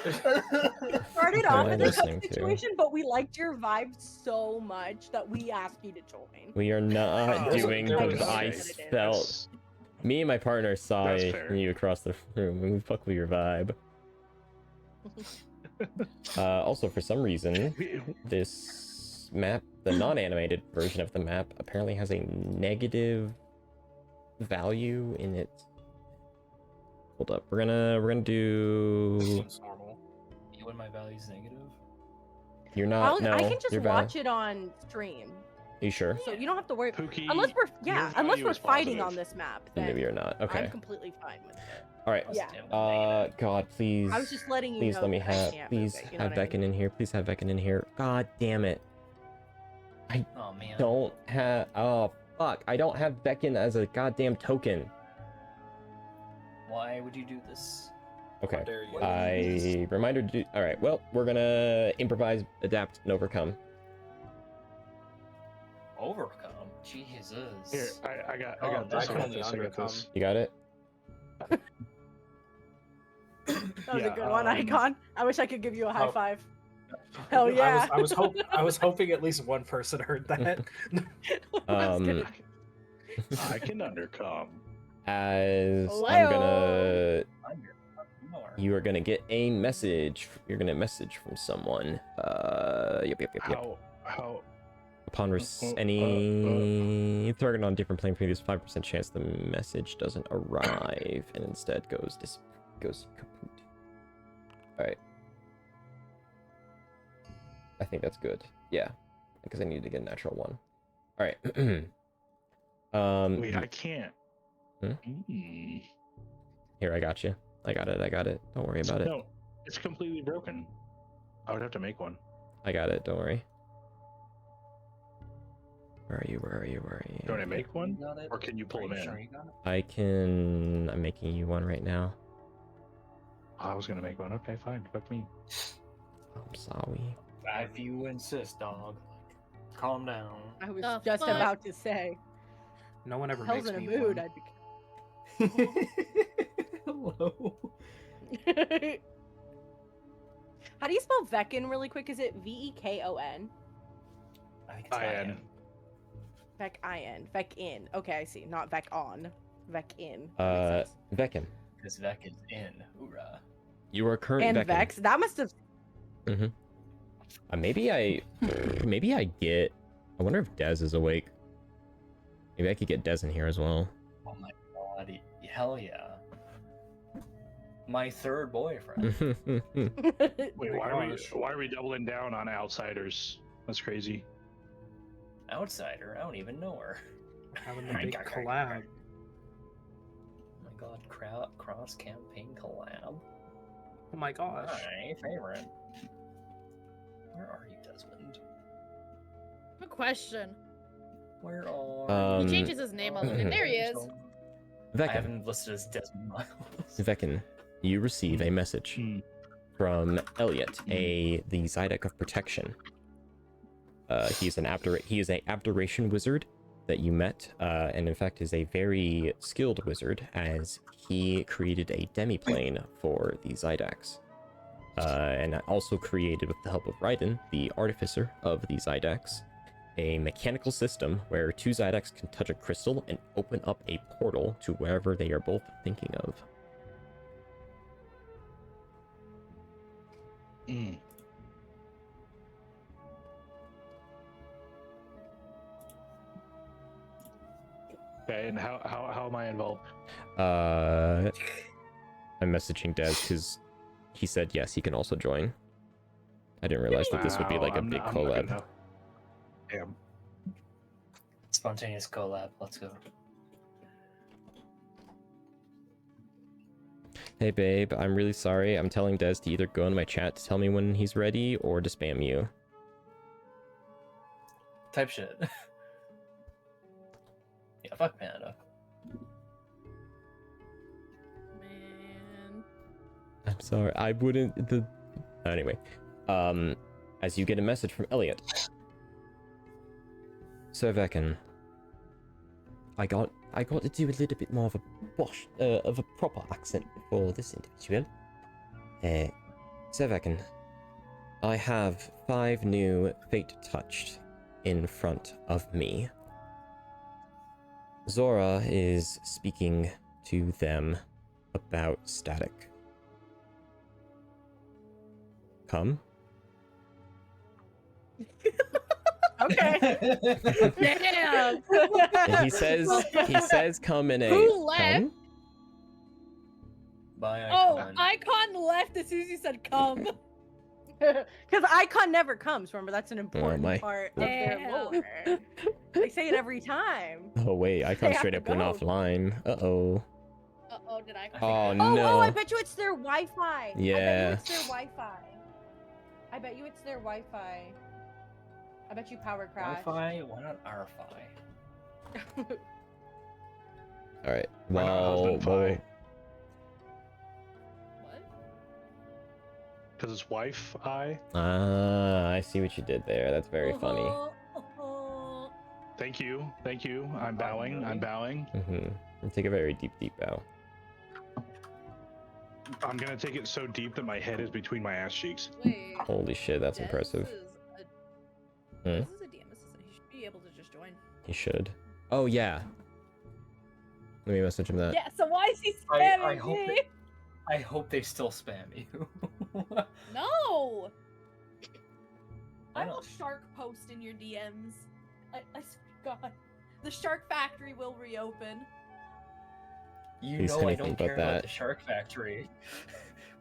It started What am off I as a listening cup to? situation, but we liked your vibe so much that we asked you to join. We are not Oh, doing there the. was- I okay. felt. that's- Me and my partner saw That's fair. you across the room, and we fuck with your vibe. Also, for some reason, this map, the non-animated version of the map, apparently has a negative value in it. Hold up, we're gonna do. Seems normal. You and my value's negative? You're not. No, I can just you're watch it on stream, You sure? so you don't have to worry. Pookie, Unless we're your unless value we're is fighting positive. on this map, Then maybe then you're not. Okay. I'm completely fine with it. All right. Yeah. God, please. I was just letting you Please know let me that I have. can't move Please it, you know have what I Beckon mean? in here. Please have Beckon in here. God damn it. Oh man. Don't have. Oh fuck! I don't have Beckon as a goddamn token. Why would you do this? Okay. How dare you. I reminder to do. All right. Well, we're gonna improvise, adapt, and overcome. Overcome? Jesus. Here, I got Oh, this. I I can got only this. I got undercome. this. You got it. That was Yeah, a good one, Icon. I wish I could give you a high Oh. five. Hell yeah. I was hoping at least one person heard that. Um, I can undercome. as I'm Leo. gonna. I'm here. More. You are gonna get a message. You're gonna message from someone. Yep. How? Upon any target on a different plane, there's 5% chance the message doesn't arrive and instead goes kaput. All right. I think that's good. Yeah, because I need to get a natural one. All right. Wait, I can't. Hmm? Mm. Here, I got you. I got it. Don't worry about it. No, it's completely broken. I would have to make one. I got it. Don't worry. Where are you? Do I make one? You got it? Or can you pull Are them you in? sure you got it? I'm making you one right now. I was gonna make one. Okay, fine. Fuck me. I'm sorry. If you insist, dog. Calm down. I was The just fuck? about to say. No one ever Hell's makes in a me mood. one. Hello. How do you spell Vekon really quick? Is it Vekon? I think it's I-N. Vek-in. Vek-in. Okay, I see. Not Vek-on. Vec in. Vecin. Because Vec is in. Hoorah. You are current And Vecin. Vex. That must have. Maybe I get. I wonder if Dez is awake. Maybe I could get Dez in here as well. Oh my god. Hell yeah. My third boyfriend. Wait, why gosh. are we doubling down on outsiders? That's crazy. Outsider? I don't even know her. Having a big collab. Oh my god, cross campaign collab. Oh my gosh. My favorite. Where are you, Desmond? Good question. Where are He changes his name on the There he is. I Vecin. haven't listed as Desmond Miles. Vecin, you receive a message from Elliot, the Zydek of Protection. He is an abjuration wizard that you met, and in fact is a very skilled wizard, as he created a demiplane for the Zydeks. And also created, with the help of Raiden, the artificer of the Zydeks, a mechanical system where two Zydeks can touch a crystal and open up a portal to wherever they are both thinking of. Okay, and how am I involved? I'm messaging Dez because he said yes, he can also join. I didn't realize that this would be like a big collab. Damn. Spontaneous collab, let's go. Hey babe, I'm really sorry. I'm telling Dez to either go in my chat to tell me when he's ready or to spam you. Type shit. Yeah, fuck Panda. Man. I'm sorry, I wouldn't. Anyway, as you get a message from Elliot. So Vecin, I got to do a little bit more of a proper accent for this individual. So Vecin, I have 5 new Fate Touched in front of me. Zora is speaking to them about static. Come. Okay. Damn. And he says come in a Who left? come? Bye, Oh, Icon. Icon left as soon as you said come. Because Icon never comes, remember, that's an important my- part of their Damn. lore. They say it every time. Oh wait, Icon They have straight to up went go. offline. Uh-oh. Uh-oh, did Icon Oh forget? no. I bet you it's their Wi-Fi. I Yeah. bet you it's their Wi-Fi. I bet you it's their Wi-Fi. I bet you power crash. Wi-Fi? Why not our Fi? Alright. Why not Well, husband fi? What? Because it's wife, I. I see what you did there. That's very funny. Uh-huh. Thank you. I'm bowing. I'm bowing. And take a very deep bow. I'm gonna take it so deep that my head is between my ass cheeks. Wait. Holy shit, that's Dez impressive. This Hmm? is a DM assistant. He should be able to just join. He should. Oh yeah. Let me message him that. Yeah, so why is he I spamming hope me? I hope they still spam you. No! Why I will not? shark post in your DMs. I God. The Shark Factory will reopen. You Please know tell I me don't about care about that. the Shark Factory.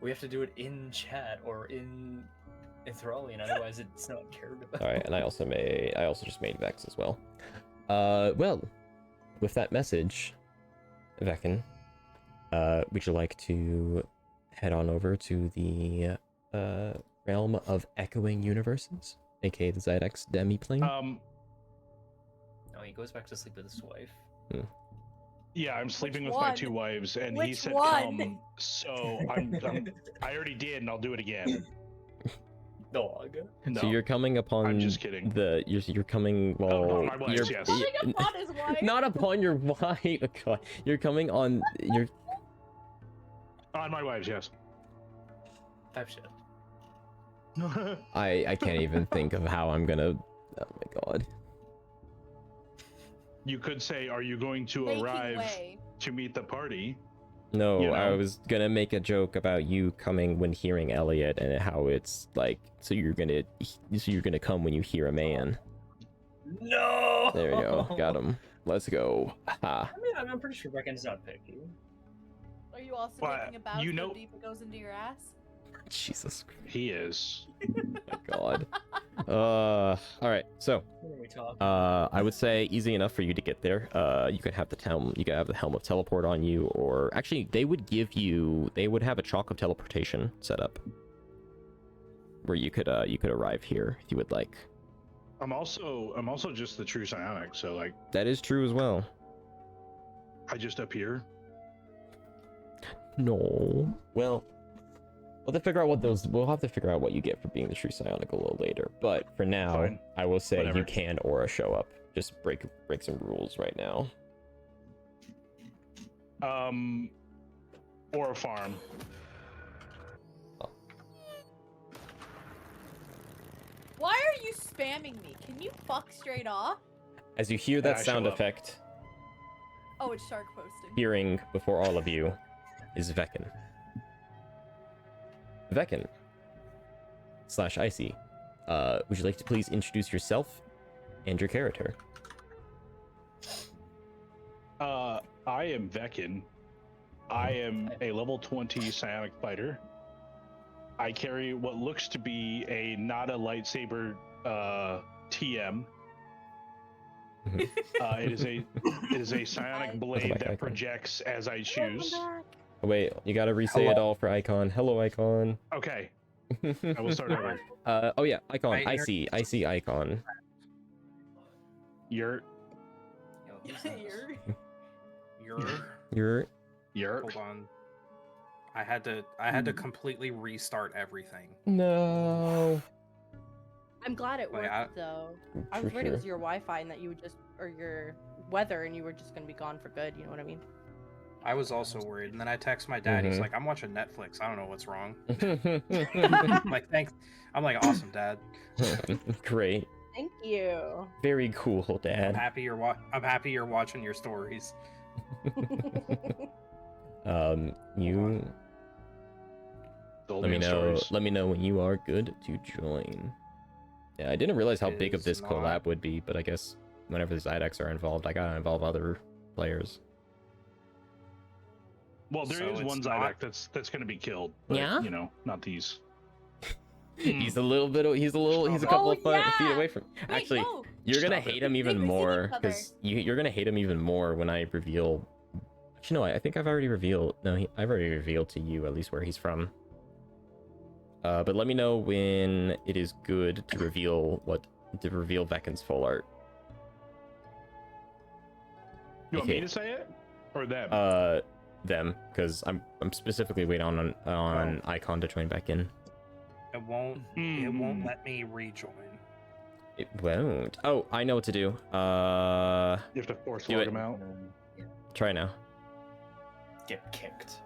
We have to do it in chat or in Enthralian, otherwise it's not cared about. Alright, and I also just made Vex as well. Well, with that message, Vecin, would you like to head on over to the realm of echoing universes, aka the Zydex demiplane? No, he goes back to sleep with his wife. Yeah, I'm sleeping Which with my one? 2 wives, and he Which said one? come. So I already did, and I'll do it again. Dog. No, So you're coming upon I'm just kidding. You're coming no, well. my wives, you're, yes. Coming upon his wife. Not upon your wife. Oh, God. You're coming on. You're On my wives, yes. Type shit. I can't even think of how I'm gonna. Oh my God. You could say, "Are you going to Making arrive way. to meet the party. No, You I know? was gonna make a joke about you coming when hearing Elliot and how it's like, so you're gonna come when you hear a man. No. There you go, got him. Let's go. Ha. I mean, I'm pretty sure Beckon's not picky. Are you also But, thinking about you how know- deep it goes into your ass? Jesus Christ. He is. My God. All right. So, What are we talking? I would say easy enough for you to get there. You could have the helm of teleport on you, or actually, they would have a chalk of teleportation set up, where you could arrive here if you would like. I'm also just the true psionic, so like That is true as well. I just appear. No. Well, we'll have to figure out what you get for being the true psionic a little later. But for now, Fine. I will say Whatever. you can aura show up. Just break some rules right now. Or a farm. Why are you spamming me? Can you fuck straight off? As you hear that I sound show up. effect, Oh, it's shark posting. appearing before all of you is Veckin. Veckin / Icy. Would you like to please introduce yourself and your character? I am Veckin. I am a level 20 psionic fighter. I carry what looks to be not a lightsaber TM. It is a psionic blade back that icon. projects as I choose. Oh, wait, you gotta re-say it all for Icon. Hello, Icon. Okay, I will start over. Oh yeah, Icon. I I see Icon. You're Yo, who's this? You're Hold on. I had to completely restart everything. no. I'm glad it Like, worked though. I For was worried it was sure. your Wi-Fi and that you would just, or your weather, and you were just gonna be gone for good. You know what I mean? I was also worried, and then I text my dad. He's Mhm. like, "I'm watching Netflix. I don't know what's wrong." I'm like, "Thanks." I'm like, "Awesome, Dad. Great. Thank you. Very cool, I'm Dad. happy I'm happy you're watching your stories." You Told let me in know. stories. Let me know when you are good to join. Yeah, I didn't realize how big of Is this not- collab would be, but I guess whenever the Zydex are involved, I gotta involve other players. Well, there So is it's one not- Zydex that's going to be killed. But, Yeah? You know, not these. He's a couple of feet away from. Wait, Actually, no. you're gonna Stop it. hate him even They've seen more each other. because you're gonna hate him even more when I reveal. Actually, no, I think I've already revealed. No, I've already revealed to you at least where he's from. But let me know when it is good to reveal Veckin's full art. You want Okay. me to say it? Or them? Them, because I'm specifically waiting on Icon to join back in. It won't Hmm. let me rejoin. It won't. Oh, I know what to do. You have to force do log it. them out. Try now. Get kicked.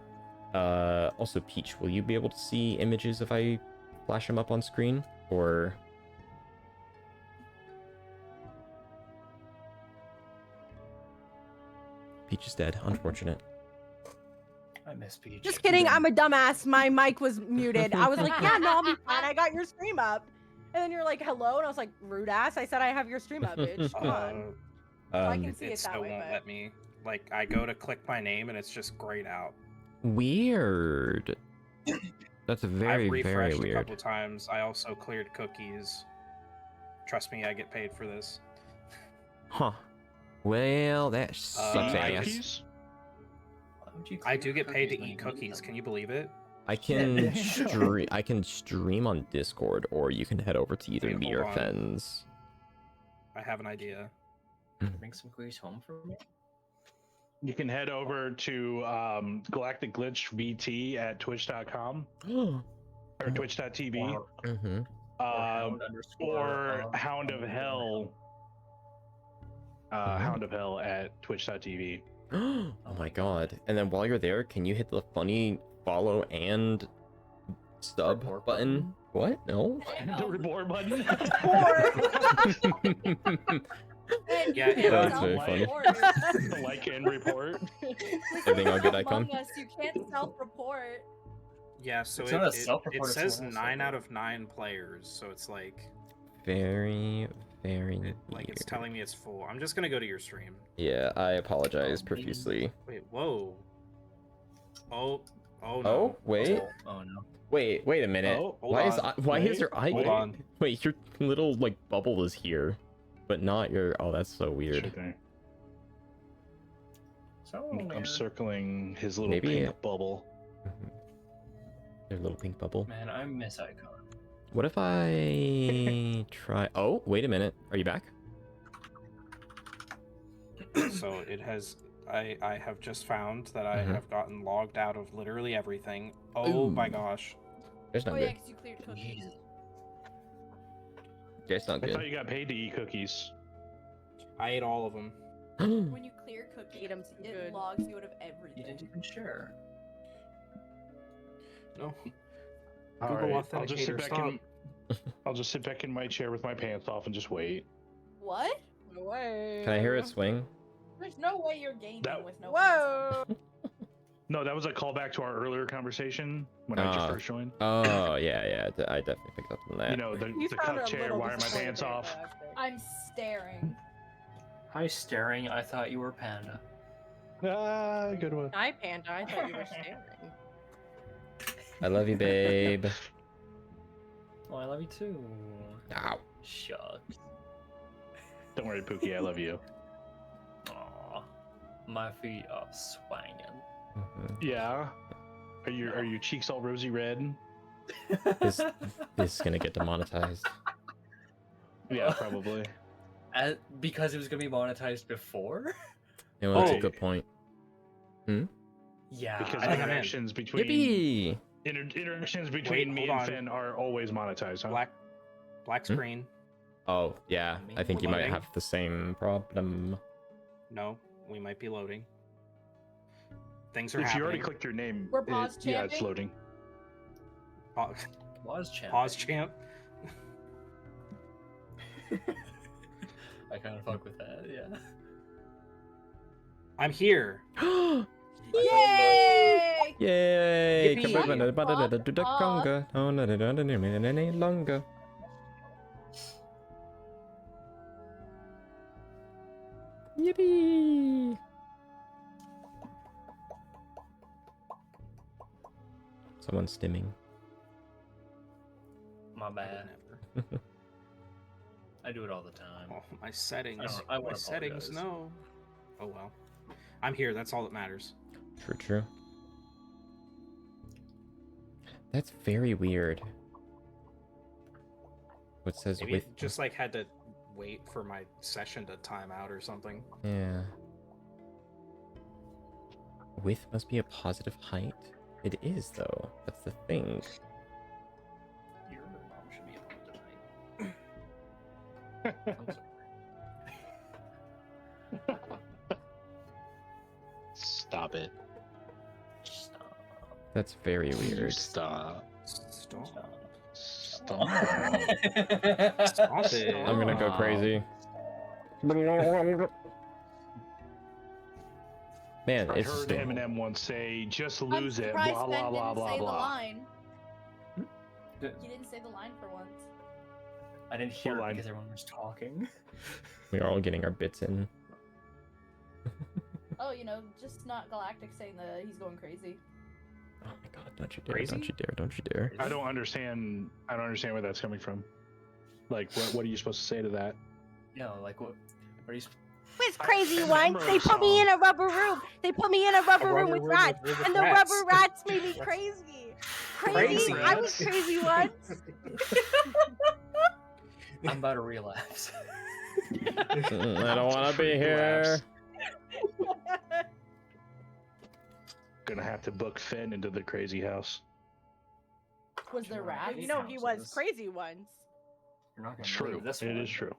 Also, Peach, will you be able to see images if I flash them up on screen? Or... Peach is dead. Unfortunate. I miss Peach. Just kidding. I'm a dumbass. My mic was muted. I was like, yeah, no, I'll be fine. I got your stream up. And then you're like, hello, and I was like, rude ass. I said I have your stream up, bitch. Come on. I can see It it still that way, won't but let me. Like, I go to click my name and it's just grayed out. Weird. That's very, I've very refreshed a weird. couple times. I also cleared cookies. Trust me, I get paid for this. Huh. Well, that sucks I ass. Cookies? Why would you I clear do get paid to cookies when eat you need cookies. them? Can you believe it? I can stream on Discord, or you can head over to either Wait, me hold or on. Fens. I have an idea. Bring some cookies home for me. You can head over to Galactic Glitch VT at twitch.com or twitch.tv. Mm-hmm. Or Hound of Hell. Hound of Hell at twitch.tv. Oh my god. And then while you're there, can you hit the funny follow and sub Report button? What? No? The reward button. And Yeah, you That's can't very funny. self-report. Like and report. Everything all good, Icon? Among Us, you can't self-report. Yeah, so It's not a it self-report, it's says someone else 9 that out did. of 9 players, so it's like Very, very like it's weird. telling me it's full. I'm just gonna go to your stream. Yeah, I apologize Oh, profusely. Wait, whoa. Oh, no. Oh, wait. Oh no. Wait a minute. Oh, hold why on. why is Wait, your eye? hold on. Wait, your little like bubble is here, but not your. Oh, that's so weird. Right there. So I'm weird. circling his little Maybe pink it- bubble. Their little pink bubble. Man, I miss Icon. What if I try? Oh, wait a minute. Are you back? So it has I have just found that I Mhm. have gotten logged out of literally everything. Oh my Ooh. gosh. There's not Oh yeah, good. because you cleared cookies. Jesus. Yeah, it's not I thought good. you got paid to eat cookies. I ate all of them. When you clear cookies, Eat 'em so it good. logs you out of You everything. didn't even share. No. All Google right, I'll just sit Authenticator, back in. I'll just sit back in my chair with my pants off and just wait. What? No way. Can I hear it swing? There's no way you're gaming That- with no. Whoa! No, that was a callback to our earlier conversation when I just Ah. first joined. Oh yeah, I definitely picked up on that. You know, the You cup sounded a chair, little why are my disappointed pants there, off? but that's I'm staring. Hi, staring. I thought you were Panda. Ah, good one. Hi, Panda. I thought you were staring. I love you, babe. Oh, I love you too. Ow. Shucks. Don't worry, Pookie, I love you. Aw. My feet are swinging. Mhm. Yeah. Are your cheeks all rosy red? This is gonna get demonetized. Yeah, probably. Because it was gonna be monetized before? You know, that's a Oh. good point. Yeah. Because I- interactions between Yippee! interactions between me hold and on. Finn are always monetized, huh? Black Hmm? screen. Oh yeah, I think you might Loading. have the same problem. No, we might be loading. Things are If you happening. already clicked your name, We're pause yeah, it's champing? loading. Pause, Was champ. pause champ. I kind of fuck with that, yeah. I'm here. Yay! Yay! Yippee! Conga. Oh, no, any longer. Yippee! Someone's stimming. My bad. Never. I do it all the time. Oh, my settings. I my wanna settings. apologize. No. Oh well. I'm here. That's all that matters. True. That's very weird. What says Maybe with it just like had to wait for my session to time out or something. Yeah. Width must be a positive height. It is though. That's the thing. Your mom should be able to tonight. I'm sorry. Stop it. Stop. That's very weird. Stop. Stop. Stop. Stop it. I'm gonna go crazy. Man, I it's heard just Eminem once say, "Just I'm lose it." surprised Blah blah Ben blah didn't blah say the blah. line. Yeah. You didn't say the line for once. I didn't hear What it line? because everyone was talking. we are all getting our bits in. Oh, just not Galactic saying that he's going crazy. Oh my god, don't you dare, Crazy? don't you dare, don't you dare. I don't understand. I don't understand where that's coming from. Like, what are you supposed to say to that? No, like what are you? With I crazy remember ones, a they put me song. in a rubber room. They put me in a rubber room with rats, and the rubber rats made me crazy. Crazy? I was rats. crazy once. I'm about to relapse. I don't want to be here. Gonna have to book Finn into the crazy house. Was there rats? You know he was crazy once. You're not gonna It's true. believe this It one. is true.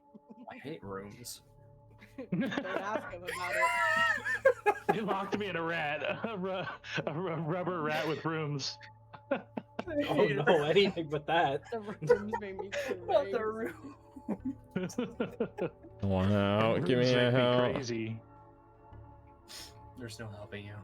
I hate rooms. Don't ask him about it. They locked me in a rat, a rubber rat with rooms. Oh no, anything but that. The rooms made me Not crazy. the room. Wow, give me This a might be help. crazy. There's no helping you.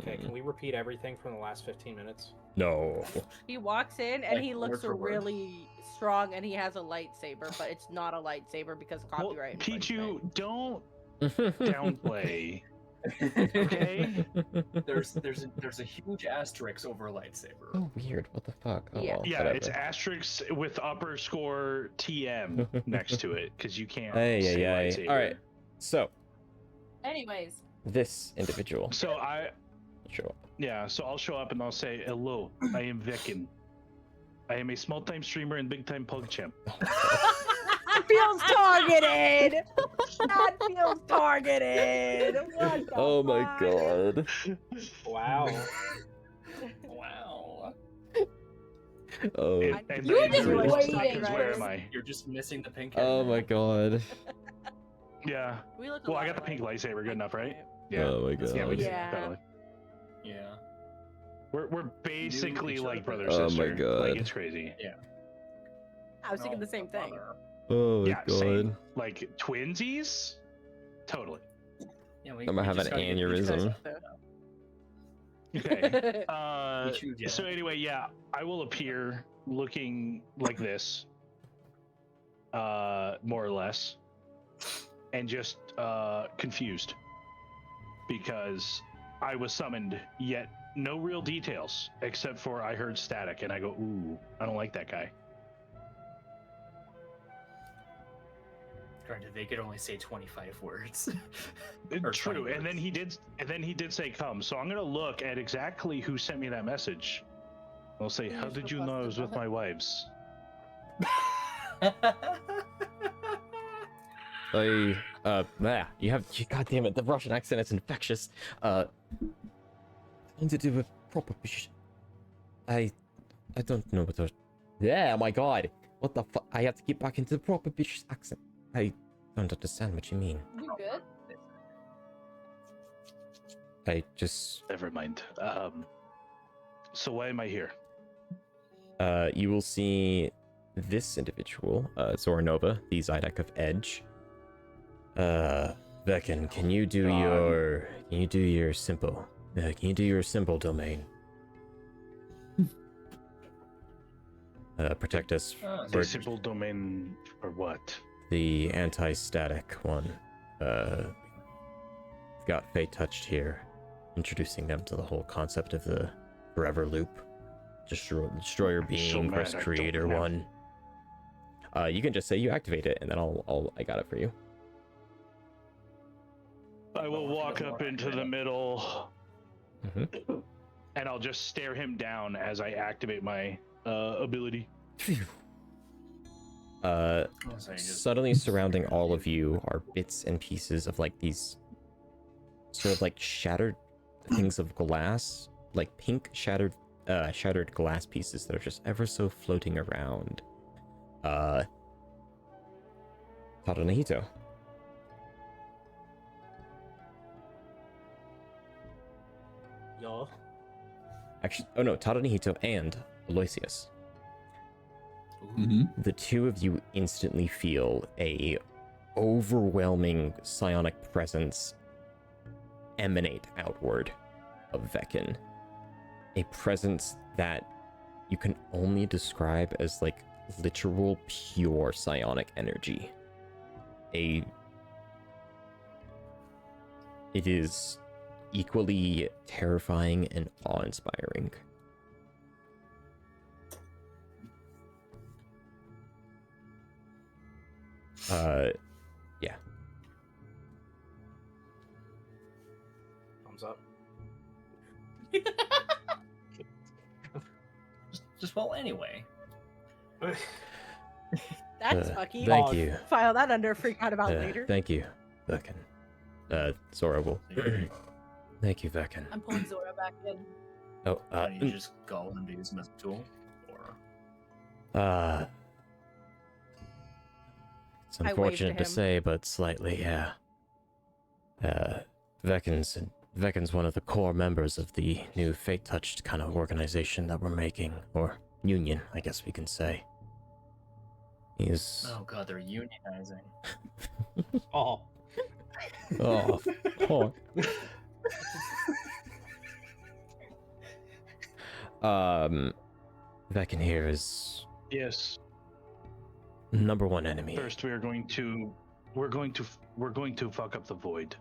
Okay, can we repeat everything from the last 15 minutes? No. He walks in and Like, he word looks for word. really strong, and he has a lightsaber, but it's not a lightsaber because of Well, copyright Pichu, infringement. don't downplay. Okay. There's a huge asterisk over lightsaber. Oh, weird. What the fuck? Oh, Yeah. well, Yeah, whatever. it's asterisk with upper score TM next to it because you can't Ay, say ay, ay. lightsaber. All right. So, Anyways, this individual So show up. yeah, so I'll show up and I'll say, "Hello, I am Vekin. I am a small-time streamer and big-time PogChamp. feels targeted. That feels targeted. What the Oh my fuck? god. Wow. Wow. Oh. And You were the just real waiting, suck is where right? am I? You're just missing the pink head. Oh my god. Yeah. We look a Well, I lot got the pink alike. lightsaber. Good enough, right? Oh my Yeah, we god. do. Yeah. Totally. Yeah. We're basically each like other. brother Oh my sister. God. Like it's crazy. I was thinking the same thing. Oh my Yeah, god. same. Like twinsies. Totally. Yeah, we, I'm gonna have an just gotta get each aneurysm. other. Okay. We choose, yeah. So anyway, yeah, I will appear looking like this, more or less, and just confused because I was summoned, yet no real details except for I heard static, and I go, ooh, I don't like that guy. Granted, they could only say 25 words. Or True, 20 and then words. he did say come. So I'm gonna look at exactly who sent me that message. I'll say, how did you know I was with my wives? You god damn it, the Russian accent is infectious. Something to do with proper I don't know what to. Yeah, oh my god. What the fuck? I have to get back into the proper British accent. I don't understand what you mean. You good? I just Never mind. So why am I here? you will see this individual, Zora Nova, the Zydek of Edge. Vekin, can you do your simple domain? Protect us Oh, for A simple domain for what? the anti-static one. Got Fate touched here, introducing them to the whole concept of the forever loop. Destroyer I'm being so mad versus I don't creator have- one. You can just say you activate it, and then I got it for you. I will walk up into the middle, Mhm. and I'll just stare him down as I activate my ability. Oh, sorry, just Suddenly surrounding all of you are bits and pieces of like these sort of like shattered things of glass, like pink shattered glass pieces that are just ever so floating around. Tadanahito. Y'all. Actually, oh no, Tadanahito and Aloysius. Mm-hmm. The two of you instantly feel a overwhelming psionic presence emanate outward of Vekin. A presence that you can only describe as like literal pure psionic energy. It is equally terrifying and awe-inspiring. Yeah. Thumbs up. just well anyway. That's fucky. Thank Oh, you. File that under freak out about later. Thank you, Vekin. Zora will. Thank you, Vekin. I'm pulling Zora back in. Oh, You just go and use him as a tool? Or... it's I waved unfortunate to to him. say, but slightly, yeah. Vekin's one of the core members of the new fate-touched kind of organization that we're making, or union, I guess we can say. He's Oh god, they're unionizing. Oh, oh fuck. Vecin here is Yes. number one enemy. First, we're going to fuck up the void,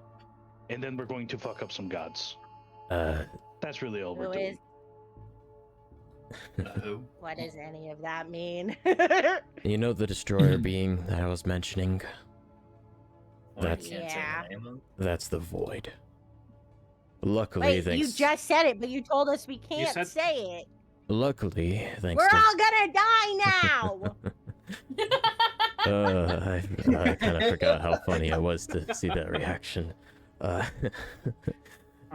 and then we're going to fuck up some gods. That's really all we're Who doing. is? Who? What does any of that mean? You know the destroyer being that I was mentioning? That's- Can't say Yeah. the name of it. That's the void. Luckily, Wait, thanks. you just said it, but you told us we can't said- say it. Luckily, thanks We're to. all gonna die now. I kind of forgot how funny I was to see that reaction. I'm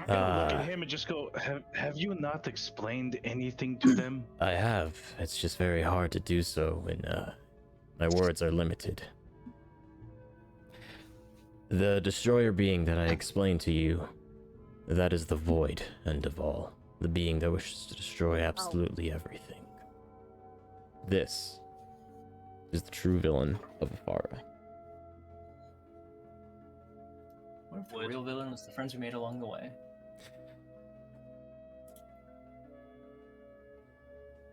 gonna look at him and just go, have you not explained anything to them? I have. It's just very hard to do so when my words are limited. The destroyer being that I explained to you, that is the void end of all. The being that wishes to destroy absolutely everything. This is the true villain of Afara. What if the real villain was the friends we made along the way?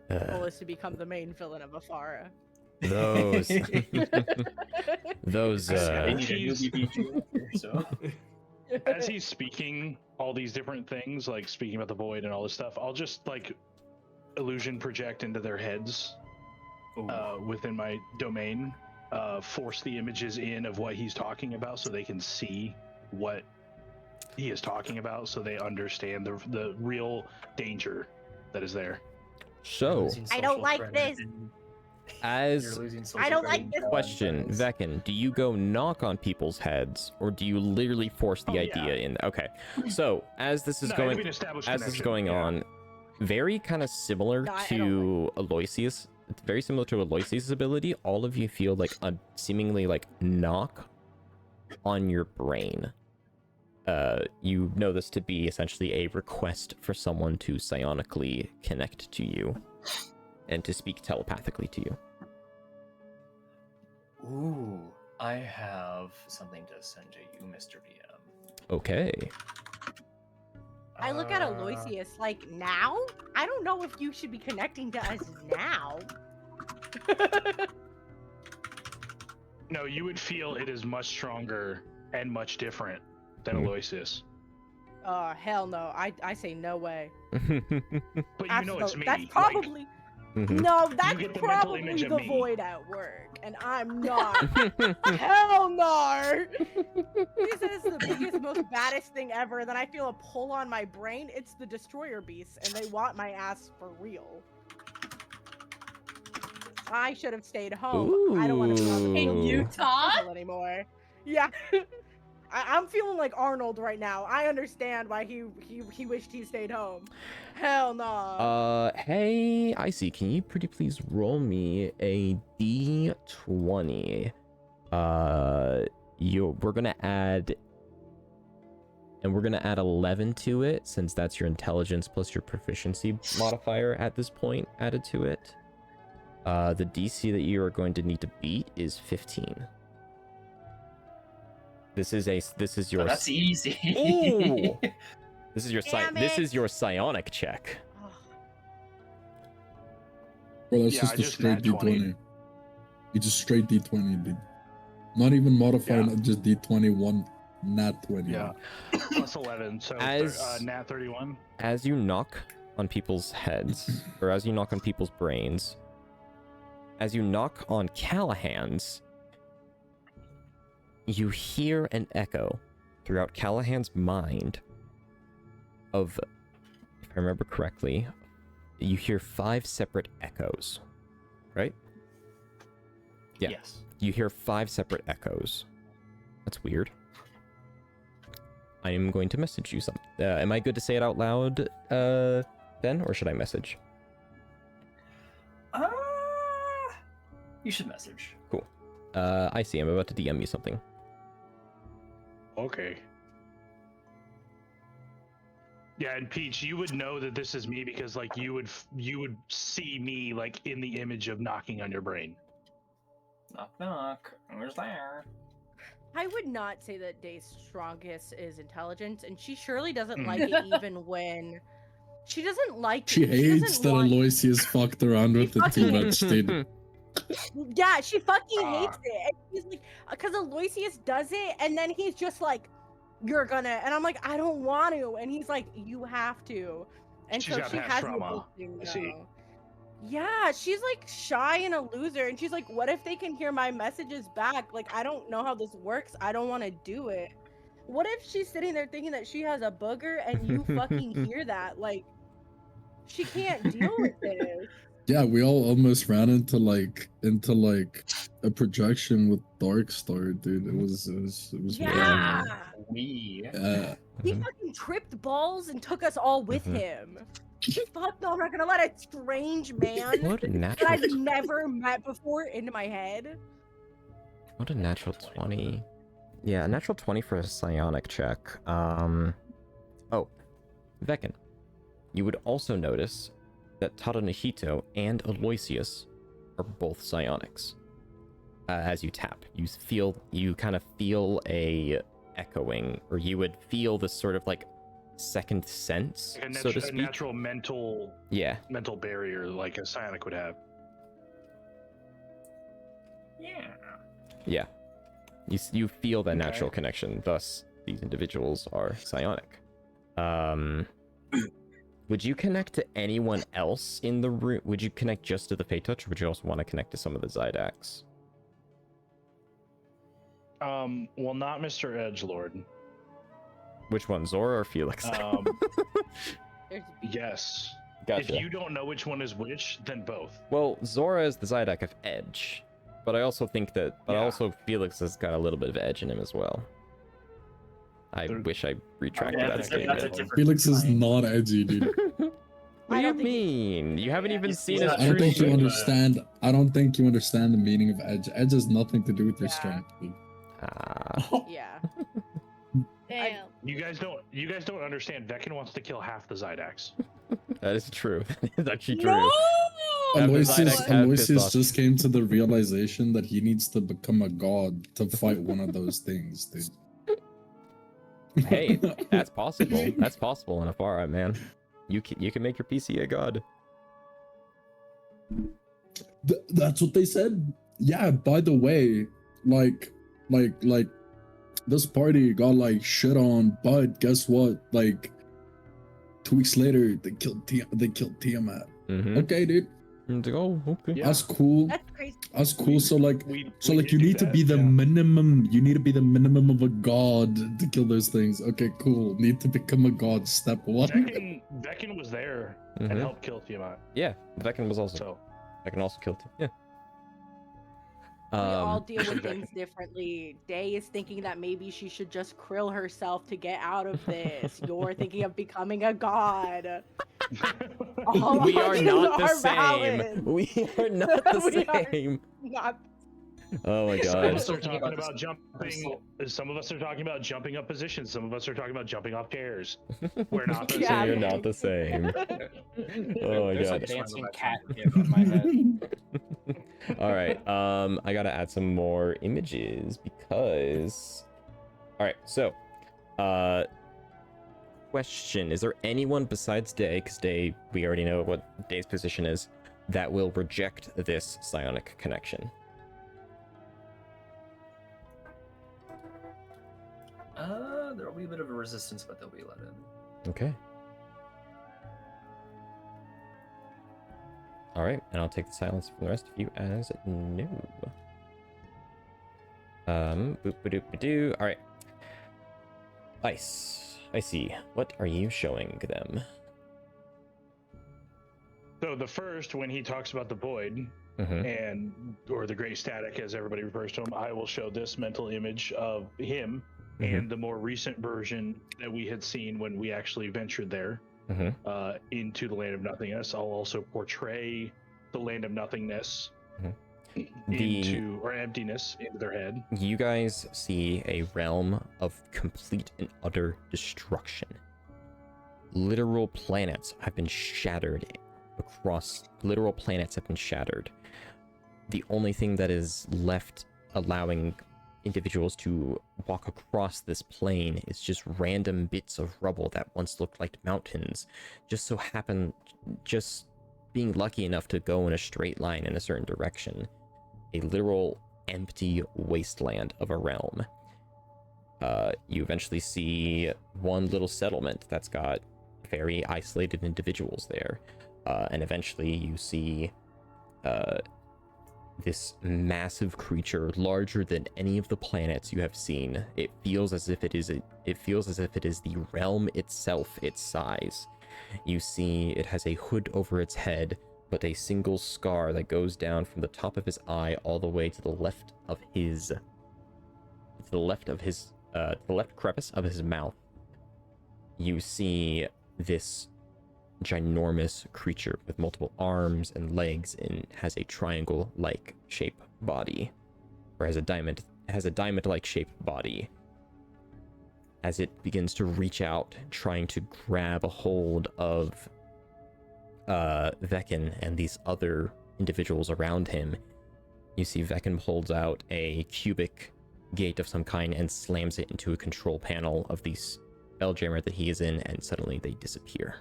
Goal is to become the main villain of Afara. Those, those, They need a he's- newbie VG here, so. As he's speaking all these different things, like speaking about the void and all this stuff, I'll just like illusion project into their heads within my domain, force the images in of what he's talking about so they can see what he is talking about, so they understand the real danger that is there. So, I don't like this. as I don't like this. question, Vecin, do you go knock on people's heads, or do you literally force the Oh, idea in? Okay, so as this is No, it'll going, be an established as this is connection, going yeah. on, very kind of similar No, I don't to Aloysius. It's very similar to Aloysius' ability. All of you feel like a seemingly like knock on your brain. You know this to be essentially a request for someone to psionically connect to you and to speak telepathically to you. Ooh, I have something to send to you, Mr. VM. Okay. I look at Aloysius like, now? I don't know if you should be connecting to us now. No, you would feel it is much stronger and much different than Hmm. Aloysius. Hell no. I say no way. But you know it's me. That's like- probably Mhm. no. That's get the mental probably image of the me. void at work, and I'm not. Hell no. He says the biggest, most baddest thing ever. Then I feel a pull on my brain. It's the destroyer beast, and they want my ass for real. I should have stayed home. I don't want to be on the Ooh. field In Utah? anymore. Yeah. I'm feeling like Arnold right now. I understand why he wished he stayed home. Hell no. Hey, Icy, can you pretty please roll me a D20? We're gonna add 11 to it, since that's your intelligence plus your proficiency modifier at this point added to it. The DC that you are going to need to beat is 15. This is your That's easy. Ooh! This is your Damn this it. is your psionic check. Ugh. Bro, that's Yeah, just I a just straight nat 20. D20. You just straight D20, dude. Not even modifying, Yeah. just D20, one nat 20. Yeah. Plus 11, so As- nat 31. As you knock on people's heads, or as you knock on people's brains, as you knock on Callahan's, you hear an echo throughout Callahan's mind of, if I remember correctly, you hear 5 separate echoes, right? Yeah. Yes. You hear 5 separate echoes. That's weird. I am going to message you something. Am I good to say it out loud, then, or should I message? You should message. Cool. I see. I'm about to DM you something. Okay. Yeah, and Peach, you would know that this is me because like you would see me like in the image of knocking on your brain. Knock knock. Who's there? I would not say that Dae's strongest is intelligence, and she surely doesn't like it even when she doesn't like She it. hates doesn't that want- Aloysius fucked around with it too much, dude. Yeah, she fucking hates it. And he's like, because Aloysius does it, and then he's just like, "You're gonna," and I'm like, "I don't want to," and he's like, "You have to," and She's so got she past has trauma. thing I see. now. Yeah, she's like shy and a loser, and she's like, "What if they can hear my messages back? Like, I don't know how this works. I don't want to do it." What if she's sitting there thinking that she has a booger and you fucking hear that? Like, she can't deal with this. Yeah, we all almost ran into like a projection with Darkstar, dude. It was Yeah. We. He fucking tripped balls and took us all with him. Fuck no, I'm not gonna let a strange man What a that natural. I've never met before into my head. What a natural 20. Yeah, a natural 20 for a psionic check. Oh, Vecin. You would also notice that Tadanahito and Aloysius are both psionics. As you tap, you kind of feel a echoing, or you would feel this sort of like second sense, Like so to a speak. natural mental barrier like a psionic would have. Yeah. Yeah. You feel that natural connection, thus these individuals are psionic. Would you connect to anyone else in the room? Would you connect just to the Fate Touch, or would you also want to connect to some of the Zydax? Well, not Mr. Edgelord. Which one, Zora or Felix? There's Yes. Gotcha. If you don't know which one is which, then both. Well, Zora is the Zydak of Edge, but I also think that, Yeah. also Felix has got a little bit of edge in him as well. I There- wish I retracted Yeah, that that's a statement. different Felix is kind. not edgy, dude. What do I you don't think mean? You haven't Yeah, even he's seen not his I don't true think you shape. understand. I don't think you understand the meaning of edge. Edge has nothing to do with your Yeah. strength, dude. Ah. yeah. Damn. You guys don't understand. Vecin wants to kill half the Zydax. That is true. That is actually true. No! Have the Aloysius, Zydax have Aloysius pissed off. just came to the realization that he needs to become a god to fight one of those things, dude. Hey, that's possible. That's possible in a far out, man. You can make your PC a god. That's what they said. Yeah, by the way, like this party got like shit on, but guess what? Like 2 weeks later, they killed Tiamat. Mm-hmm. Okay, dude, Oh, okay. Yeah. that's cool. That's crazy. That's cool. So like, We you did do need to that, be the yeah. minimum. You need to be the minimum of a god to kill those things. Okay, cool. Need to become a god. Step one. Vecin was there Mhm. and helped kill Tiamat. Yeah, Vecin was also. So Vecin also killed him. Yeah. We all Um, deal with things differently. Day is thinking that maybe she should just krill herself to get out of this. You're thinking of becoming a god. All we of are these not the are same. valid. We are not the We are same. Not Oh my some of god. us are Thinking talking about about this- jumping. Some of us are talking about jumping up positions. Some of us are talking about jumping off chairs. We're not the Yeah, You're same. not the same. Oh my There's god. a dancing cat gif in my head. All right. I gotta add some more images because. All right. So, question: is there anyone besides Dae? Because Dae, we already know what Dae's position is. That will reject this psionic connection. There'll be a bit of a resistance, but they'll be let in. Okay. All right, and I'll take the silence from the rest of you as no. Boop-a-doop-a-doo. All right. Ice. I see. What are you showing them? So the first, when he talks about the void Mm-hmm. or the gray static, as everybody refers to him, I will show this mental image of him Mhm. and the more recent version that we had seen when we actually ventured there Mhm. into the land of nothingness. I'll also portray the land of nothingness into or emptiness into their head. You guys see a realm of complete and utter destruction. Literal planets have been shattered across. Literal planets have been shattered. the only thing that is left allowing individuals to walk across this plane is just random bits of rubble that once looked like mountains, just being lucky enough to go in a straight line in a certain direction. A literal empty wasteland of a realm. You eventually see one little settlement that's got very isolated individuals there. And eventually you see this massive creature, larger than any of the planets you have seen. It feels as if it is the realm itself, its size. You see it has a hood over its head, but a single scar that goes down from the top of his eye all the way to the left crevice of his mouth. You see this ginormous creature with multiple arms and legs and has a triangle-like shape body, or has a diamond-like shaped body. As it begins to reach out, trying to grab a hold of Vecin and these other individuals around him, you see Vecin holds out a cubic gate of some kind and slams it into a control panel of the spelljammer that he is in, and suddenly they disappear.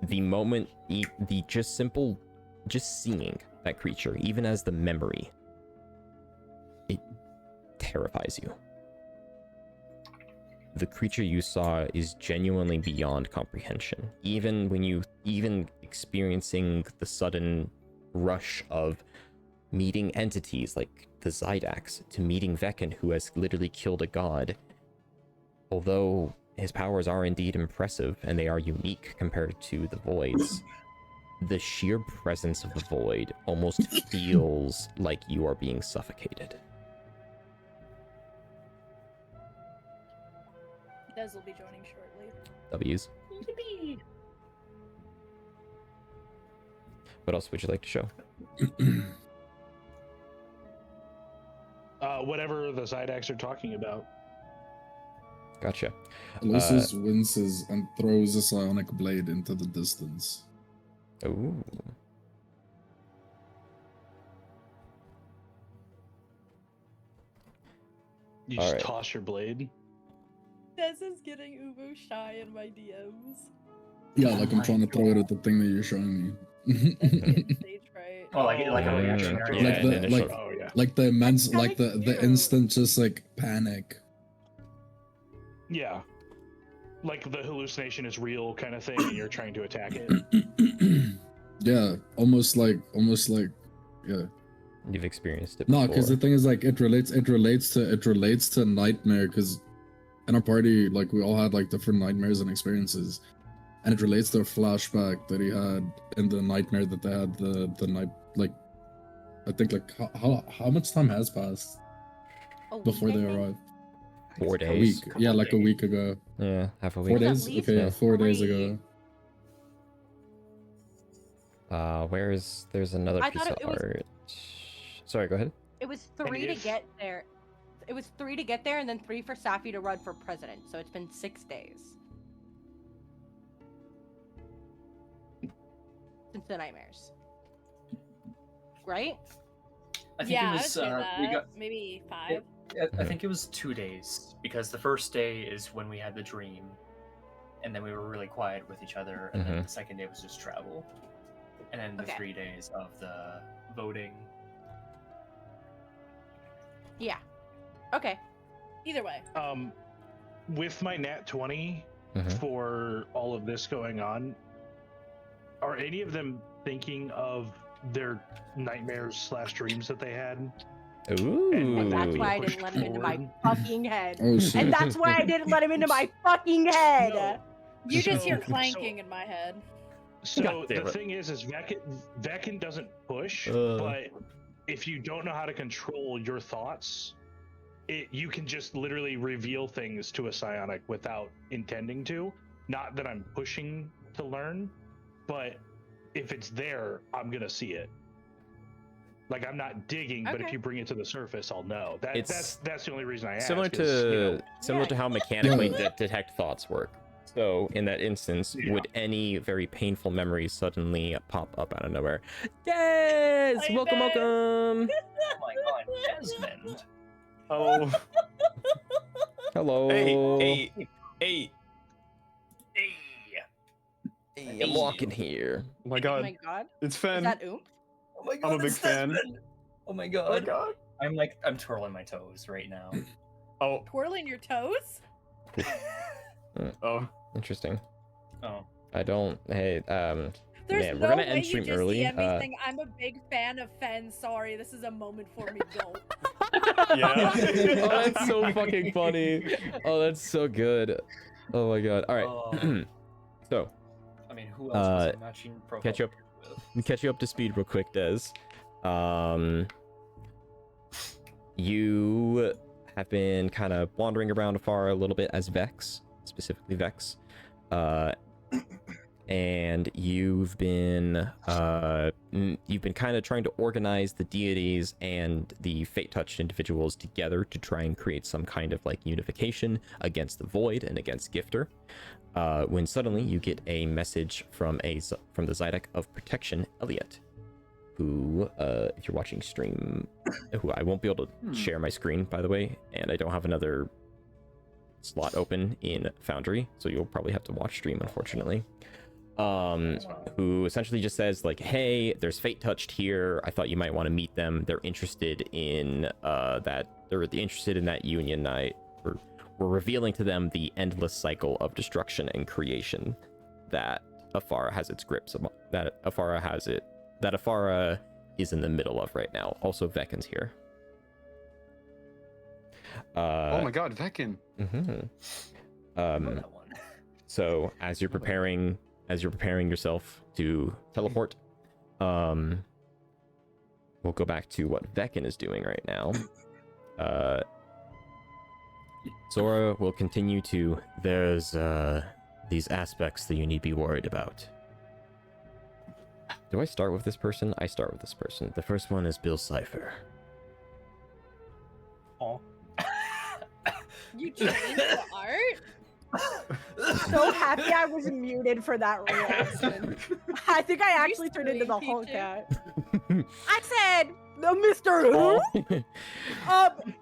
The moment, just seeing that creature, even as the memory, it terrifies you. The creature you saw is genuinely beyond comprehension. Even experiencing the sudden rush of meeting entities like the Zydax to meeting Vecin, who has literally killed a god. Although his powers are indeed impressive and they are unique compared to the Void's, the sheer presence of the Void almost feels like you are being suffocated. Des will be joining shortly. W's. What else would you like to show? Whatever the Zydax are talking about. Gotcha. Alyosius winces and throws a psionic blade into the distance. Ooh. You All just right. toss your blade. Des is getting uber shy in my DMs. Yeah, like I'm trying to throw it at the thing that you're showing me. Stage fright. Oh, like a reaction. Yeah, Like the- initial- like- Oh yeah. Like the immense, That's like the cute. instant just like panic. Yeah. Like the hallucination is real kind of thing, and you're trying to attack it. Yeah, almost like, yeah. You've experienced it No, before. because the thing is like it relates to nightmare. Because in our party, like we all had like different nightmares and experiences, and it relates to a flashback that he had in the nightmare that they had the night. Like, I think like how much time has passed before they arrived? 4 A days. week. Yeah, like a week ago. Yeah, half a 4 week. At days. least Okay, yeah, 4 days 3. ago. There's another I piece thought of it was- art. Sorry, go ahead. It was 3 to if- get there. It was 3 to get there, and then 3 for Saphi to run for president. So it's been 6 days since the nightmares, right? I think Yeah, it was. I would say We that. got. Maybe 5. I think it was 2 days because the first day is when we had the dream, and then we were really quiet with each other, and then Mhm. the second day was just travel, and then the Okay. 3 days of the voting. Yeah. Okay. Either way. With my nat 20 Mhm. for all of this going on, are any of them thinking of their nightmares/dreams that they had? Ooh. And That's why I Push didn't let him into my forward. fucking head. Oh shit. And that's why I didn't let him into my fucking head. No. You just So- hear so- clanking in my head. So God damn the it. thing is Vecin doesn't push, Uh. but if you don't know how to control your thoughts, you can just literally reveal things to a psionic without intending to. Not that I'm pushing to learn, but if it's there, I'm gonna see it. Like I'm not digging, but if Okay. you bring it to the surface, I'll know. It's That's the only reason I ask. Similar is, you know, to how mechanically Yeah. detect thoughts work. So, in that instance, would any very painful memories suddenly pop up out of nowhere? Des! Hi, Welcome, Des. welcome! Oh my god, Desmond. Oh. Hello. Hey. Hey. Hey, I'm walking here. Oh my Oh god. my god. It's Is Fen. that Oomp? Oh my god, I'm a big it's fan. Desmond. Oh my Oh my god. god. I'm twirling my toes right now. Oh. Twirling your toes? Oh. Interesting. Oh. I don't. Hey, There's man, no we're gonna way end you stream just early. DM me saying, I'm a big fan of Fen. Sorry, this is a moment for me. Go. Yeah. Oh, that's so fucking funny. Oh, that's so good. Oh my god. All right. Oh. So, I mean, who else was I matching profile catch you up. pictures with? let me catch you up to speed real quick, Des. You have been kind of wandering around afar a little bit as Vex, specifically Vex. And you've been kind of trying to organize the deities and the fate-touched individuals together to try and create some kind of like unification against the void and against Gifter. When suddenly you get a message from the Zydek of Protection, Elliot, who, if you're watching stream, who I won't be able to share my screen, by the way, and I don't have another slot open in Foundry, so you'll probably have to watch stream, unfortunately. Who essentially just says like, hey, there's fate touched here. I thought you might want to meet them. They're interested in that union night. We're revealing to them the endless cycle of destruction and creation that Afara has its grips of, that Afara is in the middle of right now. Also, Vecken's here. Oh my god, Vekken. So as you're preparing yourself to teleport, we'll go back to what Vekken is doing right now. Zora will continue to. There's these aspects that you need to be worried about. Do I start with this person? I start with this person. The first one is Bill Cipher. Oh. You changed the art? So happy I was muted for that reaction. I think I actually turned into the scream, whole PJ? cat. I said, Mr. Who?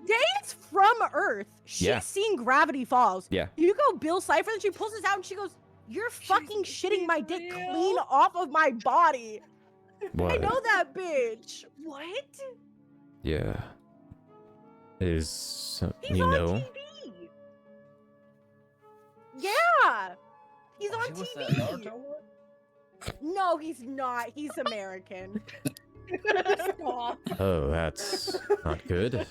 Dane's from Earth. She's Yeah. seen Gravity Falls. Yeah. You go Bill Cipher, and she pulls this out, and she goes, "You're fucking shitting my dick real. clean off of my body." What? I know that bitch. What? Yeah. It is. He's you on know. TV. Yeah. He's on Was he with TV. that Naruto one? No, he's not. He's American. Stop. Oh, that's not good.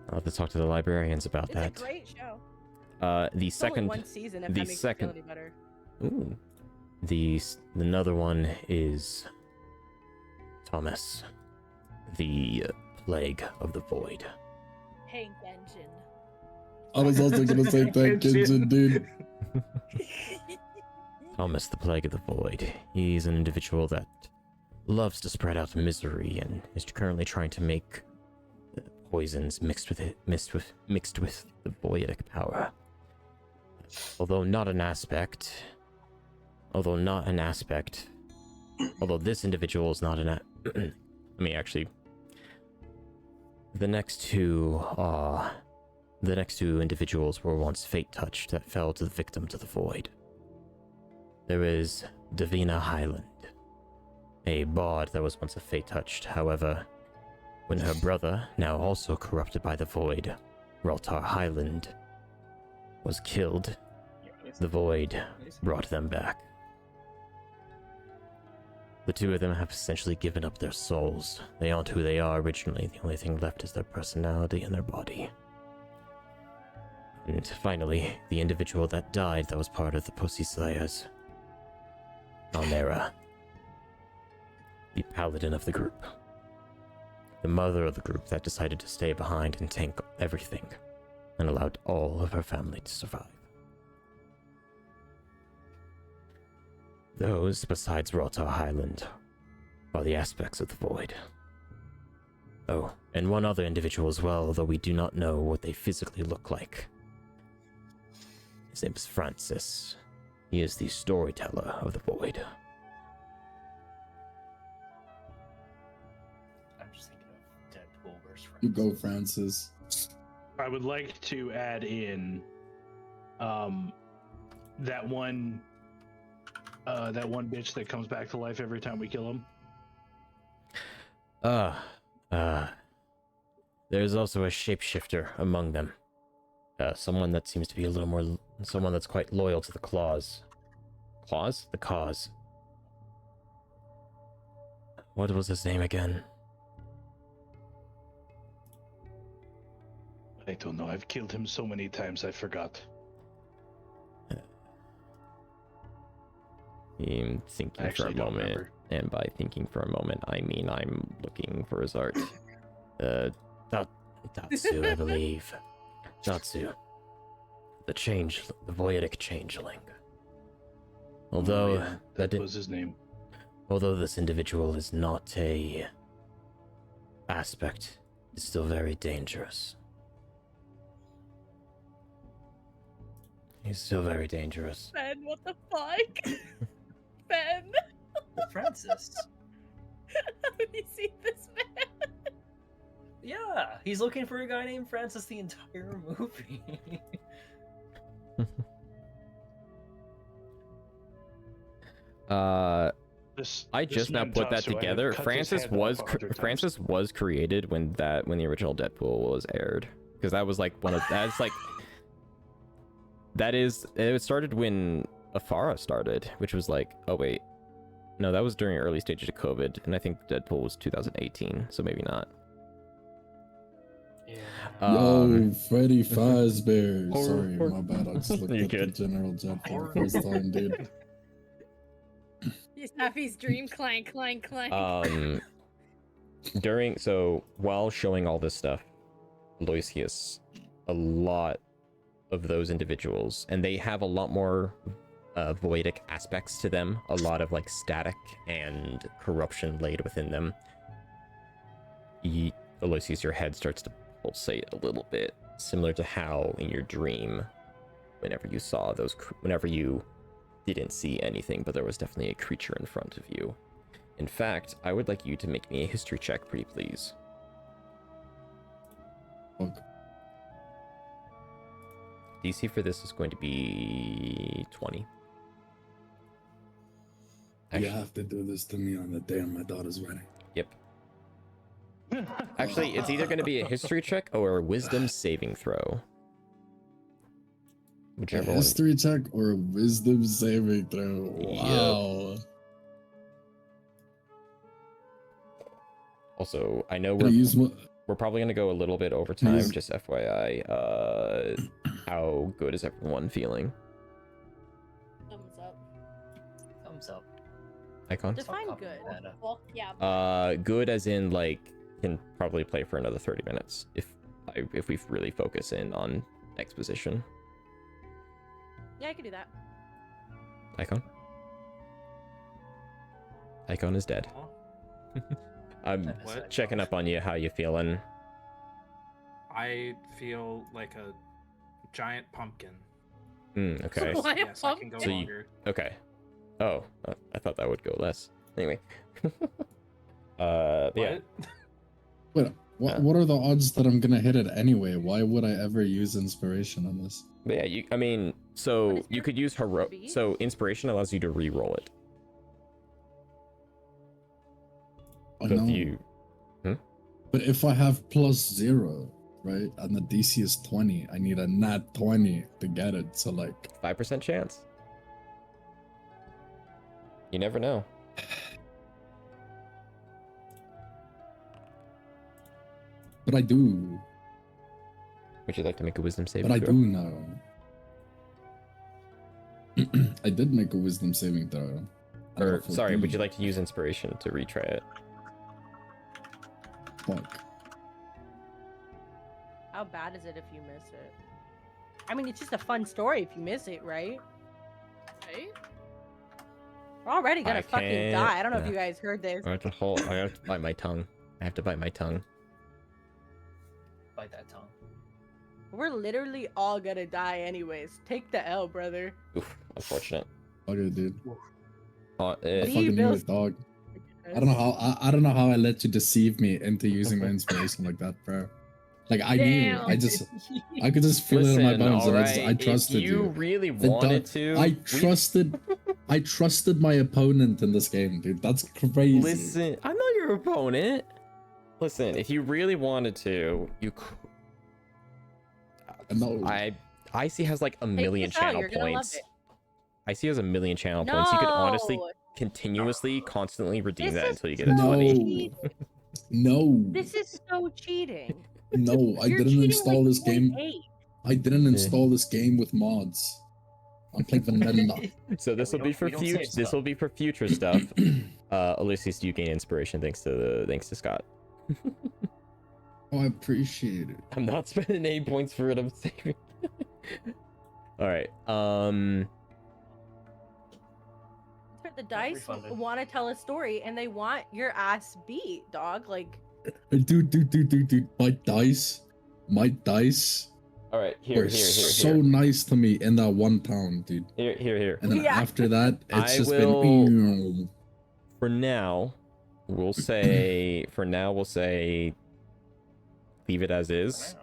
I'll have to talk to the librarians about It's that. a great show. The It's only second. one season, if the that makes second- you feel any better. Ooh. Another one is Thomas, the plague of the void. Hank Engine. I was also gonna say thank you, dude. Thomas, the plague of the void. He's an individual that loves to spread out misery and is currently trying to make poisons mixed with the voidic power. Although this individual is not let me actually. The next two individuals were once fate touched that fell to the victim to the void. There is Davina Highland, a bard that was once a fate touched. However, when her brother, now also corrupted by the void, Raltar Highland, was killed, the void brought them back. The two of them have essentially given up their souls. They aren't who they are originally. The only thing left is their personality and their body. And finally, the individual that died that was part of the Pussy Slayers. Almera. The paladin of the group. The mother of the group that decided to stay behind and tank everything, and allowed all of her family to survive. Those, besides Raltar Highland, are the aspects of the void. Oh, and one other individual as well, although we do not know what they physically look like. His name is Francis. He is the storyteller of the void. I'm just thinking of Deadpool versus You go, Francis. I would like to add in that one bitch that comes back to life every time we kill him. There's also a shapeshifter among them. Someone that seems to be a little more, someone that's quite loyal to the claws. Claws? The cause. What was his name again? I don't know. I've killed him so many times I forgot. I'm thinking for a moment, remember. and by thinking for a moment, I mean I'm looking for his art. Datsu, I believe. Datsu. The voidic changeling. Although that was his name. Although this individual is not a aspect, it's still very dangerous. He's still very dangerous. Ben, what the fuck? Ben, Francis. have you seen this man? Yeah, he's looking for a guy named Francis the entire movie. I just now put that together. Francis was created when the original Deadpool was aired, because that was like one of it started when Afara started, which was like, oh wait, no, that was during early stages of COVID, and I think Deadpool was 2018, so maybe not. Yo, Freddy Fazbear. Sorry, my bad. I just looked at the General Jet for the first time, dude. Saphi's dream clank, clank, clank. While showing all this stuff, Aloysius, a lot of those individuals, and they have a lot more voidic aspects to them, a lot of like static and corruption laid within them. Aloysius, your head starts to pulsate a little bit, similar to how in your dream, whenever you didn't see anything, but there was definitely a creature in front of you. In fact, I would like you to make me a history check, pretty please. Okay. DC for this is going to be 20. You have to do this to me on the day my daughter's wedding. Yep. Actually, it's either going to be a history check or a wisdom saving throw. Whichever a history check or a wisdom saving throw. Wow. Yep. Also, I know we're probably going to go a little bit over time, just FYI. How good is everyone feeling? Thumbs up. Thumbs up. Icon? Define good. Well, yeah. Good as in like can probably play for another 30 minutes if we really focus in on exposition. Yeah, I could do that. Icon? Icon is dead. I'm checking up on you. How you feeling? I feel like a giant pumpkin. Okay. Why a yes, I can go pumpkin? longer. Okay. Oh, I thought that would go less. Anyway. Yeah. Wait, what are the odds that I'm gonna hit it anyway? Why would I ever use inspiration on this? But yeah, so you could use so inspiration allows you to re-roll it. I So know. if you But if I have +0, right, and the DC is 20, I need a nat 20 to get it. So like 5% chance. You never know. But I do. Would you like to make a wisdom saving But I throw? do know. I did make a wisdom saving throw. Or sorry, would you like to use inspiration to retry it? Fuck. How bad is it if you miss it? I mean, it's just a fun story if you miss it, right? Right? We're already gonna fucking can't- die. I don't know if yeah. you guys heard this. I have to bite my tongue. I have to bite my tongue. Bite that tongue. We're literally all gonna die anyways. Take the L, brother. Oof, unfortunate. Okay, dude. I Leave fucking knew those- it, dog. I don't know how I don't know how I let you deceive me into using my inspiration like that, bro. Like I knew, Damn. I could just feel it in my bones, and I trusted if you you. really The wanted dog- to, I trusted my opponent in this game, dude. That's crazy. Listen, I'm not your opponent. Listen, if you really wanted to, you could. No. IC has like a million this out, channel you're gonna love points. it. IC has a million channel points. You could honestly, No. continuously, constantly redeem This that is until you get a so 20. cheating. No. This is so cheating. No, I You're didn't cheating install like this game. 0.8. I didn't install this game with mods. I'm playing vanilla. So this we will be don't- for we don't say future. it's This not. will be for future stuff. Aloysius, you gain inspiration thanks to Scott. Oh, I appreciate it. I'm not spending 8 points for it. I'm saving. All right. The dice refunded. want to tell a story and they want your ass beat, dog. Like, Dude. My dice All right. were so nice to me in that 1 pound, dude. Here. And then Yeah. after that, it's I just will- been. For now, we'll say. Leave it as is.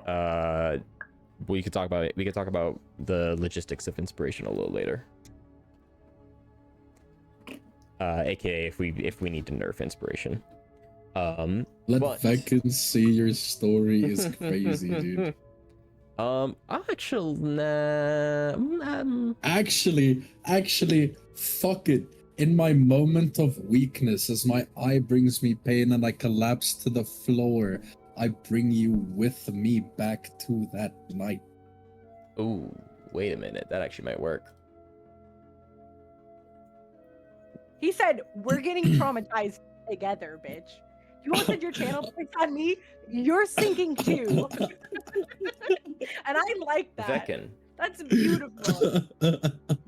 We could talk about it. We could talk about the logistics of inspiration a little later. AKA if we need to nerf inspiration. Let but- Veckin see your story is crazy, dude. Actually, fuck it. In my moment of weakness, as my eye brings me pain and I collapse to the floor, I bring you with me back to that night. Ooh, wait a minute. That actually might work. he said, we're getting traumatized together, bitch. You all said your channel points on me. You're sinking too. And I like that. Veckin. That's beautiful.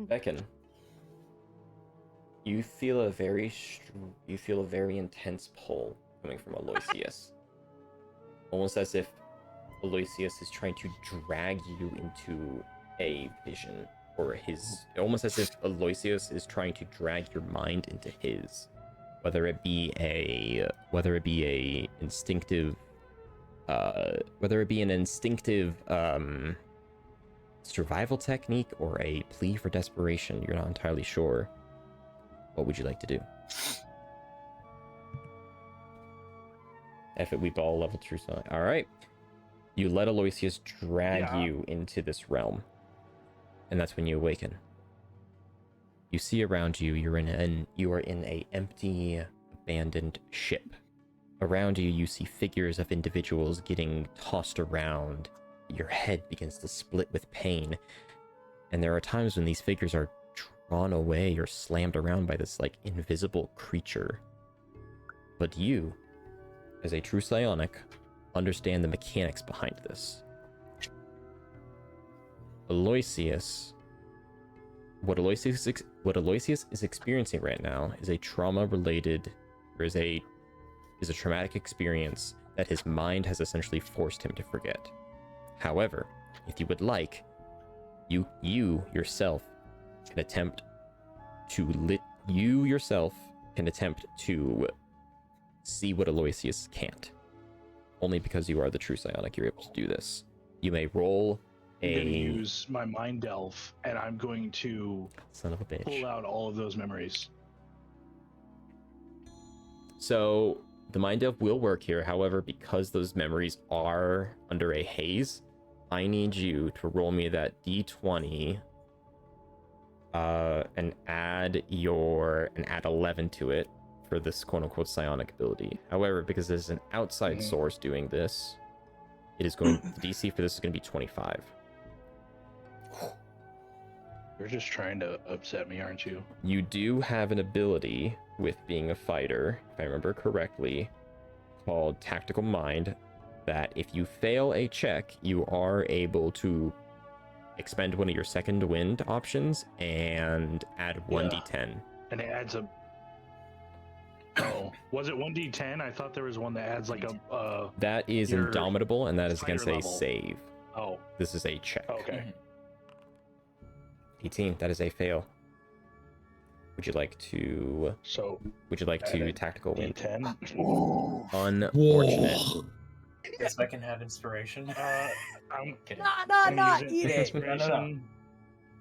Veckin. You feel a very intense pull coming from Aloysius. Almost as if Aloysius is trying to drag you into a vision, or almost as if Aloysius is trying to drag your mind into his, whether it be an instinctive survival technique or a plea for desperation. You're not entirely sure. What would you like to do? We ball level true sign. All right. You let Aloysius drag you into this realm, and that's when you awaken. You see around you, you are in a empty, abandoned ship. Around you, you see figures of individuals getting tossed around. Your head begins to split with pain, and there are times when these figures are drawn away or slammed around by this like invisible creature. But you, as a true psionic, understand the mechanics behind this. What Aloysius is experiencing right now is a trauma-related, or is a traumatic experience that his mind has essentially forced him to forget. However, if you would like, you yourself can attempt to see what Aloysius can't. Only because you are the true psionic, you're able to do this. You may roll I'm going to use my mind delve, and I'm going to son of a bitch. pull out all of those memories. So the mind delve will work here. However, because those memories are under a haze, I need you to roll me that d20 and add 11 to it for this quote-unquote psionic ability. However, because there's an outside source doing this, the DC for this is going to be 25. You're just trying to upset me, aren't you? You do have an ability with being a fighter, if I remember correctly, called Tactical Mind, that if you fail a check, you are able to expend one of your second wind options and add 1d10. And it adds a... Oh, was it 1d10? I thought there was one that adds like a... That is your Indomitable, and that is against fighter a level. save. Oh, This is a check. okay. 18. That is a fail. Would you like to? So Would you like add to a tactical win? D10. Unfortunate. Whoa. Guess I can have inspiration. I'm Kidding. Nah, using eat it. inspiration.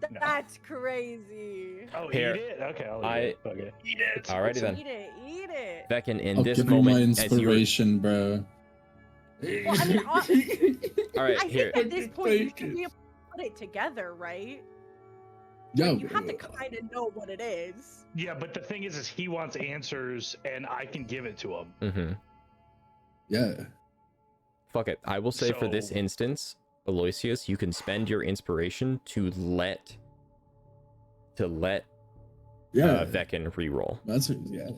No. That's crazy. Oh, Here, eat it? Okay, I'll I- eat it. Okay. Eat it. Alrighty then. Eat it, eat it. Vecin, in I'll this give you my moment, as you were... inspiration, bro. Well, I mean, All right, I here. think at this point you Take should it. be able to put it together, right? Yeah, You have to kind of know what it is. Yeah, but the thing is he wants answers, and I can give it to him. Mm-hmm. yeah. Fuck it. I will say for this So- instance, Aloysius, you can spend your inspiration to let Yeah. Vecin reroll. That's it. Yeah.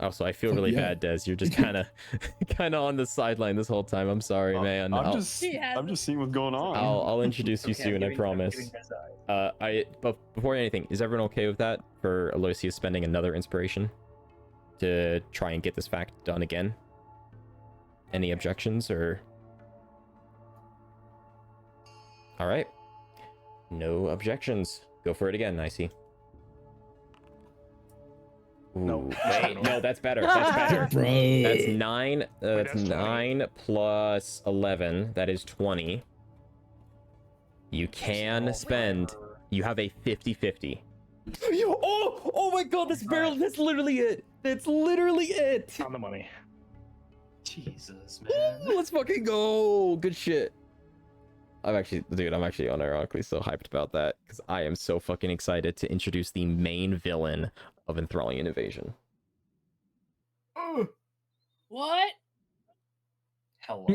Also, I feel Fuck really yeah. bad, Des. You're just kind of on the sideline this whole time. I'm sorry, man. I'm I'll, just He I'm just seeing what's going on. I'll introduce you Okay, I'm soon. I giving- I'm promise. giving Des eyes. But before anything, is everyone okay with that? For Aloysius spending another inspiration to try and get this fact done again? Any objections or? All right. No objections. Go for it again, Nicey. No. Ooh, wait, no, that's better. That's better. Bro. That's 9. That's that's 20. 9 plus 11. That is 20. You can spend. You have a 50-50. Oh my god, that's barrel. That's literally it. That's literally it. On the money. Jesus, man. Let's fucking go. Good shit. I'm actually unironically so hyped about that because I am so fucking excited to introduce the main villain of Enthralian Invasion. What? Hello.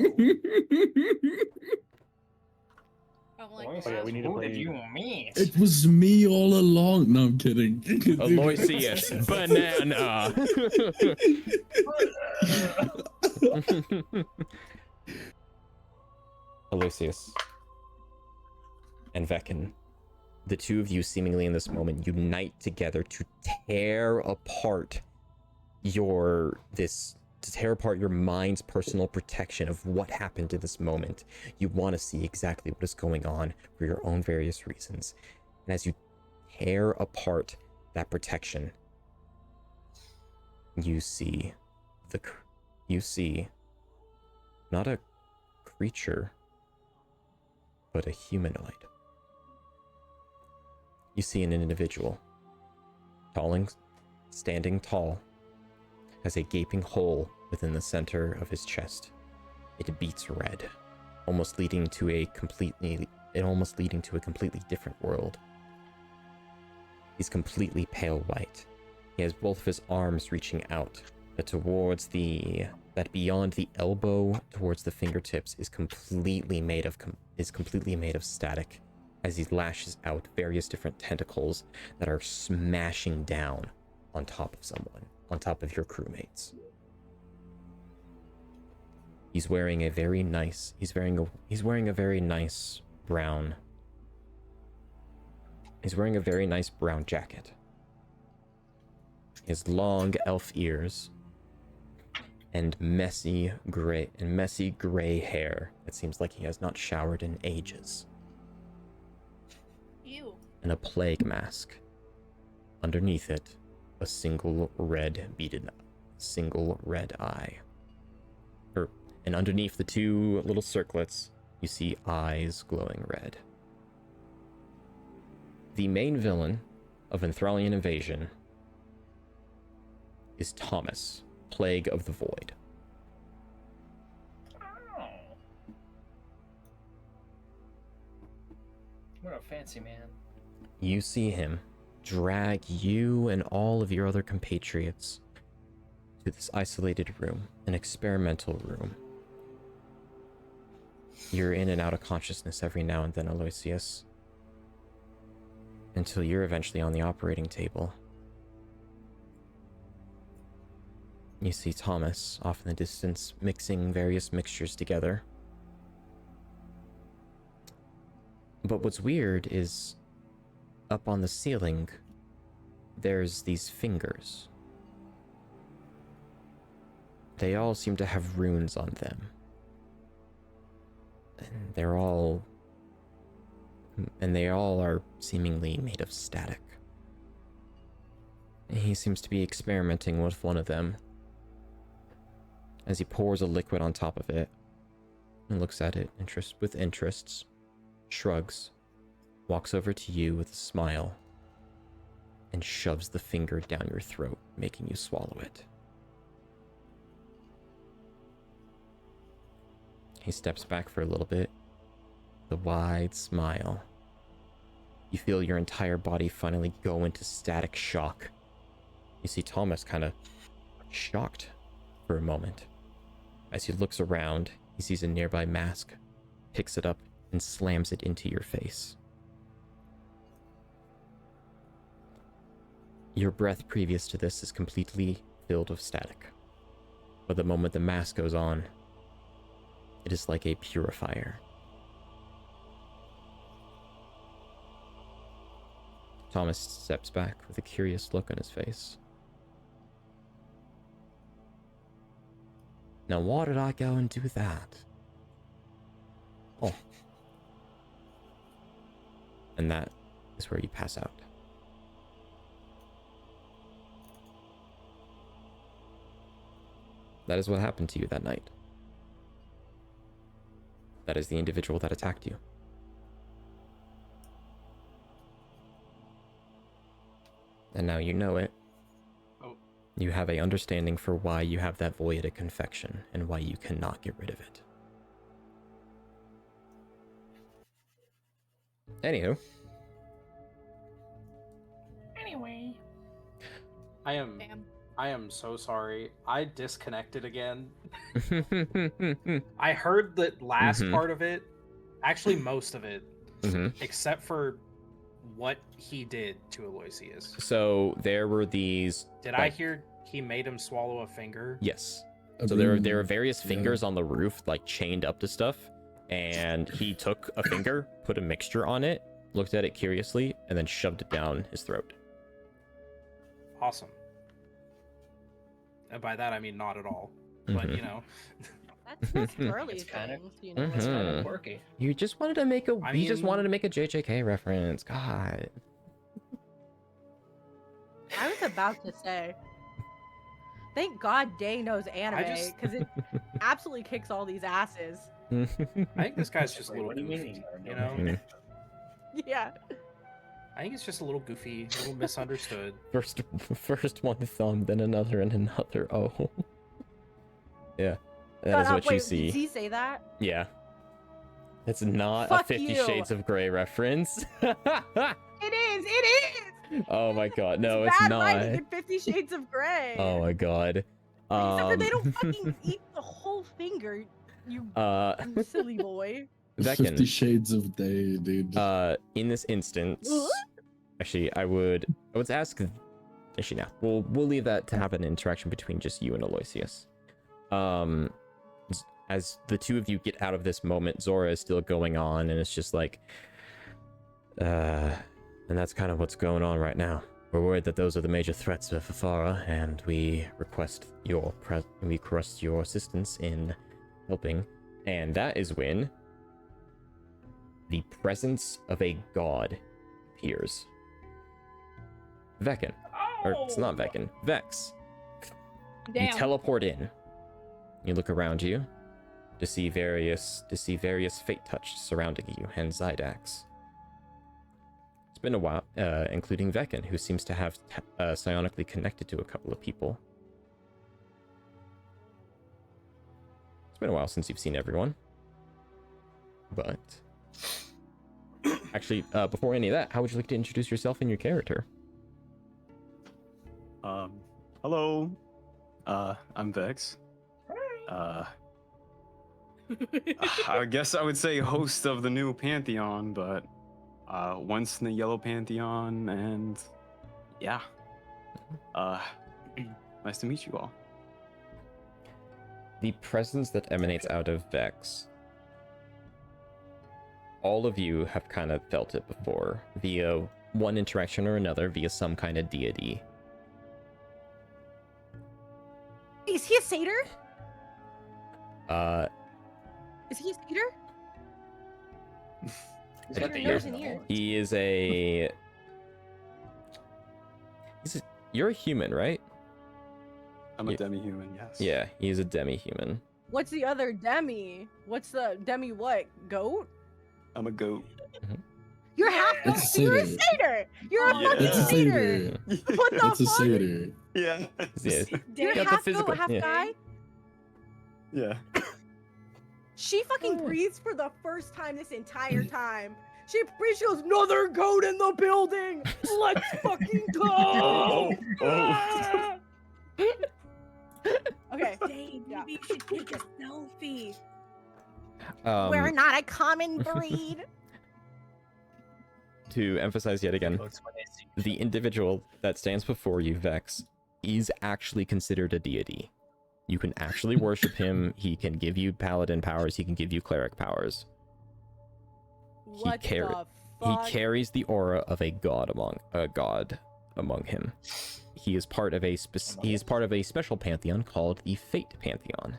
I'm like, Aloysius, Oh, yeah, we need to who did play- you meet? It was me all along. No, I'm kidding. Aloysius Banana. Aloysius and Vecin, the two of you seemingly in this moment unite together to tear apart your mind's personal protection of what happened in this moment. You want to see exactly what is going on for your own various reasons. And as you tear apart that protection, you see not a creature, but a humanoid. You see an individual, standing tall, has a gaping hole within the center of his chest. It beats red, almost leading to a completely different world. He's completely pale white. He has both of his arms reaching out, but that beyond the elbow towards the fingertips is completely made of static, as he lashes out various different tentacles that are smashing down on top of your crewmates. He's wearing a very nice brown jacket. He has long elf ears and messy gray hair. It seems like he has not showered in ages. Ew. And a plague mask. Underneath it, a single red eye. And underneath the two little circlets, you see eyes glowing red. The main villain of Enthralian Invasion is Thomas, Plague of the Void. Oh. What a fancy man. You see him drag you and all of your other compatriots to this isolated room, an experimental room. You're in and out of consciousness every now and then, Aloysius, until you're eventually on the operating table. You see Thomas off in the distance mixing various mixtures together. But what's weird is up on the ceiling, there's these fingers. They all seem to have runes on them. And they're all and they all are seemingly made of static. He seems to be experimenting with one of them. As he pours a liquid on top of it, and looks at it with interests, shrugs, walks over to you with a smile, and shoves the finger down your throat, making you swallow it. He steps back for a little bit, with a wide smile. You feel your entire body finally go into static shock. You see Thomas kind of shocked for a moment. As he looks around, he sees a nearby mask, picks it up, and slams it into your face. Your breath previous to this is completely filled with static. But the moment the mask goes on, it is like a purifier. Thomas steps back with a curious look on his face. Now, why did I go and do that? Oh. And that is where you pass out. That is what happened to you that night. That is the individual that attacked you. And now you know it. Oh. You have an understanding for why you have that voided confection and why you cannot get rid of it. Anywho. Anyway. I am so sorry. I disconnected again. I heard the last part of it, actually most of it, except for what he did to Aloysius. So there were these... Did I hear he made him swallow a finger? Yes. So there were various fingers on the roof, like chained up to stuff, and he took a finger, put a mixture on it, looked at it curiously, and then shoved it down his throat. Awesome. And by that I mean not at all. But you know. That's early It's kinda- things, you know. It's kind of quirky. You just wanted to make a I just mean- wanted to make a JJK reference. God. I was about to say. Thank God Dae knows anime, just- because it absolutely kicks all these asses. I think this guy's just a Wait, little what do you goofy, mean? you know? Mhm. Yeah. I think it's just a little goofy, a little misunderstood. First one thumb, then another and another. Oh. Yeah. That Shut is up, what you wait, see. Did he say that? Yeah. It's not Fuck a 50 you. Shades of Grey reference. It is! It is! Oh my god, no, it's it's bad not. writing in 50 Shades of Grey. Oh my god. Except for they don't fucking eat the whole finger, you silly boy. 50 Veckin, Shades of Dae, dude. in this instance, What? actually, I would ask. Actually, now we'll leave that to have an interaction between just you and Aloysius. As the two of you get out of this moment, Zora is still going on, and it's just like, and that's kind of what's going on right now. We're worried that those are the major threats of Fafara, and we request your assistance in helping. And that is when the presence of a god appears. Veckin. Or it's not Veckin. Vex. You Damn. teleport in. You look around you to see various fate touch surrounding you and Zydax. It's been a while, including Veckin, who seems to have psionically connected to a couple of people. It's been a while since you've seen everyone. But actually, before any of that, how would you like to introduce yourself and your character? Hello. I'm Vex. I guess I would say host of the new Pantheon, but once in the Yellow Pantheon, and yeah. Nice to meet you all. The presence that emanates out of Vex. All of you have kind of felt it before, via one interaction or another, via some kind of deity. Is he a satyr? Uh, Is he a satyr? He's got the Your ears nose and and the ears. horns. He is a. You're a human, right? I'm a Yeah. demi-human, yes. Yeah, he's a demi-human. What's the other demi? What's the demi what? Goat? I'm a goat. You're half goat. It's a So you're a satyr. satyr. You're a Yeah. fucking It's a satyr. satyr. What the It's a fuck? satyr. Yeah. Yeah. You're Got the half physical- goat, half yeah. guy. Yeah. She fucking breathes for the first time this entire time. She breathes. She goes, "Another goat in the building. Let's fucking go." Oh. Okay. Dang, Yeah. maybe you should take a selfie. We're not a common breed. To emphasize yet again, Goats when they see the individual that stands before you, Vex, is actually considered a deity. You can actually worship him. He can give you paladin powers. He can give you cleric powers. What He the fuck? carries the aura of a god among him. He is part of a special pantheon called the Fate Pantheon.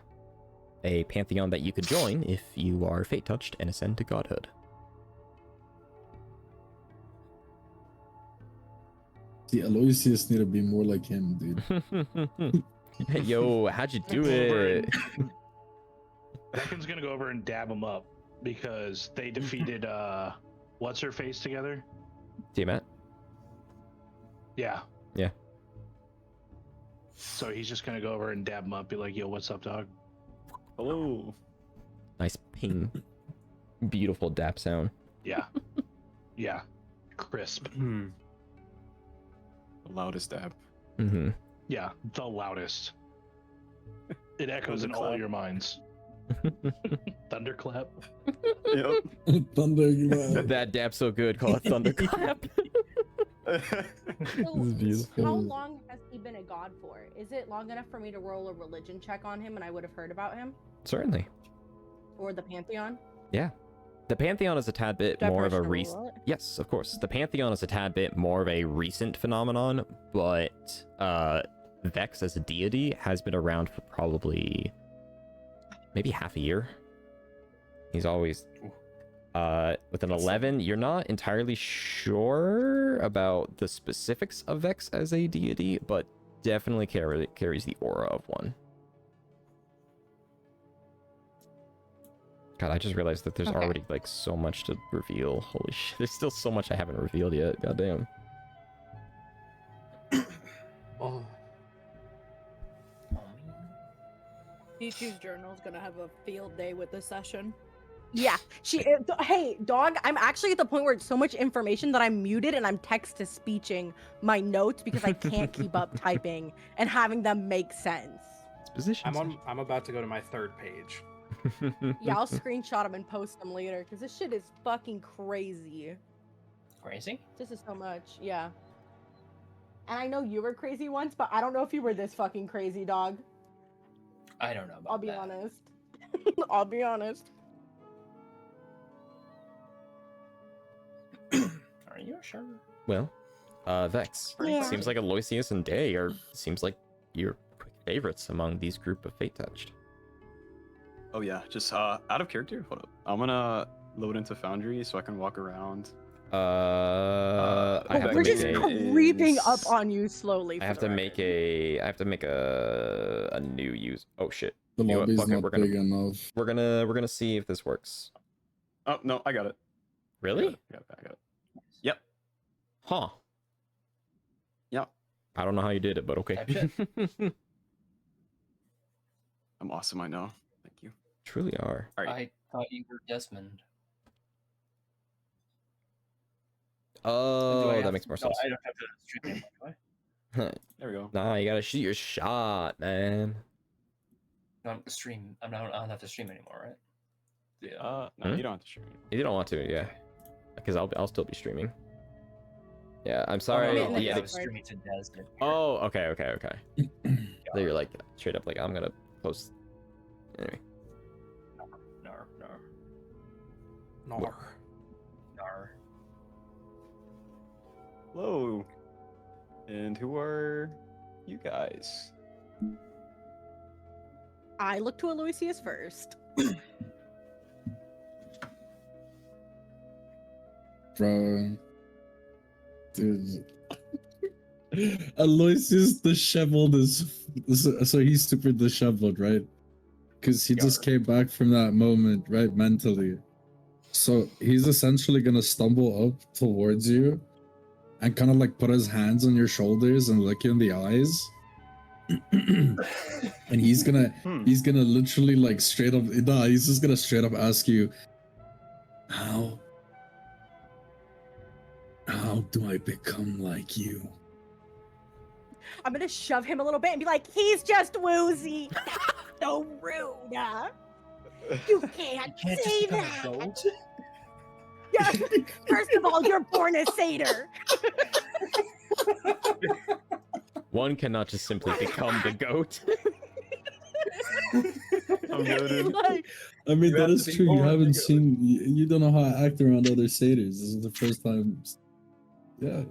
A pantheon that you could join if you are fate touched and ascend to godhood. See, Aloysius need to be more like him, dude. Hey, yo, how'd you do Over it? Beckon's gonna go over and dab him up because they defeated what's her face together? Tiamat? Yeah. Yeah. So he's just gonna go over and dab him up, be like, "Yo, what's up, dog?" Hello. Nice ping. Beautiful dap sound. Yeah. Yeah. Crisp. The loudest dab. Mm-hmm. Yeah, the loudest. It echoes in all Thunderclap. your minds. Thunderclap. Yep. Thunder. That dap so good, call it thunderclap. So, This is beautiful. how long has he been a god for? Is it long enough for me to roll a religion check on him and I would have heard about him? Certainly. Or the pantheon? The Pantheon is a tad bit more of a Personally recent. roll it? Yes, of course. The Pantheon is a tad bit more of a recent phenomenon, but Vex as a deity has been around for probably maybe half a year. He's always with an 11. You're not entirely sure about the specifics of Vex as a deity, but definitely carries the aura of one. God, I just realized that there's Okay. already like so much to reveal. Holy shit, there's still so much I haven't revealed yet. God damn. Oh. Pichu's journal is gonna have a field day with this session. Yeah. Hey, dog, I'm actually at the point where it's so much information that I'm muted and I'm text to speeching my notes because I can't keep up typing and having them make sense. It's position. I'm about to go to my third page. Yeah, I'll screenshot them and post them later because this shit is fucking crazy. Crazy? This is so much. Yeah. And I know you were crazy once, but I don't know if you were this fucking crazy, dog. I don't know about I'll be that. honest. I'll be honest. Are you sure? Well, Vex. Yeah. Seems like Aloysius and Dae seems like your quick favorites among these group of fate touched. Oh yeah, just out of character. Hold up. I'm gonna load into Foundry so I can walk around. I have Oh, to we're make just a. creeping up on you slowly. I for have the to make record. a new use. Oh shit. The You know what, lobby's fuck it, not we're gonna- big enough. We're gonna see if this works. Oh no, I got it. Really? I got it. Yep. Huh. Yep. I don't know how you did it, but okay. Type I'm awesome. I know. Thank you. Truly are. All right. I thought you were Desmond. Do I Oh, that have makes to- more no, sense. I don't have to stream anymore, do I? There we go. Nah, you gotta shoot your shot, man. No, I'm stream. I don't have to stream anymore, right? Yeah. No, Hmm? you don't have to stream. You don't want to, yeah. Because I'll still be streaming. Yeah, I'm Oh, sorry. no, no, yeah, Yeah. I was streaming to Desmond. Oh, okay. So you're like straight up like I'm gonna post. Anyway, Nar. Nar. Hello. And who are you guys? I look to Aloysius first. Bro. Dude. Aloysius disheveled so he's super disheveled, right? Because he just came back from that moment, right? Mentally. So he's essentially gonna stumble up towards you and kind of like put his hands on your shoulders and look you in the eyes. And he's gonna literally like straight up he's just gonna straight up ask you, how do I become like you? I'm gonna shove him a little bit and be like, he's just woozy. So rude. You can't say that. Yeah. First of all, you're born a satyr. One cannot just simply become the goat. I'm noted. I mean, that is true. You haven't seen. You don't know how I act around other satyrs. This is the first time. Yeah.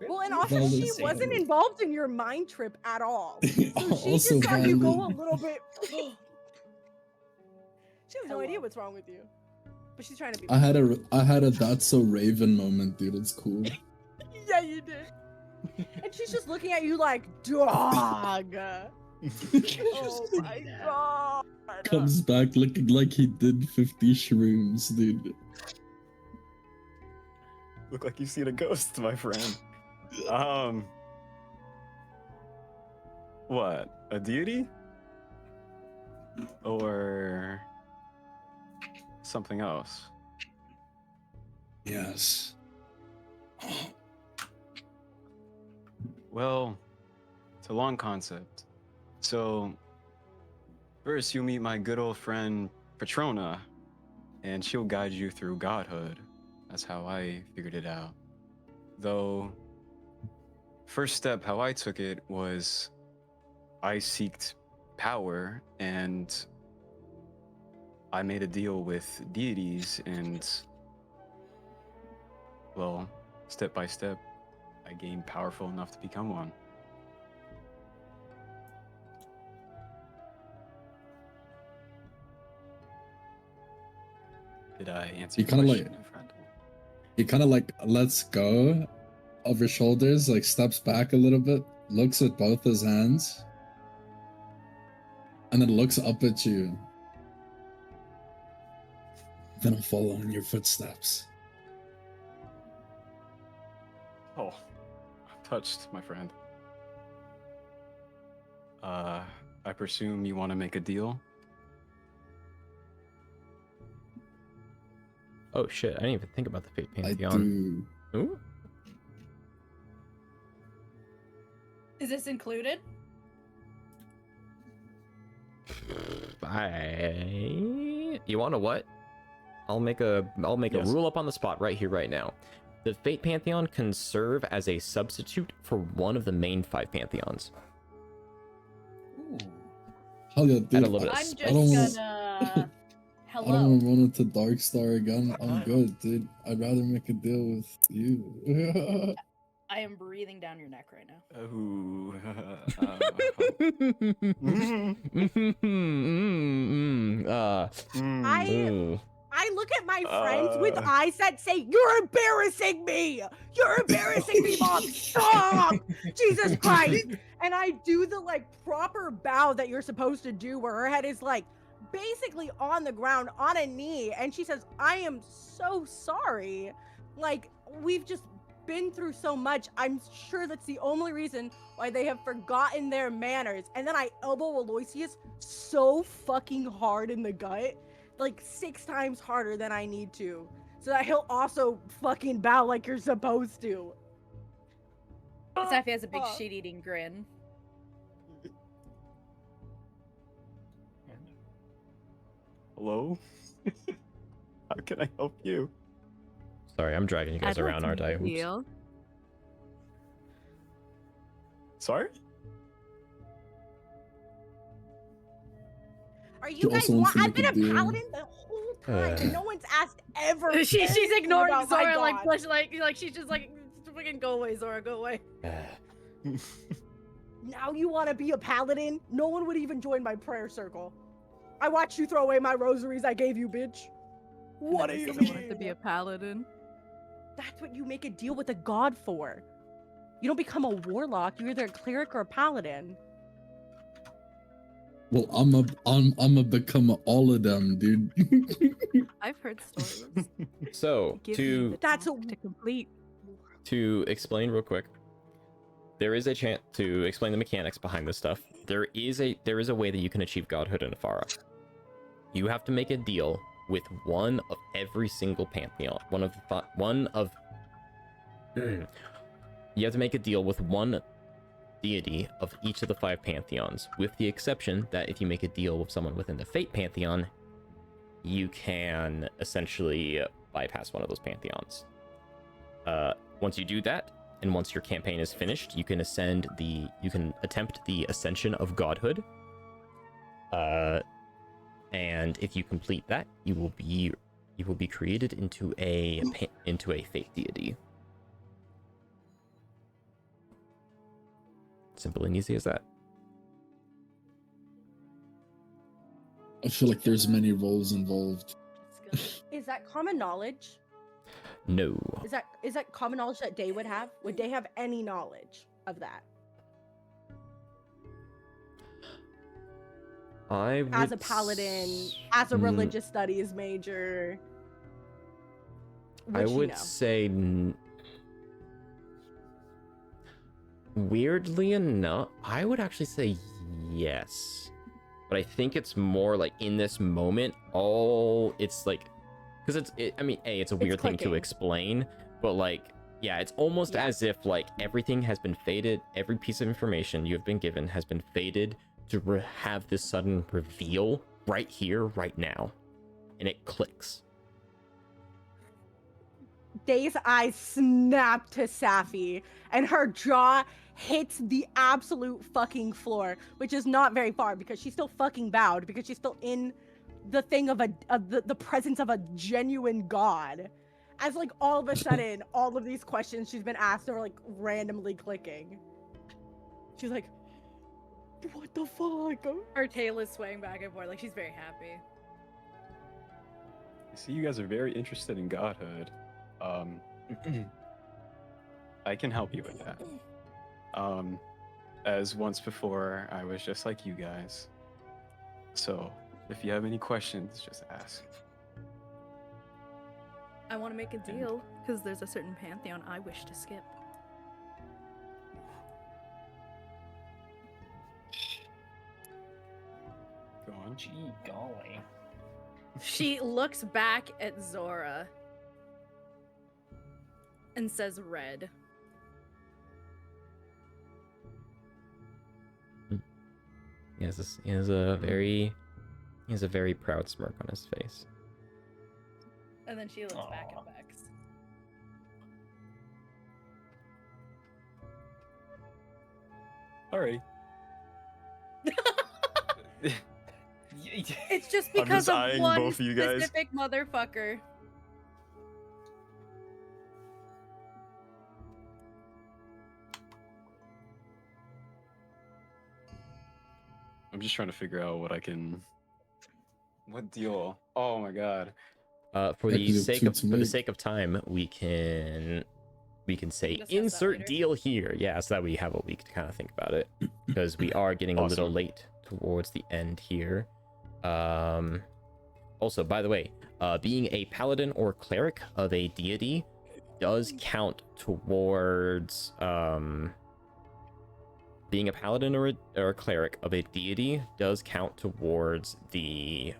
Well, and also Valid. she wasn't involved in your mind trip at all. So she Also just saw you go a valid. little bit. She has no idea what's wrong with you, but she's trying to be. I had a that's so Raven moment, dude. It's cool. Yeah, you did. And she's just looking at you like, dog. Oh my god. Comes back looking like he did 50 shrooms, dude. Look like you've seen a ghost, my friend. What? A deity? Or something else? Yes. Well, it's a long concept. So, first you meet my good old friend Patrona, and she'll guide you through godhood. That's how I figured it out. Though, first step, how I took it was I seeked power, and I made a deal with deities, and, well, step by step, I gained powerful enough to become one. Did I answer You your kinda question, like- my friend? He kind of like lets go of your shoulders, like steps back a little bit, looks at both his hands, and then looks up at you. Then I'll follow in your footsteps. Oh, I'm touched, my friend. I presume you want to make a deal? Oh shit, I didn't even think about the Fate I Pantheon. do. Ooh. Is this included? You want to what? I'll make a Yes. rule up on the spot right here, right now. The Fate Pantheon can serve as a substitute for one of the main 5 pantheons. Hell yeah, Add dude. a little bit of I'm spice. I don't just want- gonna. I don't Hello. want to run into Darkstar again. I'm good, dude. I'd rather make a deal with you. I am breathing down your neck right now. Ooh. I look at my friends with eyes that say, "You're embarrassing me! You're embarrassing me, Mom! Stop! Jesus Christ!" And I do the like proper bow that you're supposed to do, where her head is like basically on the ground, on a knee, and she says, "I am so sorry. Like, we've just been through so much. I'm sure that's the only reason why they have forgotten their manners." And then I elbow Aloysius so fucking hard in the gut, like 6 times harder than I need to, so that he'll also fucking bow like you're supposed to. Saphi has a big shit-eating grin. Hello? How can I help you? Sorry, I'm dragging you guys around, aren't I? Oops. Sorry? Are you She guys also wants to I've been make a a deal. paladin the whole time, and no one's asked ever. She's anything ignoring about my Zora like god. blush, like she's just like fucking go away, Zora, go away. Now you want to be a paladin? No one would even join my prayer circle. I watched you throw away my rosaries I gave you, bitch. What do you wanted to mean? be a paladin? That's what you make a deal with a god for. You don't become a warlock. You're either a cleric or a paladin. Well, I'm a become all of them, dude. I've heard stories. So Give me the That's task to complete. to explain real quick, there is a chance to explain the mechanics behind this stuff. There is a way that you can achieve godhood in Afara. You have to make a deal with one of every single pantheon. You have to make a deal with one deity of each of the 5 pantheons, with the exception that if you make a deal with someone within the Fate pantheon, you can essentially bypass one of those pantheons. Once you do that, and once your campaign is finished, you can attempt the ascension of godhood. And if you complete that, you will be created into a Fate deity. Simple and easy as that. I feel like there's many roles involved. Is that common knowledge? No. Is that common knowledge that Dae would have? Would Dae have any knowledge of that? I would As a paladin, as a religious studies major. I she would know? say weirdly enough, I would actually say yes. But I think it's more like in this moment, it's like, because it's a weird thing to clicking. explain, but like, yeah, it's almost as if like everything has been fated, every piece of information you have been given has been fated to have this sudden reveal right here, right now. And it clicks. Dae's eyes snap to Saphi, and her jaw hits the absolute fucking floor, which is not very far because she's still fucking bowed, because she's still in the thing of the presence of a genuine god. As like all of a sudden, all of these questions she's been asked are like randomly clicking. She's like, what the fuck? Her tail is swaying back and forth, like she's very happy. I see you guys are very interested in godhood. I can help you with that. As once before, I was just like you guys. So, if you have any questions, just ask. I want to make a deal because there's a certain pantheon I wish to skip. Go on. Gee golly. She looks back at Zora and says red. He has a very proud smirk on his face. And then she looks back at Vex. Alrighty. It's just I'm because just of eyeing one both of you guys. specific motherfucker. I'm just trying to figure out what deal. Oh my god. For the Execute sake of time, we can say Discuss that insert later. deal here. Yeah, so that we have a week to kind of think about it, because we are getting a little Awesome. late towards the end here. Also, by the way, being a paladin or cleric of a deity does count towards being a paladin or a cleric of a deity does count towards the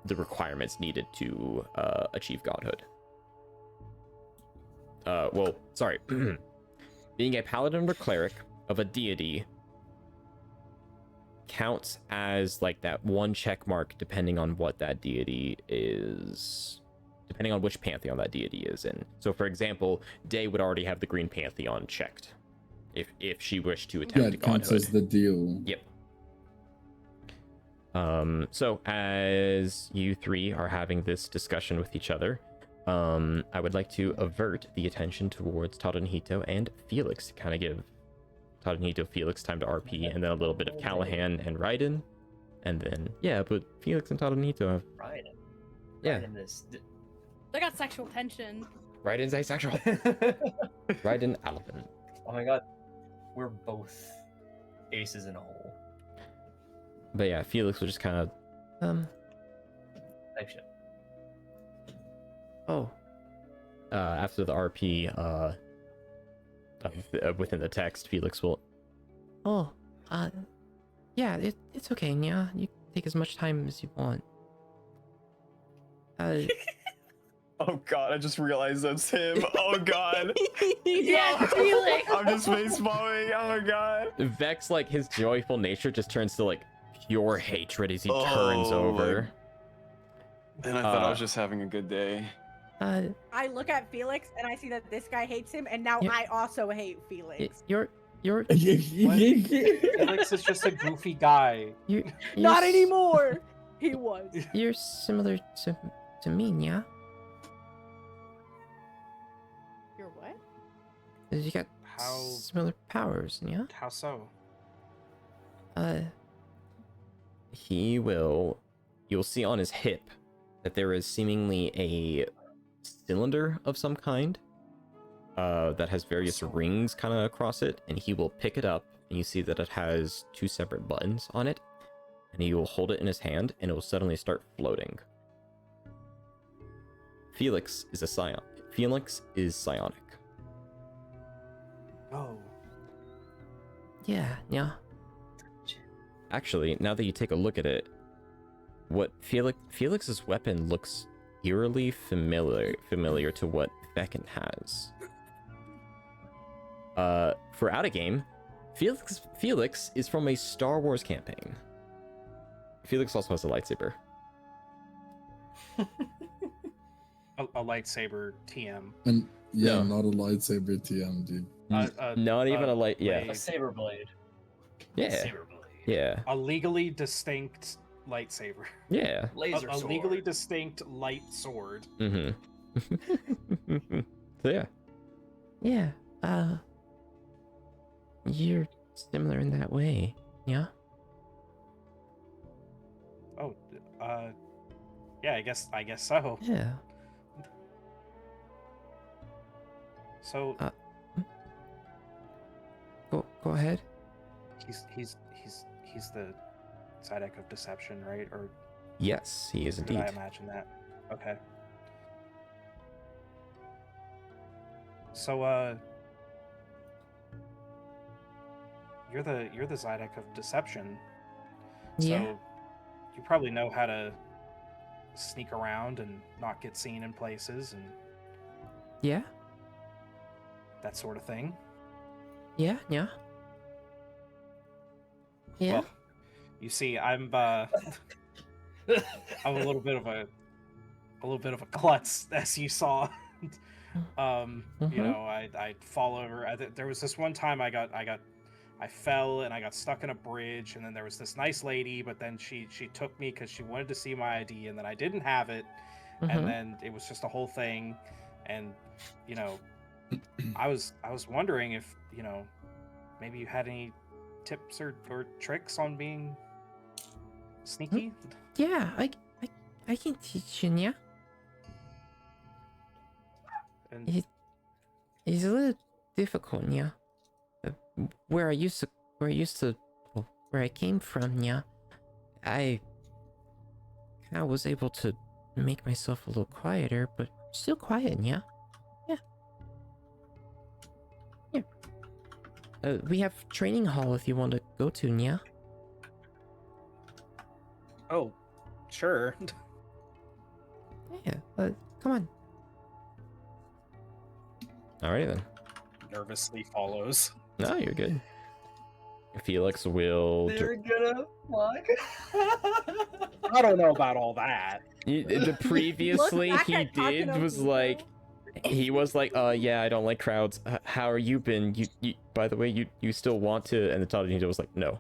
requirements needed to achieve godhood. Well, sorry. Being a paladin or cleric of a deity counts as like that one check mark depending on what that deity is, depending on which pantheon that deity is in. So for example, Dae would already have the green pantheon checked if she wished to Yeah, attempt it counts godhood. as the deal. Yep. So as you three are having this discussion with each other, I would like to avert the attention towards Tadahito and Felix to kind of give Tadahito, Felix time to RP, and then a little bit of Callahan and Raiden, and then but Felix and Tadahito have Raiden. Yeah. Raiden is They got sexual tension. Right in asexual. Right in Alvin. Oh my god, we're both aces in a hole. But yeah, Felix will just kind of, Type shit. oh. After the RP, within the text, Felix will, oh, yeah, it's okay, yeah. You can take as much time as you want. Oh god, I just realized that's him. Oh god. Yeah, Felix. I'm just face palming. Oh my god. Vex, like, his joyful nature just turns to, like, pure hatred as he turns Oh, over. And I thought I was just having a good day. I look at Felix and I see that this guy hates him, and now Yeah. I also hate Felix. You're Felix is just a goofy guy. Not anymore. He was. You're similar to me, yeah? You're what? You got How similar powers, yeah? how so? You'll see on his hip that there is seemingly a cylinder of some kind that has various rings kind of across it, and he will pick it up, and you see that it has 2 separate buttons on it, and he will hold it in his hand, and it will suddenly start floating. Felix is psionic. Oh. Yeah. Actually, now that you take a look at it, what Felix's weapon looks eerily familiar to what Beckon has. For out of game, Felix is from a Star Wars campaign. Felix also has a lightsaber. A lightsaber TM. And yeah, No. not a lightsaber TM, dude. Not even a light. Yeah. A saber blade. Yeah. Saber blade. Yeah. A legally distinct lightsaber. Yeah. Laser A sword. legally distinct light sword. Mm-hmm. So yeah. Yeah. You're similar in that way. Yeah. Oh, yeah, I guess so. Yeah. So Go ahead. he's the Zodiac of Deception, right? Or Yes, he is did indeed. I imagine that? Okay. So you're the Zodiac of Deception. Yeah. So you probably know how to sneak around and not get seen in places and Yeah. that sort of thing. Yeah. Well, you see, I'm a little bit of a klutz, as you saw. You know, I fall over. There was this one time I fell and I got stuck in a bridge, and then there was this nice lady, but then she took me because she wanted to see my ID, and then I didn't have it, and then it was just a whole thing, and you know, I was wondering if, you know, maybe you had any tips or tricks on being sneaky. Yeah, I can teach you, yeah. And It's a little difficult, yeah. Where I came from, yeah. I was able to make myself a little quieter, but still quiet, yeah. We have training hall if you want to go to, yeah. oh, sure. Yeah, come on. Alrighty then. Nervously follows. No, you're good. Felix will. They're gonna fuck. I don't know about all that. The previously Look back he at did Takano was Hito. like, he was like, yeah, I don't like crowds. How are you been? You by the way, you still want to? And the Tadano was like, no.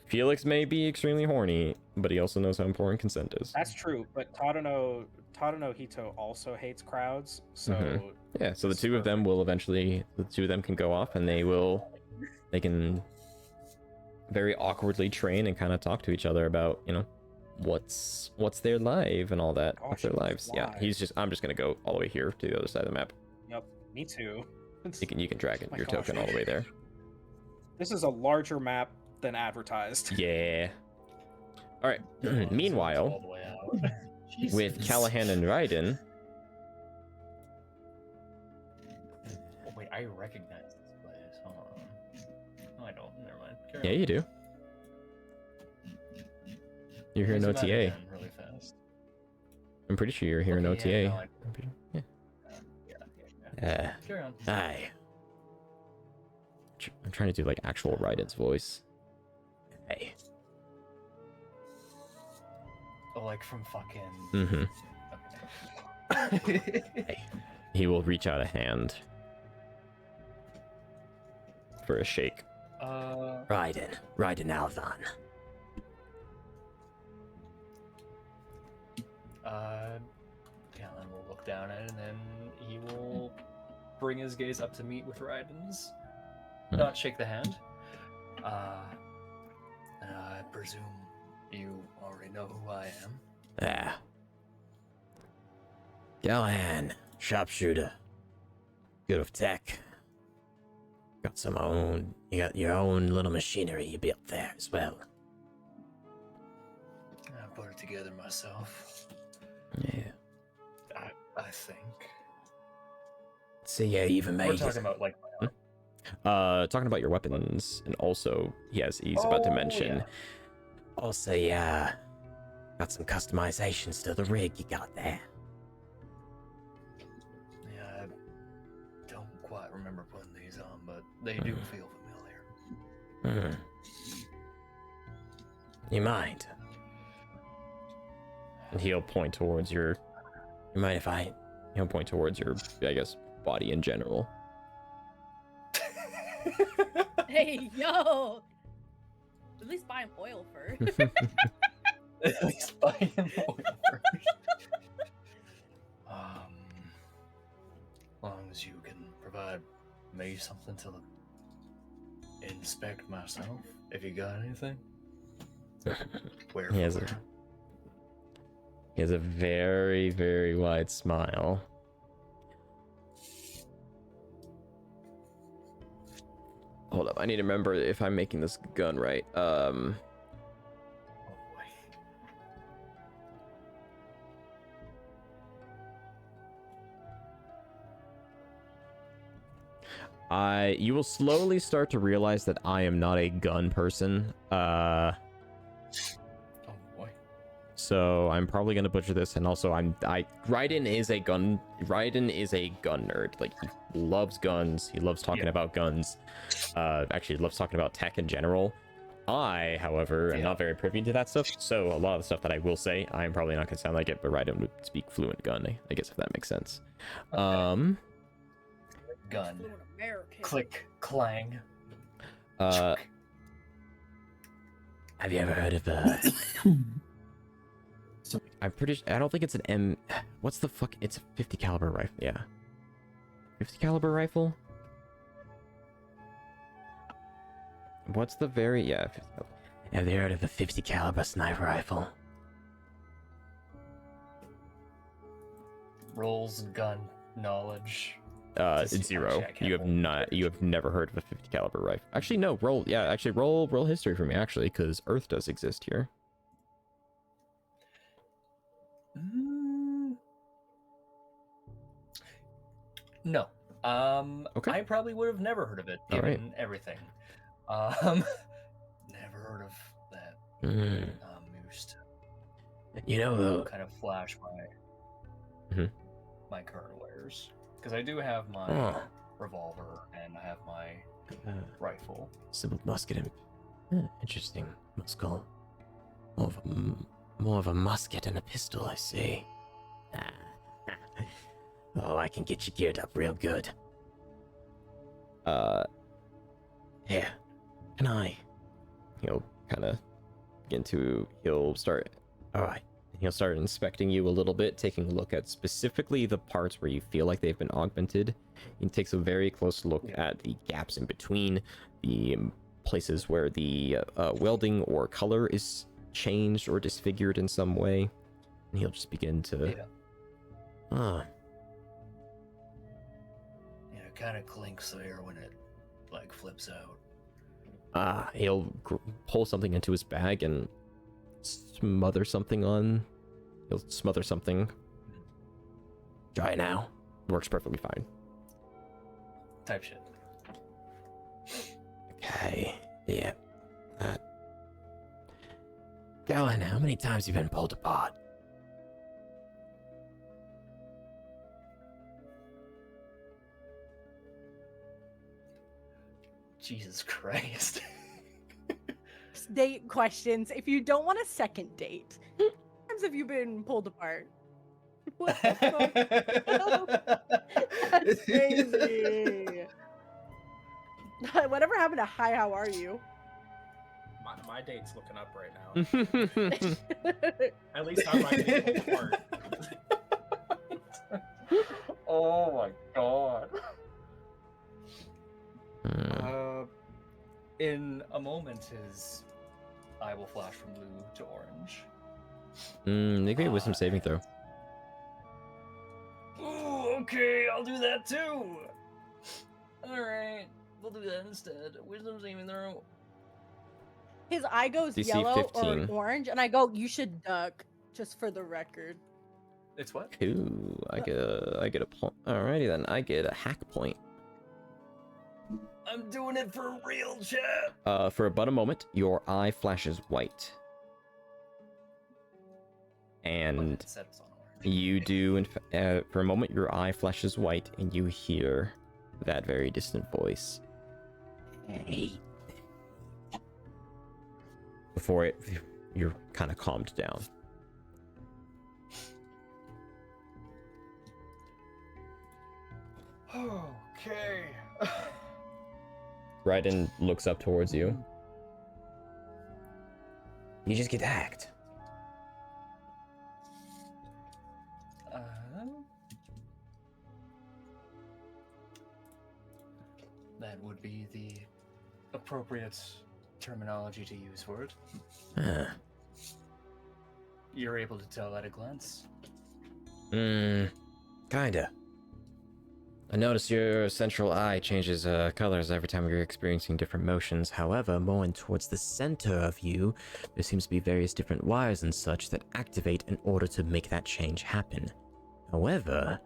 Felix may be extremely horny, but he also knows how important consent is. That's true, but Tadano Hito also hates crowds, so Yeah, so the two of them can go off, and they can very awkwardly train and kind of talk to each other about, you know, what's their life and all that. What's their Gosh, lives? Yeah, why? I'm just gonna go all the way here to the other side of the map. Yep, me too. You can drag it, My your gosh. token all the way there. This is a larger map than advertised. Yeah. All right. All Meanwhile, the way out. with Jesus. Callahan and Raiden, Oh, wait, I recognize this place. Hold on. No, I don't. Never mind. Carry yeah, on. you do. You're here in Where's the map OTA. again, really fast. I'm pretty sure you're here in Okay, OTA. yeah, no, Yeah. yeah. Carry on. Hi. I'm trying to do like actual Raiden's voice. Hey. Oh, like from fucking. Mm-hmm. Okay. Hey. He will reach out a hand for a shake. Raiden Alvan. Galen will look down at it, and then he will bring his gaze up to meet with Raiden's. Not shake the hand. And I presume you already know who I am. Yeah. Callahan, sharpshooter. Good of tech. Got some own. You got your own little machinery you built there as well. I put it together myself. Yeah. I think. So yeah, even We're made. talking about like. Talking about your weapons, and also he's about to mention. Yeah. Also, yeah, got some customizations to the rig you got there. Yeah, I don't quite remember putting these on, but they do feel familiar. You mind? And he'll point towards your. You mind if I? He'll point towards your, I guess, body in general. Hey, yo! At least buy him oil first. At least buy him oil first. Long as you can provide me something to inspect myself, if you got anything. Where? He has a very, very wide smile. Hold up, I need to remember if I'm making this gun right. Oh boy. You will slowly start to realize that I am not a gun person. Oh boy. So I'm probably gonna butcher this, and also Raiden is a gun nerd. Like, he loves guns. He loves talking about guns. Actually loves talking about tech in general. I, however, am not very privy to that stuff. So a lot of the stuff that I will say, I'm probably not gonna sound like it. But Raiden would speak fluent gun, I guess, if that makes sense. Okay. Gun. Fluent American. Click. Clang. Have you ever heard of I'm pretty. I don't think it's an M. What's the fuck? It's a 50 caliber rifle. Yeah. 50 caliber rifle. What's the very 50 caliber. Have you heard of a 50 caliber sniper rifle? Rolls gun knowledge. It's 0. Actually, You have not. You have never heard of a 50 caliber rifle. Actually, no. Roll. Yeah. Actually, roll history for me. Actually, because Earth does exist here. No. Okay. I probably would have never heard of it, All given everything. Never heard of that. I'm used to. You know, kind of flash my current wares, because I do have my revolver and I have my rifle. Simple musket. Interesting. Muscle. More of a musket and a pistol, I see. Oh, I can get you geared up real good. Here. Can I? He'll kind of he'll start. Alright. He'll start inspecting you a little bit, taking a look at specifically the parts where you feel like they've been augmented. He takes a very close look at the gaps in between, the places where the welding or color is changed or disfigured in some way, and he'll just begin to. Yeah. Ah, Yeah, it kind of clinks there when it like flips out. He'll pull something into his bag and smother something on. He'll smother something. Try it now. Works perfectly fine. Type shit. Okay. Yeah. Galen, how many times have you been pulled apart? Jesus Christ. Date questions. If you don't want a second date, how many times have you been pulled apart? What the fuck? That's crazy. Whatever happened to hi, how are you? My date's looking up right now. At least I'm not getting pulled apart. Oh my god. In a moment, his eye will flash from blue to orange. Make me a wisdom saving throw. Ooh, okay, I'll do that too. Alright, we'll do that instead. Wisdom saving throw. His eye goes DC yellow 15. or orange, and I go, you should duck, just for the record. It's what? Ooh, I get a point. Alrighty then, I get a hack point. I'm doing it for real, chat. For about a moment, your eye flashes white, and It said it's on orange. you do. For a moment, your eye flashes white, and you hear that very distant voice. Hey. Before you're kind of calmed down. Okay. Raiden looks up towards you. You just get hacked. That would be the appropriate terminology to use for it. You're able to tell at a glance. Kinda. I notice your central eye changes colors every time you're experiencing different motions. However, more in towards the center of you, there seems to be various different wires and such that activate in order to make that change happen. However,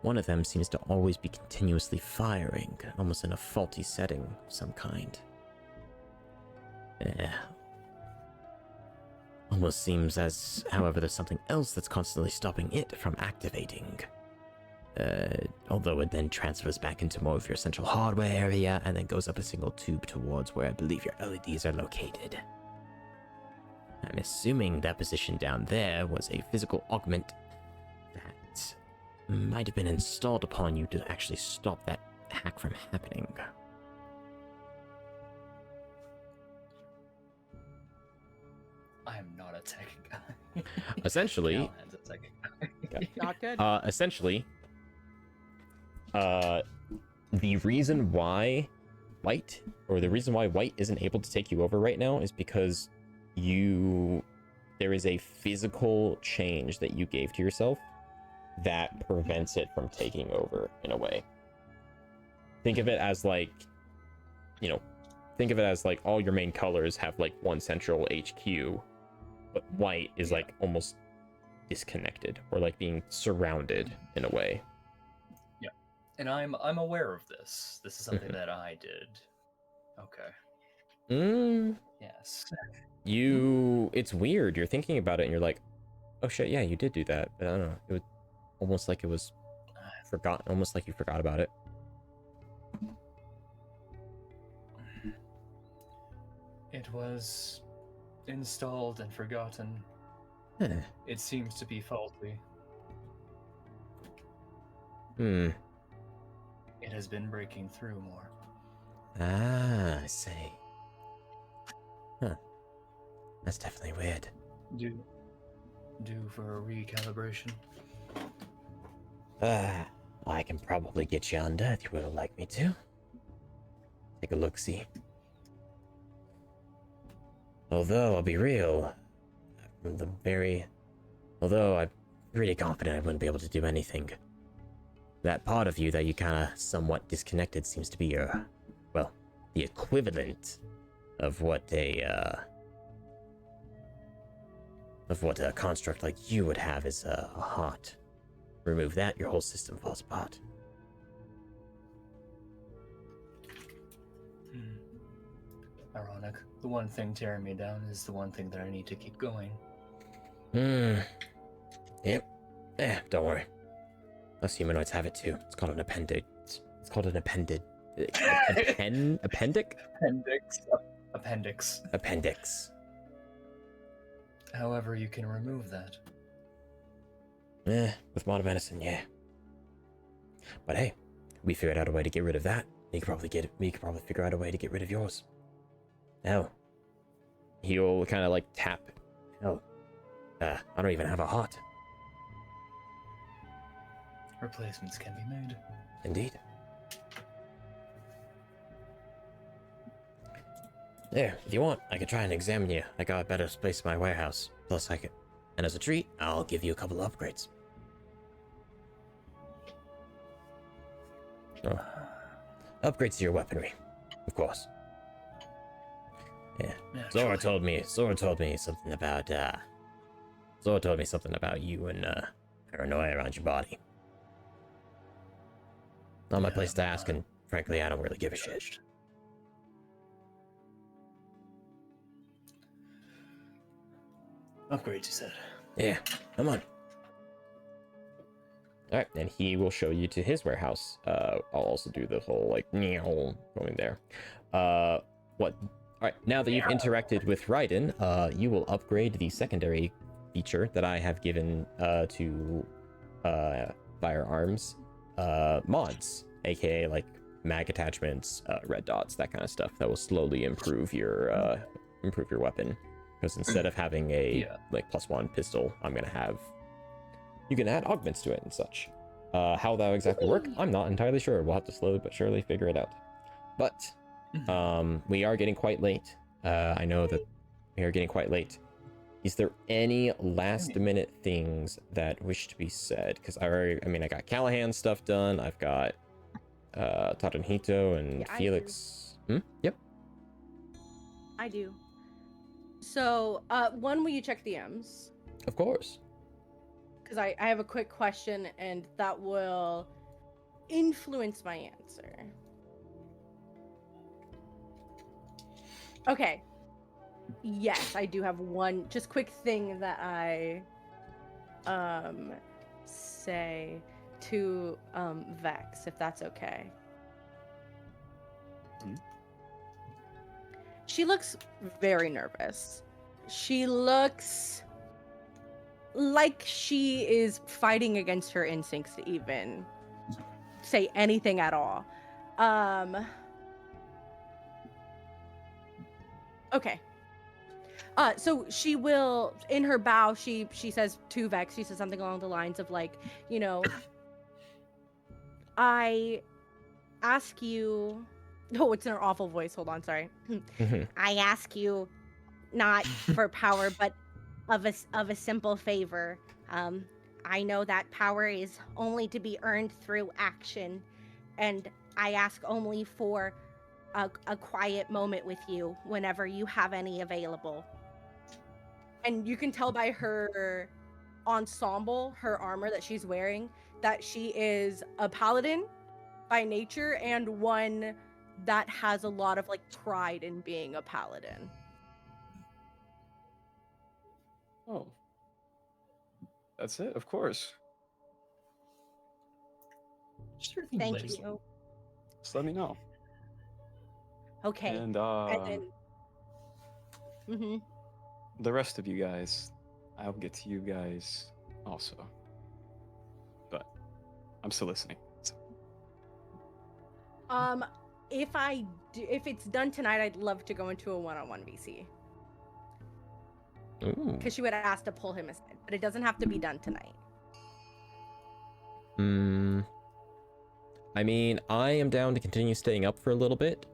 one of them seems to always be continuously firing, almost in a faulty setting of some kind. Almost seems as, however, there's something else that's constantly stopping it from activating. Although it then transfers back into more of your central hardware area and then goes up a single tube towards where I believe your LEDs are located. I'm assuming that position down there was a physical augment that might have been installed upon you to actually stop that hack from happening. I am not a tech guy. Essentially, Callahan's a tech guy. Not good. Essentially, the reason why white isn't able to take you over right now is because there is a physical change that you gave to yourself that prevents it from taking over in a way. Think of it as like all your main colors have like one central HQ, but white is like almost disconnected or like being surrounded in a way. Yeah, and I'm aware of this. This is something that I did. Okay. Yes. It's weird. You're thinking about it and you're like, oh shit, yeah, you did do that. But I don't know. It was almost like it was forgotten, almost like you forgot about it. It was installed and forgotten. It seems to be faulty. It has been breaking through more. I see. Huh. That's definitely weird. Due for a recalibration. I can probably get you under if you would like me to. Take a look-see. Although, I'll be real, Although I'm pretty confident I wouldn't be able to do anything. That part of you that you kind of somewhat disconnected seems to be the equivalent of what a construct like you would have as a heart. Remove that, your whole system falls apart. Ironic. The one thing tearing me down is the one thing that I need to keep going. Yep. Don't worry. Us humanoids have it too. It's called an appendage. It's called an appendage. Appendix? Appendix. However, you can remove that. With modern medicine, yeah. But hey, we figured out a way to get rid of that. We could probably figure out a way to get rid of yours. Now, he'll kind of like tap. Oh, I don't even have a heart. Replacements can be made. Indeed. There, if you want, I could try and examine you. I got a better space in my warehouse. Plus, and as a treat, I'll give you a couple of upgrades. Oh. Upgrades to your weaponry, of course. Yeah. Zora told me something about you and paranoia around your body. Not my place to ask, and frankly, I don't really give a shit. Upgrades, you said. Yeah, come on. Alright, and he will show you to his warehouse. I'll also do the whole, like, going there. Alright, now that you've interacted with Raiden, you will upgrade the secondary feature that I have given to firearms mods, aka, like, mag attachments, red dots, that kind of stuff. That will slowly improve your weapon. Because instead of having a like +1 pistol, you can add augments to it and such. How that will exactly work, I'm not entirely sure. We'll have to slowly but surely figure it out. But we are getting quite late. I know that we are getting quite late. Is there any last minute things that wish to be said? Because I got Callahan's stuff done. I've got Tadanhito and Felix. Yep. I do. So, one, will you check the M's? Of course. Because I have a quick question, and that will influence my answer. Okay. Yes, I do have one just quick thing that I say to Vex, if that's okay. She looks very nervous. She looks like she is fighting against her instincts to even say anything at all. Okay. So she will, in her bow, she says to Vex, she says something along the lines of like, I ask you... Oh, it's in her awful voice. Hold on, sorry. I ask you not for power, but of a simple favor. I know that power is only to be earned through action, and I ask only for a quiet moment with you whenever you have any available. And you can tell by her ensemble, her armor that she's wearing, that she is a paladin by nature and one that has a lot of like pride in being a paladin. Oh. That's it, of course. Thank you. Just let me know. Okay. And then... the rest of you guys, I'll get to you guys also. But I'm still listening. So. If it's done tonight, I'd love to go into a one-on-one VC. Because she would have asked to pull him aside, but it doesn't have to be done tonight. I mean, I am down to continue staying up for a little bit.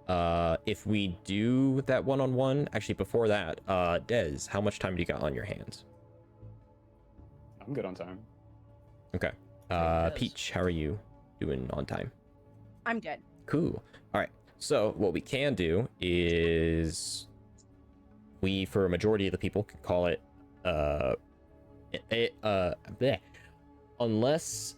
If we do that one-on-one, actually before that, Dez, how much time do you got on your hands? I'm good on time. Okay. Yes. Peach, how are you doing on time? I'm good. Cool. All right. So what we can do is we, for a majority of the people, can call it bleh. Unless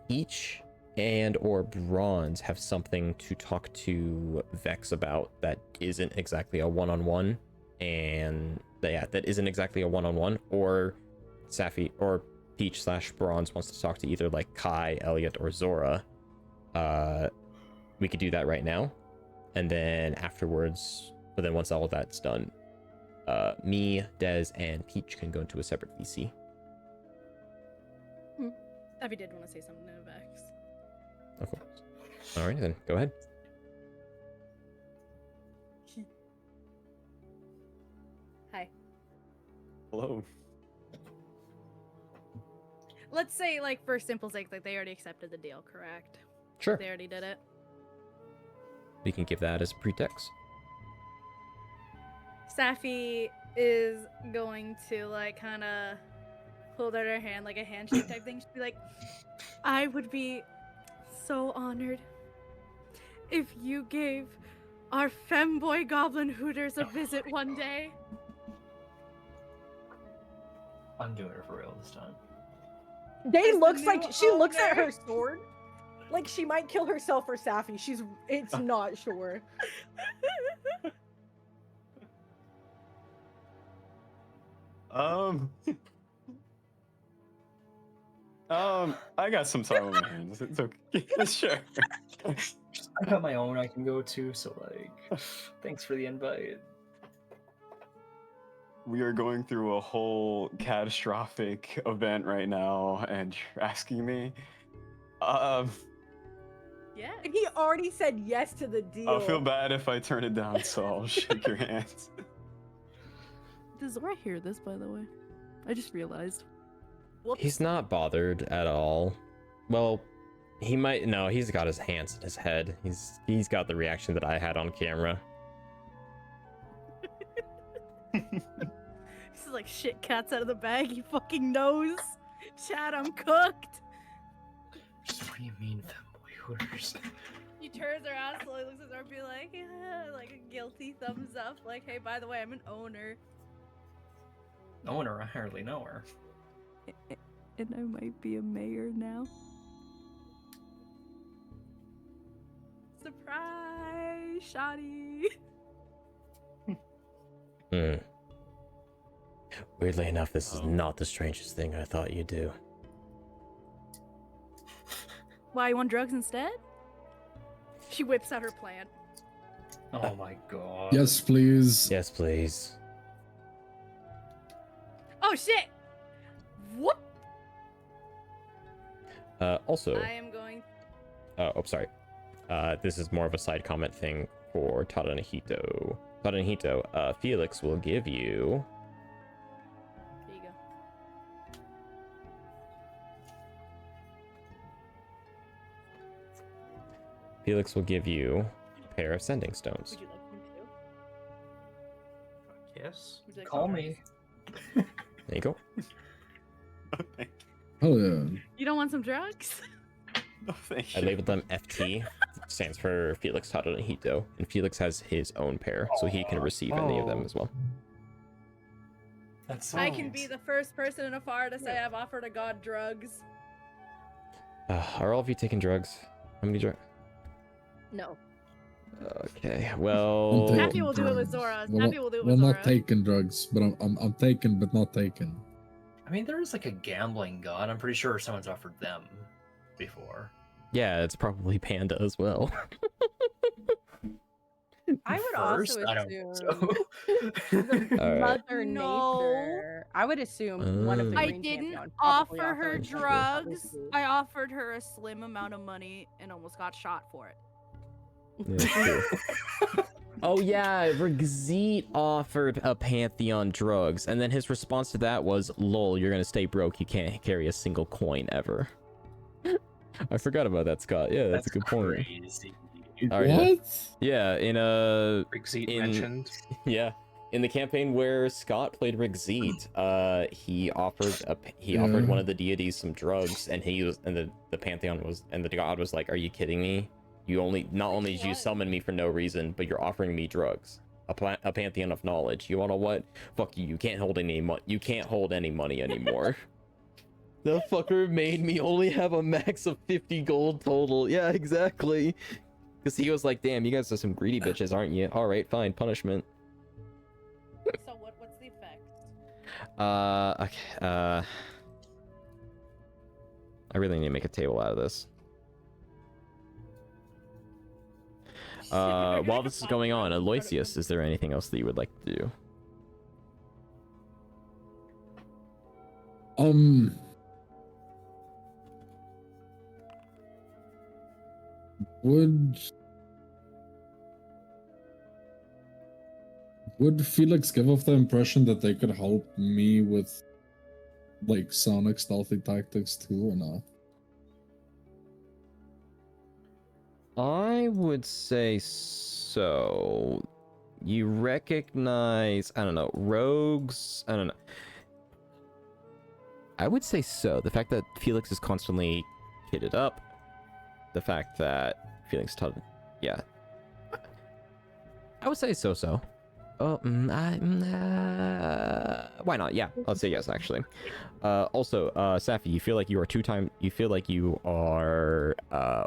Peach and or Bronze have something to talk to Vex about that isn't exactly a one-on-one, and that isn't exactly a one-on-one, or Saphi or Peach / Bronze wants to talk to either like Kai, Elliot, or Zora, we could do that right now, and then afterwards, but then once all of that's done, me, Dez, and Peach can go into a separate VC. Abby did want to say something to Vex. Of course. All right, then go ahead. Hi. Hello. Let's say, like, for simple sake, like, they already accepted the deal, correct? Sure. They already did it. We can give that as a pretext. Saphi is going to, like, kind of hold out her hand, like a handshake type thing. She'd be like, I would be so honored if you gave our femboy goblin hooters a visit one day. I'm doing it for real this time. Dae As the looks new like she looks at owner. her sword like she might kill herself for Saphi. It's not sure. I got some time on my hands. It's okay. Sure. I got my own I can go to, so like, thanks for the invite. We are going through a whole catastrophic event right now, and you're asking me? Yeah. And he already said yes to the deal. I'll feel bad if I turn it down, so I'll shake your hands. Does Zora hear this, by the way? I just realized. Whoops. He's not bothered at all. Well, he might. No, he's got his hands in his head. He's got the reaction that I had on camera. This is like shit cats out of the bag, he fucking knows. Chad, I'm cooked. What do you mean, femboy hooters? He turns around, slowly looks at her and be like, yeah, like a guilty thumbs up, like, hey, by the way, I'm an owner. Owner, I hardly know her. And I might be a mayor now. Surprise, shoddy. Weirdly enough, this is not the strangest thing I thought you'd do. Why, you want drugs instead? She whips out her plant. Oh my god. Yes, please. Yes, please. Oh shit! Whoop! Also, I am going. sorry. This is more of a side comment thing for Tadanahito. Tadanahito, Felix will give you. There you go. Felix will give you a pair of sending stones. Would you like them too? Yes. Would you like Call some me. drugs? There you go. Oh yeah. You don't want some drugs? No, thank I you. labeled them FT, stands for Felix Tadanahito, and Felix has his own pair, so he can receive any of them as well. That's I can be the first person in Afar to say I've offered a god drugs. Are all of you taking drugs? How many drugs? No. Okay, well, I'm Snappy taking will do it with drugs. Zora. Well, Snappy will do it well, with Zora. not taking drugs, but I'm taking, but not taking. I mean, there is like a gambling god. I'm pretty sure someone's offered them before. yeah, it's probably Panda as well. I would First? also I don't think assume so. the All right. Mother No. Nature. I would assume one of the I Green didn't Pantheon probably offer her offered drugs. obviously. I offered her a slim amount of money and almost got shot for it. Yeah, true. Oh yeah, Rigzit offered a Pantheon drugs, and then his response to that was, "Lol, you're gonna stay broke. You can't carry a single coin ever." I forgot about that, Scott. Yeah, that's a good point. Crazy. All right, What? yeah, in Rigzit in- mentioned. yeah, in the campaign where Scott played Rick Zeet, he offered one of the deities some drugs, and the pantheon was, and the god was like, "Are you kidding me? Not only did you summon me for no reason, but you're offering me drugs, a pantheon of knowledge. You wanna what? Fuck you. You can't hold any money anymore." The fucker made me only have a max of 50 gold total. Yeah, exactly. Because he was like, "Damn, you guys are some greedy bitches, aren't you? All right, fine, punishment." So what's the effect? Okay. I really need to make a table out of this. While this is going on, Aloysius, is there anything else that you would like to do? Would Felix give off the impression that they could help me with like sonic stealthy tactics too, or not? I would say so. You recognize, I don't know, rogues, I don't know. I would say so. The fact that Felix is constantly kitted up, the fact that Felix taught, yeah. I would say so. Oh, why not? Yeah, I'll say yes, actually. Also, Saphi, you feel like you are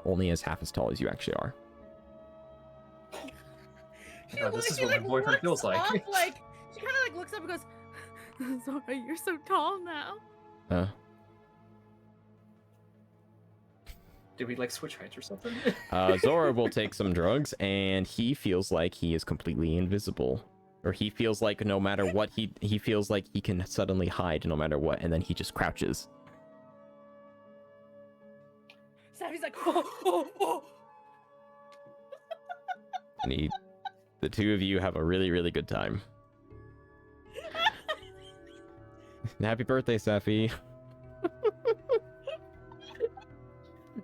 only half as tall as you actually are. This is what my boyfriend feels like. She kind of like looks up and goes, "Zora, you're so tall now." Did we like switch heights or something? Zora will take some drugs, and he feels like he is completely invisible. Or he feels like no matter what, he feels like he can suddenly hide no matter what, and then he just crouches. Savvy's like, oh. And the two of you have a really, really good time. Happy birthday, Saphi.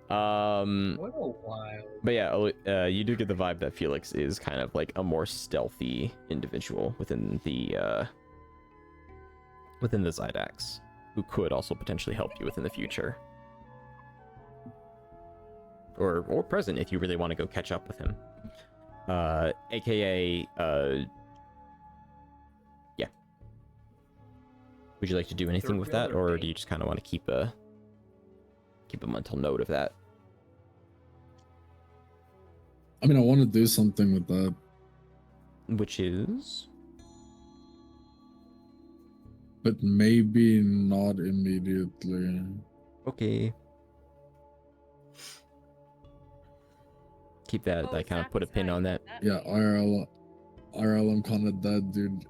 What a while. But yeah, you do get the vibe that Felix is kind of like a more stealthy individual within the Zydax, who could also potentially help you within the future, or present if you really want to go catch up with him. AKA, yeah. Would you like to do anything with that, or do you just kind of want to keep a mental note of that? I mean, I want to do something with that. Which is? But maybe not immediately. Okay. Keep that, I kind of put a pin on that. Yeah, IRL, I'm kind of dead, dude.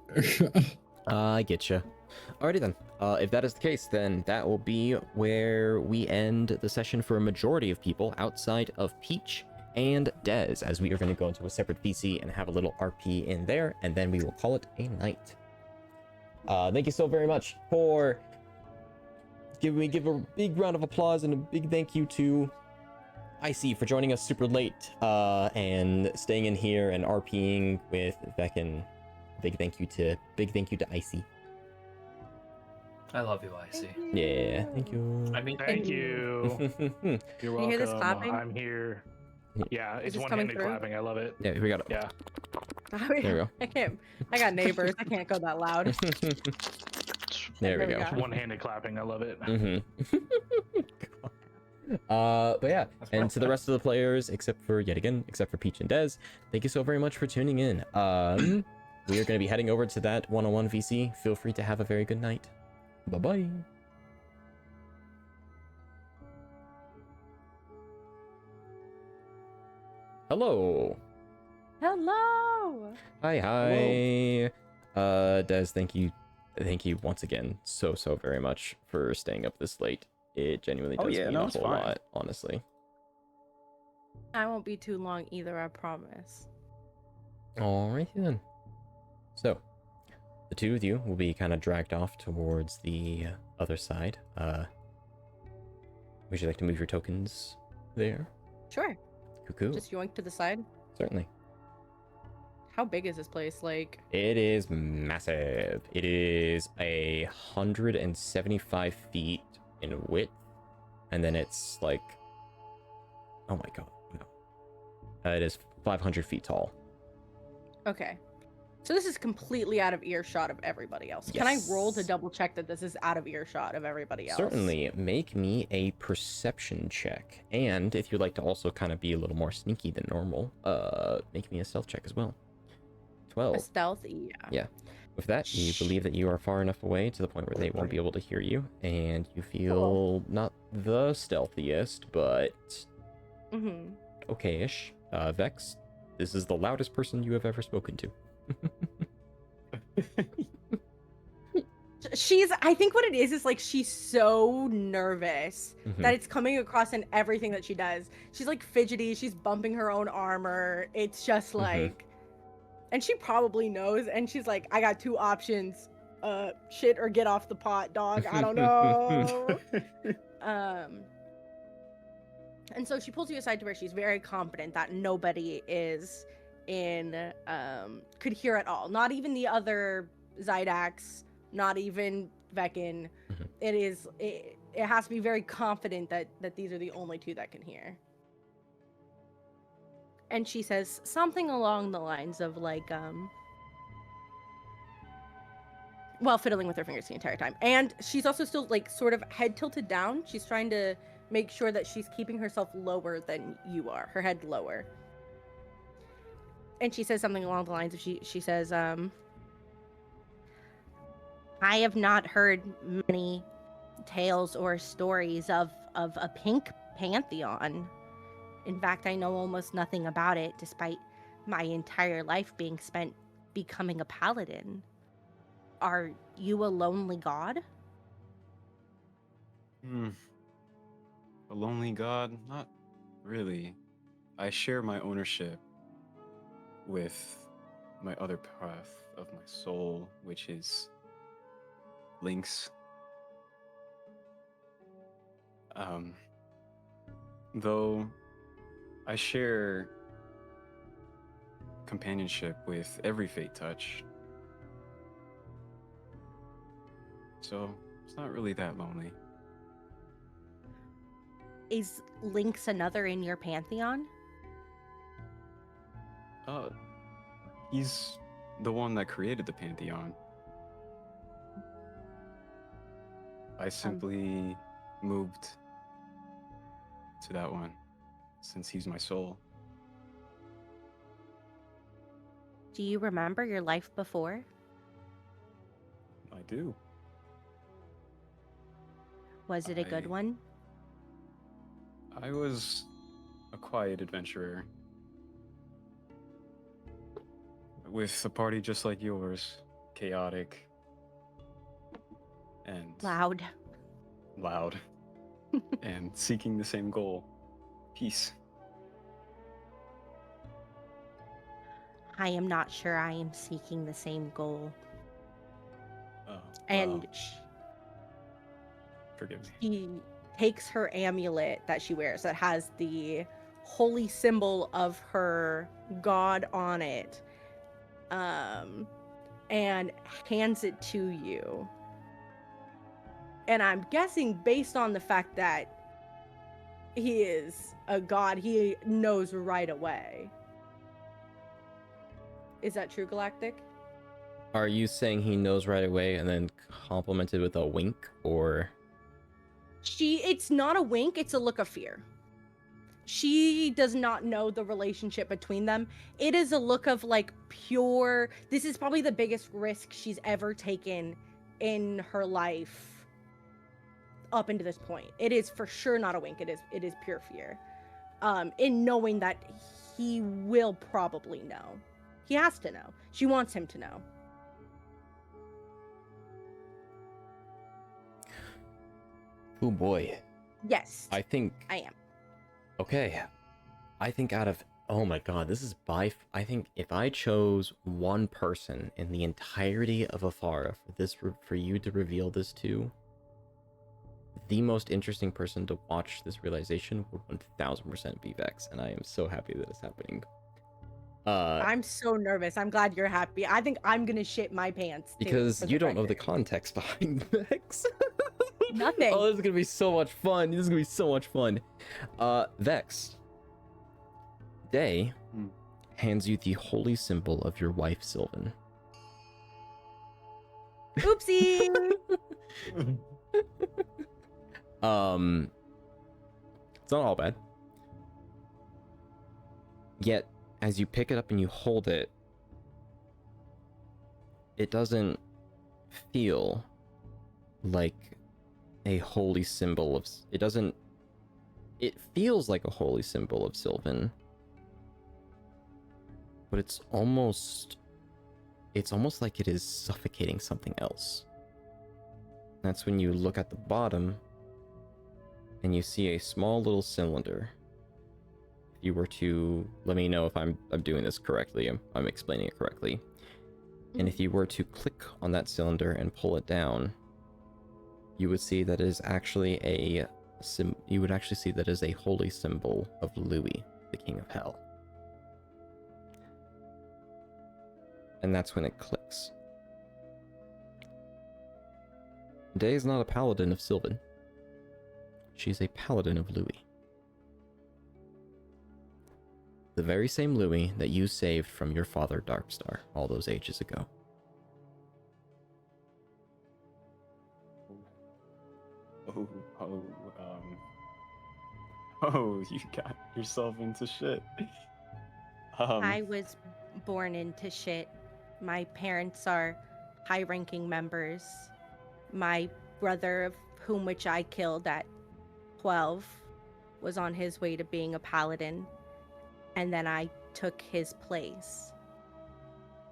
I get you. Alrighty then. If that is the case, then that will be where we end the session for a majority of people outside of Peach and Dez, as we are going to go into a separate PC and have a little RP in there, and then we will call it a night. Thank you so very much for give a big round of applause and a big thank you to Icy for joining us super late and staying in here and RPing with Veckin. Big thank you to Icy. I love you, Icy. Yeah, thank you. I mean, thank you. You're welcome. You hear this clapping? I'm here. Yeah, it's this one-handed coming through? clapping. I love it. Yeah, we got it. Yeah. There we go. I got neighbors. I can't go that loud. There we go. One-handed clapping. I love it. But yeah, and to the rest of the players, except for Peach and Dez, thank you so very much for tuning in. We are going to be heading over to that 101 VC. Feel free to have a very good night. Bye-bye. Hello. Hello. Hi. Dez, thank you once again so very much for staying up this late. It genuinely does mean a whole lot, honestly. I won't be too long either, I promise. Alrighty then. So, the two of you will be kind of dragged off towards the other side. Would you like to move your tokens there? Sure. Cuckoo. Just yoink to the side. Certainly. How big is this place? Like, It is massive. It is 175 feet in width, and then it's like, oh my god, no. It is 500 feet tall. okay. So this is completely out of earshot of everybody else. Can I roll to Yes. double check that this is out of earshot of everybody else? Certainly, make me a perception check. And if you'd like to also kind of be a little more sneaky than normal, make me a stealth check as well. A 12. stealth? Yeah. Yeah. With that, you believe that you are far enough away to the point where they won't be able to hear you, and you feel not the stealthiest, but Mm-hmm. okay-ish. Vex, this is the loudest person you have ever spoken to. I think what it is like she's so nervous Mhm. that it's coming across in everything that she does. She's like fidgety, she's bumping her own armor. It's just like, and she probably knows, and she's like, I got two options, shit or get off the pot, dog. I don't know. And so she pulls you aside to where she's very confident that nobody is in, could hear at all. Not even the other Zydax, not even Veckin. Mhm. It has to be very confident that these are the only two that can hear. And she says something along the lines of like, while fiddling with her fingers the entire time. And she's also still like sort of head tilted down. She's trying to make sure that she's keeping herself lower than you are, her head lower. And she says something along the lines of she says, I have not heard many tales or stories of a pink pantheon. In fact, I know almost nothing about it, despite my entire life being spent becoming a paladin. Are you a lonely god? A lonely god? Not really. I share my ownership with my other path of my soul, which is Link's. Though I share companionship with every fate touch, so it's not really that lonely. Is Link's another in your pantheon? He's the one that created the pantheon. I simply moved to that one since he's my soul. Do you remember your life before? I do. Was it a good one? I was a quiet adventurer with a party just like yours, chaotic and Loud. and seeking the same goal, peace. I am not sure I am seeking the same goal. Oh, And well, forgive me. she takes her amulet that she wears that has the holy symbol of her god on it, and hands it to you. And I'm guessing based on the fact that he is a god, he knows right away. Is that true, Galactic? Are you saying he knows right away and then complimented with a wink, or? It's not a wink, it's a look of fear. She does not know the relationship between them. It is a look of like pure, this is probably the biggest risk she's ever taken in her life up into this point. It is for sure not a wink. It is pure fear. In knowing that he will probably know. He has to know. She wants him to know. Oh boy. Yes. I think. I am. Okay. I think out of. Oh my god, this is I think if I chose one person in the entirety of Afara for you to reveal this to, the most interesting person to watch this realization would 1000% be Vex, and I am so happy that it's happening. I'm so nervous. I'm glad you're happy. I think I'm gonna shit my pants. Too, because for the you don't know the record. context behind Vex. Nothing. Oh, this is gonna be so much fun. This is gonna be so much fun. Vex. Dae hands you the holy symbol of your wife, Sylvan. Oopsie. It's not all bad. Yet, as you pick it up and you hold it, it doesn't feel like a holy symbol of... It doesn't... It feels like a holy symbol of Sylvan, but it's almost like it is suffocating something else. That's when you look at the bottom and you see a small little cylinder. If you were to... Let me know if I'm doing this correctly. I'm explaining it correctly. And if you were to click on that cylinder and pull it down, you would see that it is actually you would actually see that is a holy symbol of Louis, the King of Hell. And that's when it clicks. Dae is not a paladin of Sylvan. She's a paladin of Louis. The very same Louis that you saved from your father Darkstar all those ages ago. Oh, you got yourself into shit. I was born into shit. My parents are high-ranking members. My brother, of whom which I killed at 12, was on his way to being a paladin, and then I took his place.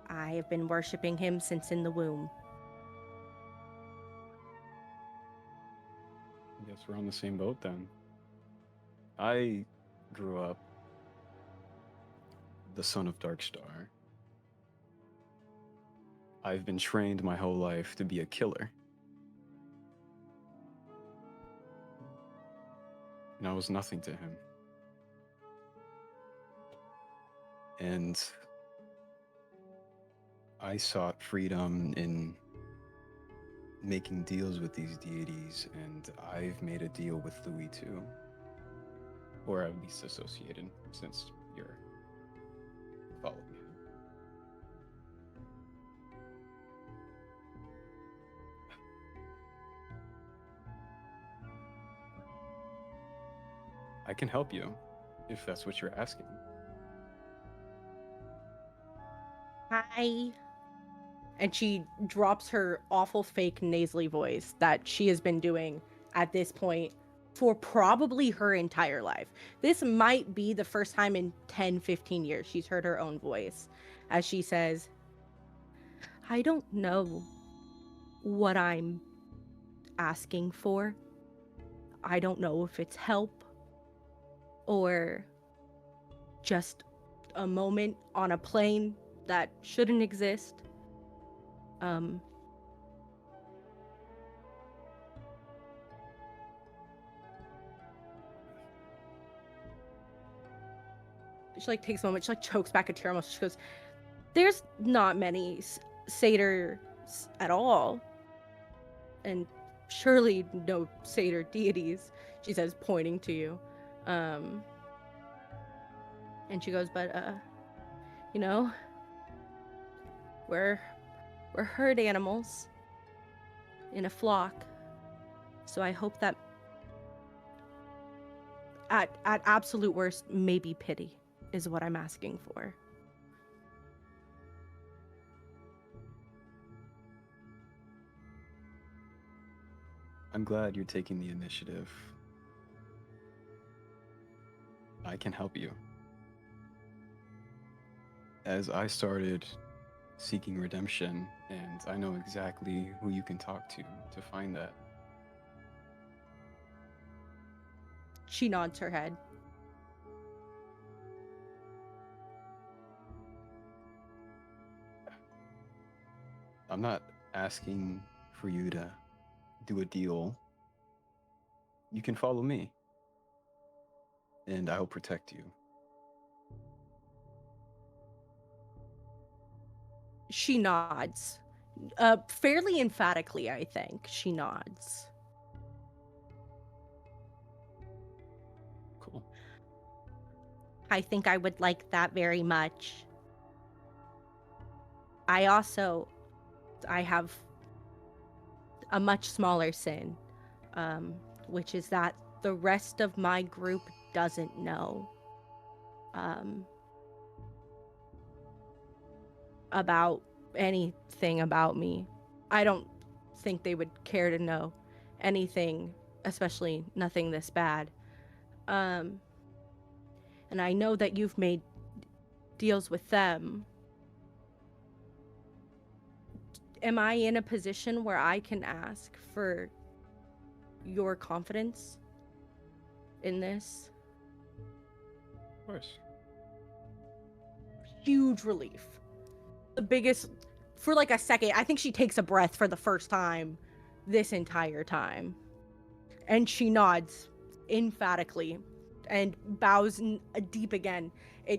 I have been worshipping him since in the womb. I guess we're on the same boat then. I grew up the son of Darkstar. I've been trained my whole life to be a killer. And I was nothing to him. And I sought freedom in making deals with these deities, and I've made a deal with Louis too. Or at least associated, since you're following him. I can help you, if that's what you're asking. Hi. And she drops her awful fake nasally voice that she has been doing at this point for probably her entire life. This might be the first time in 10, 15 years she's heard her own voice as she says, I don't know what I'm asking for. I don't know if it's help or just a moment on a plane that shouldn't exist. She like takes a moment, she like chokes back a tear almost. She goes, there's not many satyrs at all, and surely no satyr deities, she says, pointing to you. And she goes, but you know, we're herd animals in a flock, so I hope that at absolute worst, maybe pity is what I'm asking for. I'm glad you're taking the initiative. I can help you. As I started seeking redemption, and I know exactly who you can talk to find that. She nods her head. I'm not asking for you to do a deal. You can follow me, and I'll protect you. She nods. Fairly emphatically, I think. She nods. Cool. I think I would like that very much. I have a much smaller sin, which is that the rest of my group doesn't know about anything about me. I don't think they would care to know anything, especially nothing this bad. And I know that you've made deals with them. Am I in a position where I can ask for your confidence in this? Of course. Huge relief. The biggest, for like a second, I think she takes a breath for the first time this entire time. And she nods emphatically and bows deep again.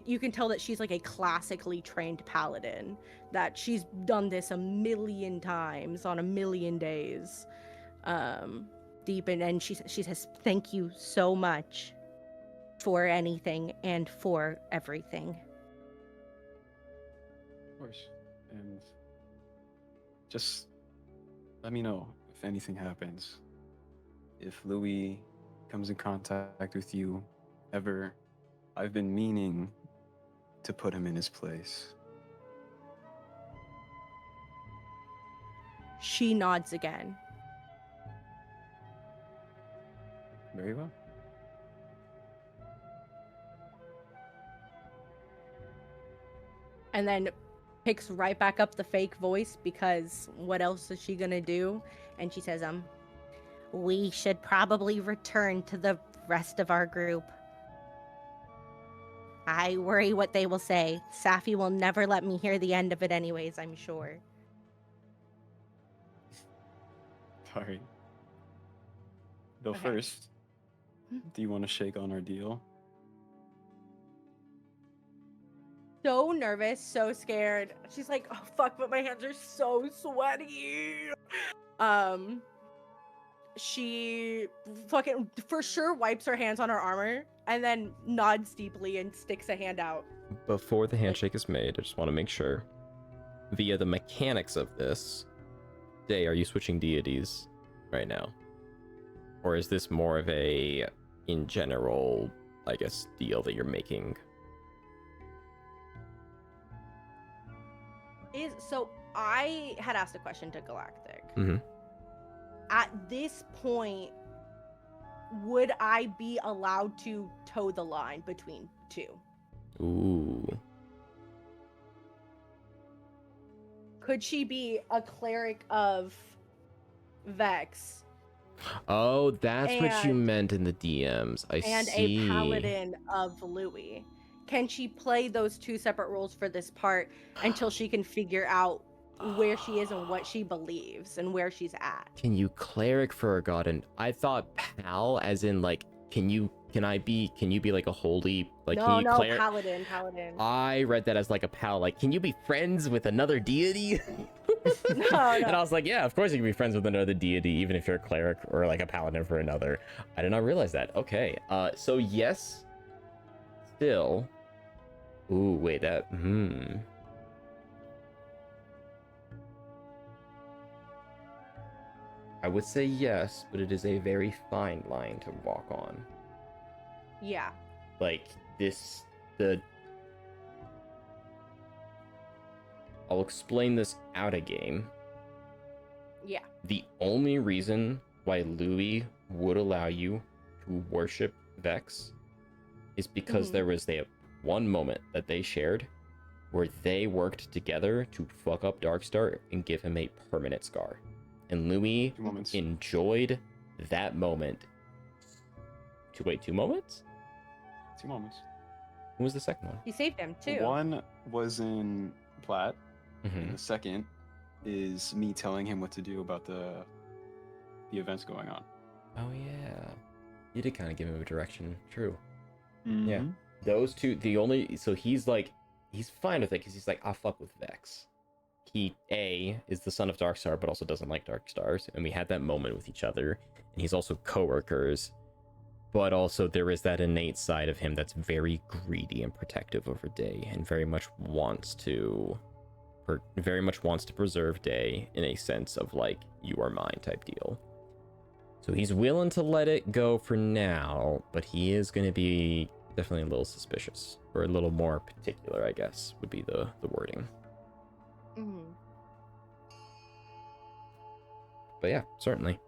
You can tell that she's like a classically trained paladin, that she's done this a million times on a million days. Deep and she says, thank you so much for anything and for everything. Of course. And just let me know if anything happens. If Louis comes in contact with you ever, I've been meaning to put him in his place. She nods again. Very well. And then picks right back up the fake voice, because what else is she gonna do? And she says, we should probably return to the rest of our group. I worry what they will say. Saphi will never let me hear the end of it anyways, I'm sure. Sorry. Though Okay. first, do you want to shake on our deal? So nervous, so scared. She's like, oh fuck, but my hands are so sweaty. She fucking for sure wipes her hands on her armor and then nods deeply and sticks a hand out. Before the handshake is made, I just want to make sure, via the mechanics of this, Dae, are you switching deities right now? Or is this more of a, in general, I guess, deal that you're making? So I had asked a question to Galactic. Mm-hmm. At this point, would I be allowed to toe the line between two? Ooh. Could she be a cleric of Vex Oh, that's what you And- meant in the DMs. I and see. a paladin of Louis? Can she play those two separate roles for this part until she can figure out where she is and what she believes and where she's at? Can you cleric for a god? And I thought pal, as in like, can you be like a holy, like, can you cleric? Paladin. I read that as like a pal, like, can you be friends with another deity? No. And I was like, yeah, of course you can be friends with another deity, even if you're a cleric or like a paladin for another. I did not realize that. Okay, so yes, still. Ooh, wait, that, I would say yes, but it is a very fine line to walk on. Yeah. Like, I'll explain this out of game. Yeah. The only reason why Louis would allow you to worship Vex is because there was one moment that they shared where they worked together to fuck up Darkstar and give him a permanent scar. And Louis enjoyed that moment. 2 moments? 2 moments. Who was the second one? He saved him too. One was in Plat, Mhm. and the second is me telling him what to do about the events going on. Oh yeah, you did kind of give him a direction. True. Yeah, Mhm. those two. So he's fine with it because he's like, I fuck with Vex. A is the son of Darkstar, but also doesn't like dark stars, and we had that moment with each other. And he's also coworkers, but also there is that innate side of him that's very greedy and protective over Dae, and very much wants to preserve Dae in a sense of like, you are mine type deal. So he's willing to let it go for now, but he is going to be definitely a little suspicious, or a little more particular, I guess, would be the wording. Mhm. But yeah, certainly.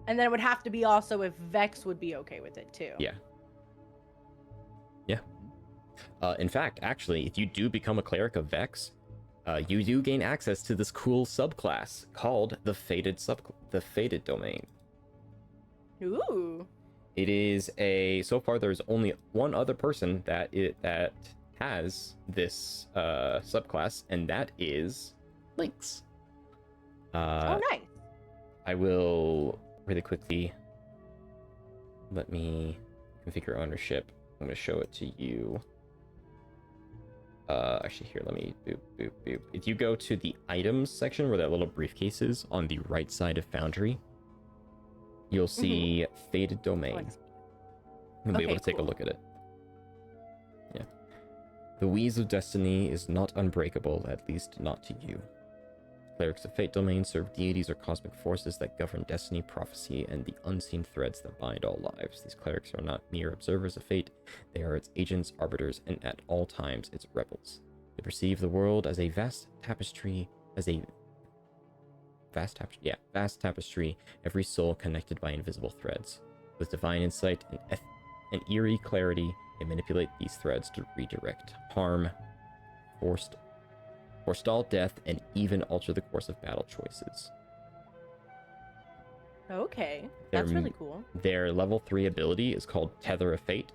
And then it would have to be also if Vex would be okay with it too. Yeah. Yeah. In fact, actually, if you do become a cleric of Vex, you do gain access to this cool subclass called the Fated Domain. Ooh. It is so far there's only one other person that has this subclass, and that is Lynx. Oh, nice. I will really quickly let me configure ownership. I'm going to show it to you. Actually, here, let me boop. If you go to the items section where that little briefcase is on the right side of Foundry, you'll see Fated Domain. You'll be able to take a look at it. Yeah. The Wheeze of Destiny is not unbreakable, at least not to you. Clerics of Fate Domain serve deities or cosmic forces that govern destiny, prophecy, and the unseen threads that bind all lives. These clerics are not mere observers of fate, they are its agents, arbiters, and at all times its rebels. They perceive the world as a vast tapestry, every soul connected by invisible threads. With divine insight and eerie clarity, they manipulate these threads to redirect, harm, forestall death, and even alter the course of battle choices. Okay, that's really cool. Their level 3 ability is called Tether of Fate,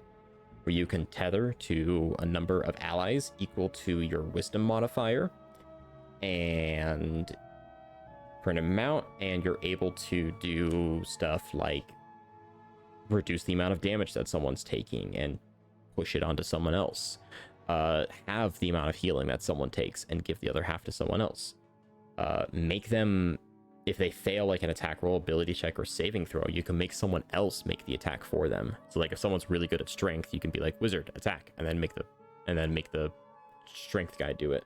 where you can tether to a number of allies equal to your wisdom modifier, and for an amount, and you're able to do stuff like reduce the amount of damage that someone's taking and push it onto someone else. Have the amount of healing that someone takes and give the other half to someone else. Make them, if they fail like an attack roll, ability check, or saving throw, you can make someone else make the attack for them. So like if someone's really good at strength, you can be like, wizard, attack, and then make the strength guy do it.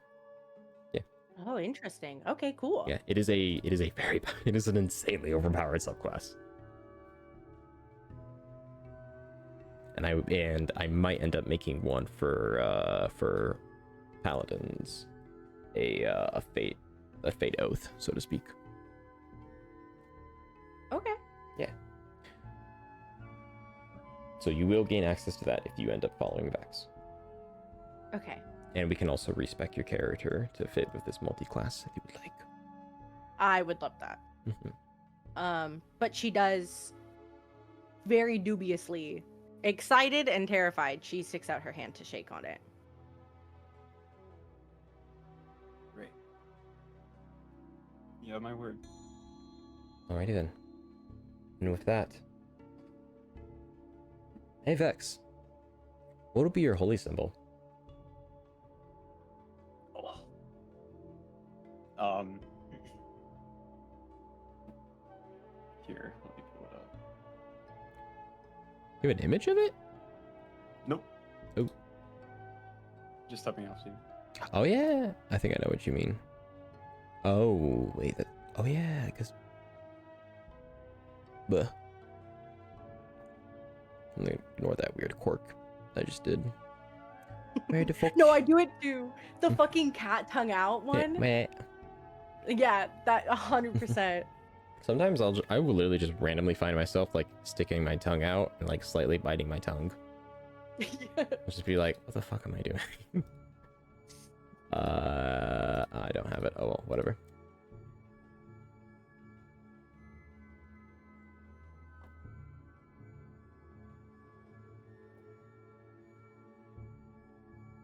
Yeah. Oh, interesting. Okay, cool. Yeah, it is an insanely overpowered subclass. And I might end up making one for paladins, a fate oath, so to speak. Okay. Yeah. So you will gain access to that if you end up following Vex. Okay. And we can also respec your character to fit with this multi-class if you would like. I would love that. But she does very dubiously, excited and terrified, she sticks out her hand to shake on it. Great. You have my word. Alrighty then. And with that, hey Vex, what would be your holy symbol? Here, let me pull it up. You have an image of it? Nope. Oh. Just stepping off, dude. Oh yeah, I think I know what you mean. Oh wait, oh yeah, because. I'm gonna ignore that weird quirk I just did. Where the fuck? No, I do it too. The fucking cat tongue out one. Yeah, that 100%. Sometimes I will literally just randomly find myself like sticking my tongue out and like slightly biting my tongue. I'll just be like, what the fuck am I doing? I don't have it. Oh well, whatever.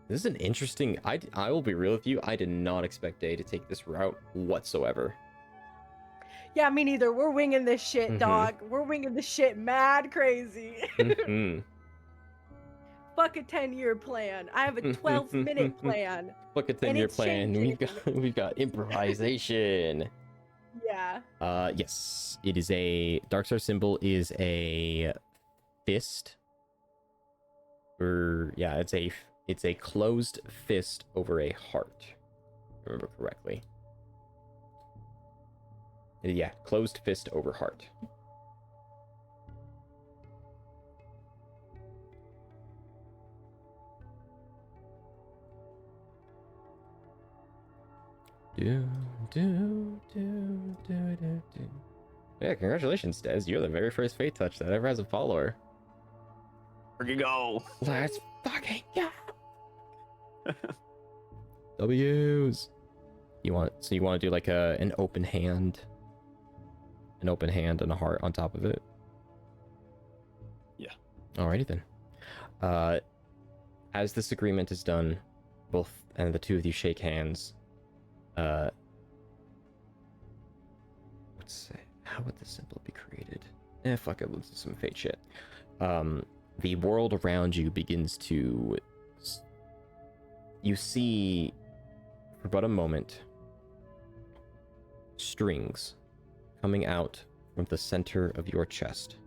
This is an interesting. I will be real with you. I did not expect Dae to take this route whatsoever. Yeah, me neither. We're winging this shit, dog. We're winging this shit mad crazy. fuck a 10-year plan. I have a 12-minute plan. Fuck a And 10-year it's plan. changing. We've got improvisation. Yeah. Yes, it is a Dark Star symbol is a fist. Or yeah, it's a closed fist over a heart. If I remember correctly. Yeah, closed fist over heart. Yeah, congratulations, Des. You're the very first Fate Touch that ever has a follower. Where'd you go? Let's fucking go! W's. You want to do like an open hand and a heart on top of it? Yeah. Alrighty then. As this agreement is done, both and the two of you shake hands. How would this symbol be created? Fuck it, let's do some fate shit. The world around you begins to... You see, for but a moment, strings coming out from the center of your chest.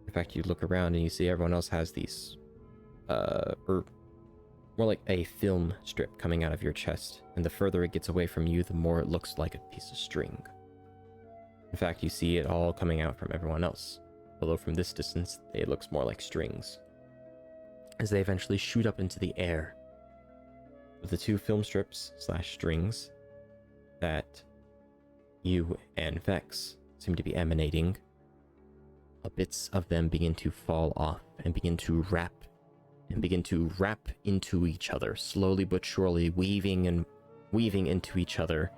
In fact, you look around and you see everyone else has these, or more like a film strip coming out of your chest. And the further it gets away from you, the more it looks like a piece of string. In fact, you see it all coming out from everyone else. Although from this distance, it looks more like strings. As they eventually shoot up into the air. With the two film strips / strings that you and Vex seem to be emanating, bits of them begin to fall off and begin to wrap into each other, slowly but surely weaving into each other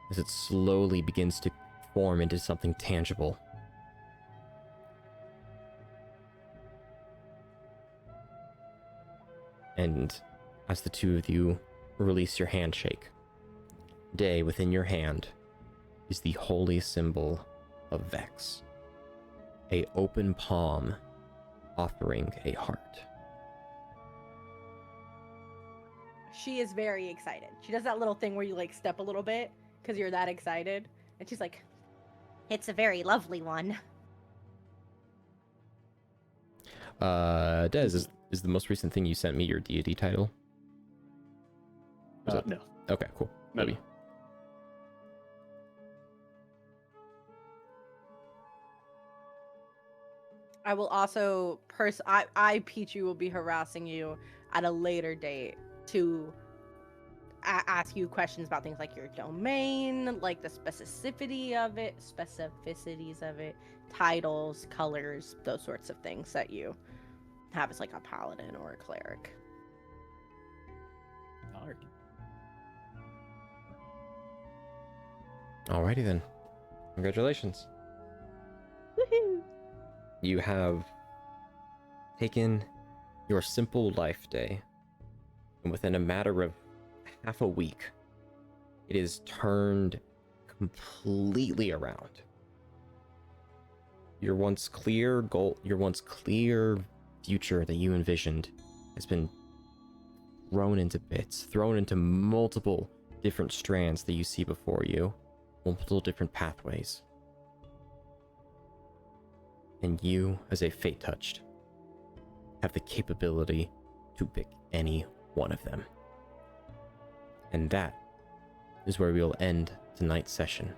as it slowly begins to form into something tangible. And as the two of you release your handshake, Dae, within your hand is the holy symbol of Vex. A open palm offering a heart. She is very excited. She does that little thing where you like step a little bit because you're that excited. And she's like, it's a very lovely one. Des, is the most recent thing you sent me your deity title? No. Okay, cool. No. Maybe. I will also I Pichu will be harassing you at a later date to ask you questions about things like your domain, like the specificities of it, titles, colors, those sorts of things that you have as like a paladin or a cleric. Alrighty then. Congratulations. Woohoo! You have taken your simple life day, and within a matter of half a week, it is turned completely around. Your once clear future that you envisioned has been thrown into bits, thrown into multiple different strands that you see before you, multiple different pathways. And you, as a Fate Touched, have the capability to pick any one of them. And that is where we will end tonight's session.